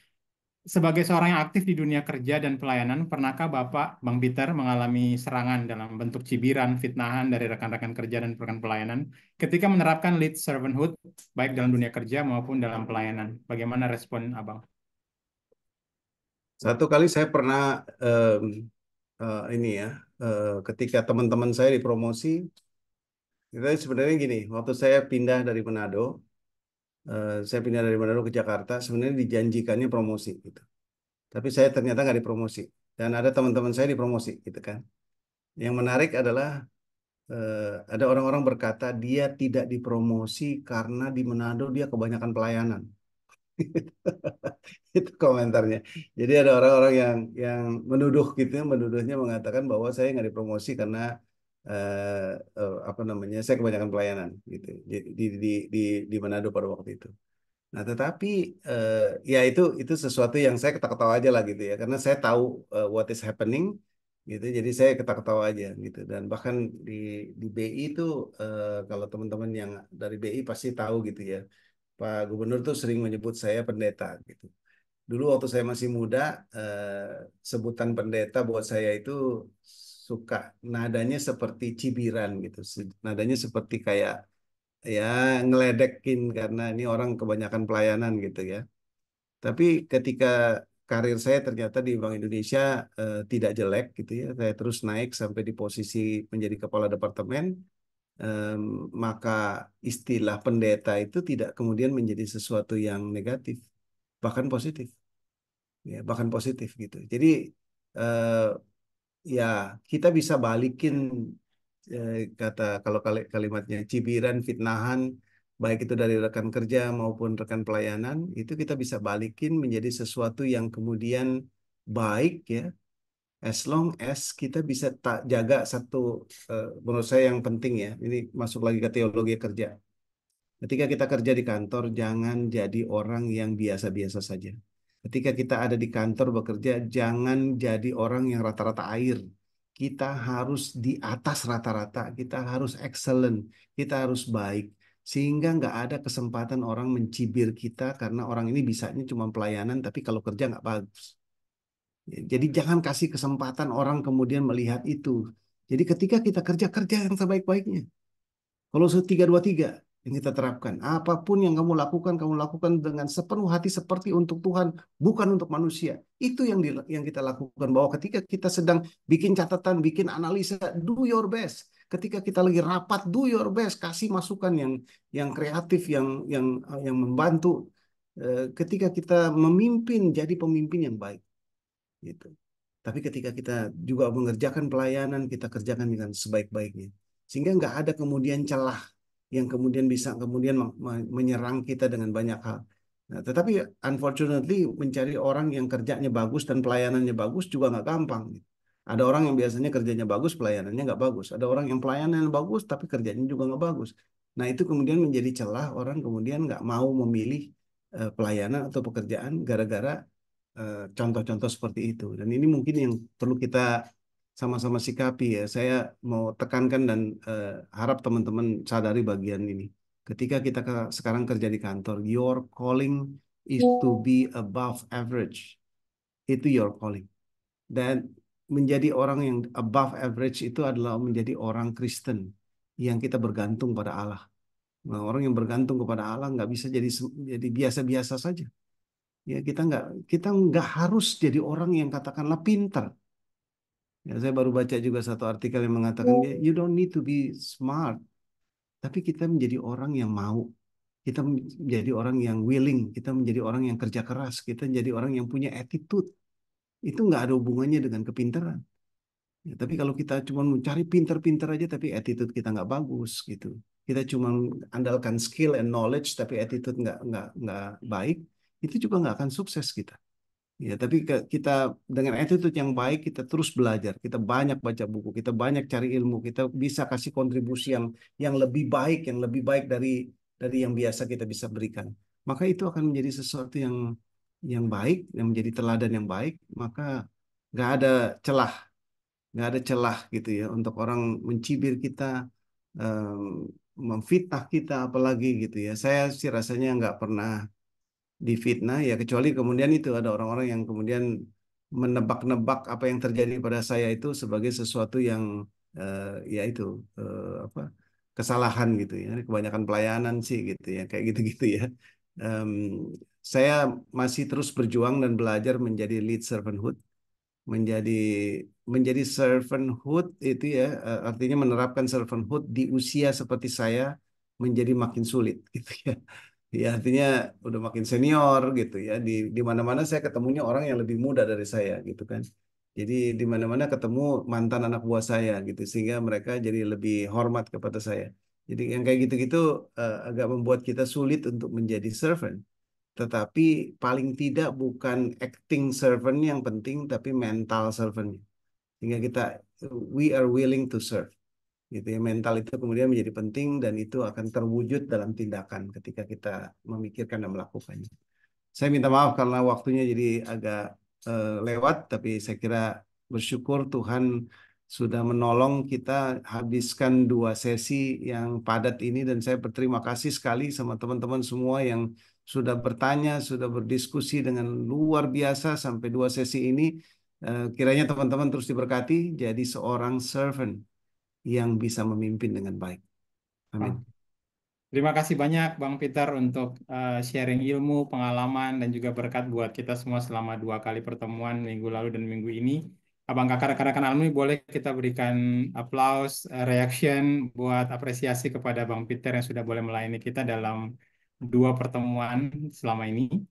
Speaker 2: Sebagai seorang yang aktif di dunia kerja dan pelayanan, pernahkah Bapak, Bang Peter, mengalami serangan dalam bentuk cibiran, fitnahan dari rekan-rekan kerja dan rekan pelayanan ketika menerapkan lead servanthood, baik dalam dunia kerja maupun dalam pelayanan? Bagaimana respon Abang?
Speaker 1: Satu kali saya pernah ini ya, ketika teman-teman saya dipromosi, kita sebenarnya gini, waktu saya pindah dari Manado ke Jakarta, sebenarnya dijanjikannya promosi gitu. Tapi saya ternyata nggak dipromosi. Dan ada teman-teman saya dipromosi gitu kan. Yang menarik adalah ada orang-orang berkata dia tidak dipromosi karena di Manado dia kebanyakan pelayanan. Itu komentarnya. Jadi ada orang-orang yang menuduh gitu, menuduhnya mengatakan bahwa saya nggak dipromosi karena apa namanya, saya kebanyakan pelayanan gitu. Di Manado pada waktu itu. Nah, tetapi eh, ya itu sesuatu yang saya ketawa-ketawa aja lah gitu ya, karena saya tahu what is happening gitu. Jadi saya ketawa-ketawa aja gitu. Dan bahkan di BI itu kalau teman-teman yang dari BI pasti tahu gitu ya, Pak Gubernur tuh sering menyebut saya pendeta gitu. Dulu waktu saya masih muda, sebutan pendeta buat saya itu suka nadanya seperti cibiran gitu. Nadanya seperti kayak ya ngeledekin karena ini orang kebanyakan pelayanan gitu ya. Tapi ketika karir saya ternyata di Bank Indonesia tidak jelek gitu ya, saya terus naik sampai di posisi menjadi kepala departemen, em, maka istilah pendeta itu tidak kemudian menjadi sesuatu yang negatif, bahkan positif, ya bahkan positif gitu. Jadi eh, ya kita bisa balikin kata kalau kalimatnya cibiran, fitnahan, baik itu dari rekan kerja maupun rekan pelayanan, itu kita bisa balikin menjadi sesuatu yang kemudian baik ya, as long as kita bisa tak jaga satu menurut saya yang penting ya, ini masuk lagi ke teologi kerja. Ketika kita kerja di kantor, jangan jadi orang yang biasa-biasa saja. Ketika kita ada di kantor bekerja, jangan jadi orang yang rata-rata air. Kita harus di atas rata-rata, kita harus excellent, kita harus baik. Sehingga nggak ada kesempatan orang mencibir kita karena orang ini bisanya cuma pelayanan, tapi kalau kerja nggak bagus. Jadi jangan kasih kesempatan orang kemudian melihat itu. Jadi ketika kita kerja, kerja yang sebaik-baiknya. Kalau 3-2-3 yang kita terapkan, apapun yang kamu lakukan dengan sepenuh hati seperti untuk Tuhan, bukan untuk manusia. Itu yang kita lakukan. Bahwa ketika kita sedang bikin catatan, bikin analisa, do your best. Ketika kita lagi rapat, do your best. Kasih masukan yang kreatif, yang membantu. ketika kita memimpin, jadi pemimpin yang baik, gitu. Tapi ketika kita juga mengerjakan pelayanan, kita kerjakan dengan sebaik-baiknya. Sehingga nggak ada kemudian celah yang kemudian bisa kemudian menyerang kita dengan banyak hal. Nah, tetapi unfortunately mencari orang yang kerjanya bagus dan pelayanannya bagus juga nggak gampang. Ada orang yang biasanya kerjanya bagus, pelayanannya nggak bagus. Ada orang yang pelayanannya bagus, tapi kerjanya juga nggak bagus. Nah, itu kemudian menjadi celah orang kemudian nggak mau memilih pelayanan atau pekerjaan gara-gara contoh-contoh seperti itu. Dan ini mungkin yang perlu kita sama-sama sikapi ya. Saya mau tekankan dan harap teman-teman sadari bagian ini. Ketika kita sekarang kerja di kantor, your calling is to be above average. Itu your calling. Dan menjadi orang yang above average itu adalah menjadi orang Kristen yang kita bergantung pada Allah. Nah, orang yang bergantung kepada Allah nggak bisa jadi biasa-biasa saja. Ya, kita nggak harus jadi orang yang katakanlah pintar. Ya, saya baru baca juga satu artikel yang mengatakan you don't need to be smart, tapi kita menjadi orang yang mau, kita menjadi orang yang willing, kita menjadi orang yang kerja keras, kita menjadi orang yang punya attitude. Itu nggak ada hubungannya dengan kepintaran. Ya, tapi kalau kita cuma mencari pintar-pintar aja, tapi attitude kita nggak bagus gitu. Kita cuma andalkan skill and knowledge, tapi attitude nggak baik, itu juga nggak akan sukses kita. Ya, tapi kita dengan attitude yang baik, kita terus belajar, kita banyak baca buku, kita banyak cari ilmu, kita bisa kasih kontribusi yang lebih baik dari yang biasa kita bisa berikan. Maka itu akan menjadi sesuatu yang baik, yang menjadi teladan yang baik. Maka nggak ada celah, nggak ada celah gitu ya untuk orang mencibir kita, em, memfitnah kita, apalagi gitu ya. Saya sih rasanya nggak pernah difitnah ya, kecuali kemudian itu ada orang-orang yang kemudian menebak-nebak apa yang terjadi pada saya itu sebagai sesuatu yang ya itu apa, kesalahan gitu ya, kebanyakan pelayanan sih gitu ya, kayak gitu-gitu ya. Em, saya masih terus berjuang dan belajar menjadi lead servanthood, menjadi menjadi servanthood itu ya, artinya menerapkan servanthood di usia seperti saya menjadi makin sulit gitu ya. Ya, artinya udah makin senior gitu ya. Di mana-mana saya ketemunya orang yang lebih muda dari saya gitu kan. Jadi di mana-mana ketemu mantan anak buah saya gitu, sehingga mereka jadi lebih hormat kepada saya. Jadi yang kayak gitu-gitu agak membuat kita sulit untuk menjadi servant. Tetapi paling tidak bukan acting servant yang penting, tapi mental servant. Sehingga kita we are willing to serve gitu ya. Mental itu kemudian menjadi penting dan itu akan terwujud dalam tindakan ketika kita memikirkan dan melakukannya. Saya minta maaf karena waktunya jadi agak lewat, tapi saya kira bersyukur Tuhan sudah menolong kita habiskan 2 sesi yang padat ini, dan saya berterima kasih sekali sama teman-teman semua yang sudah bertanya, sudah berdiskusi dengan luar biasa sampai 2 sesi ini. Kiranya teman-teman terus diberkati jadi seorang servant yang bisa memimpin dengan baik. Amin.
Speaker 2: Terima kasih banyak Bang Peter untuk sharing ilmu, pengalaman, dan juga berkat buat kita semua selama 2 kali pertemuan minggu lalu dan minggu ini. Abang kakak rekan-rekan alumni boleh kita berikan aplaus, reaction buat apresiasi kepada Bang Peter yang sudah boleh melayani kita dalam 2 pertemuan selama ini.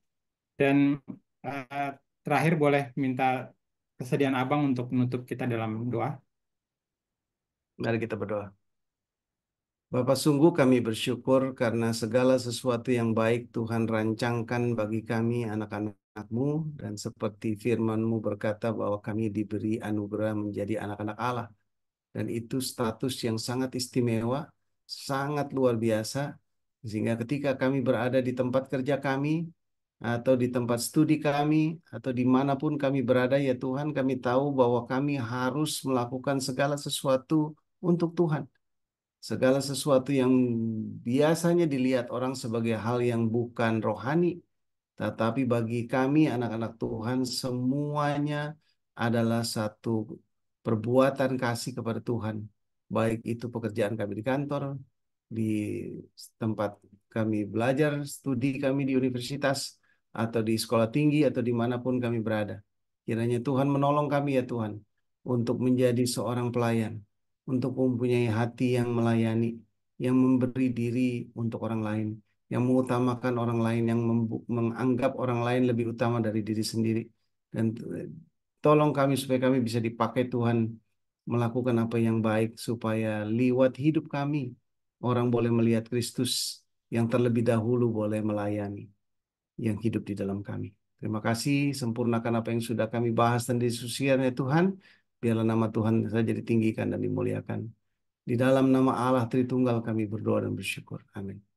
Speaker 2: Dan eh, terakhir boleh minta kesediaan Abang untuk menutup kita dalam doa.
Speaker 1: Mari kita berdoa. Bapak, sungguh kami bersyukur karena segala sesuatu yang baik Tuhan rancangkan bagi kami anak-anak-Mu, dan seperti firman-Mu berkata bahwa kami diberi anugerah menjadi anak-anak Allah. Dan itu status yang sangat istimewa, sangat luar biasa, sehingga ketika kami berada di tempat kerja kami, atau di tempat studi kami, atau dimanapun kami berada, ya Tuhan, kami tahu bahwa kami harus melakukan segala sesuatu untuk Tuhan. Segala sesuatu yang biasanya dilihat orang sebagai hal yang bukan rohani, tetapi bagi kami anak-anak Tuhan semuanya adalah satu perbuatan kasih kepada Tuhan. Baik itu pekerjaan kami di kantor, di tempat kami belajar, studi kami di universitas, atau di sekolah tinggi, atau dimanapun kami berada. Kiranya Tuhan menolong kami ya Tuhan, untuk menjadi seorang pelayan, untuk mempunyai hati yang melayani, yang memberi diri untuk orang lain, yang mengutamakan orang lain, yang menganggap orang lain lebih utama dari diri sendiri. Dan tolong kami supaya kami bisa dipakai Tuhan melakukan apa yang baik, supaya lewat hidup kami orang boleh melihat Kristus yang terlebih dahulu boleh melayani yang hidup di dalam kami. Terima kasih, sempurnakan apa yang sudah kami bahas dan diskusikan ya Tuhan. Biarlah nama Tuhan saja ditinggikan dan dimuliakan. Di dalam nama Allah Tritunggal kami berdoa dan bersyukur. Amin.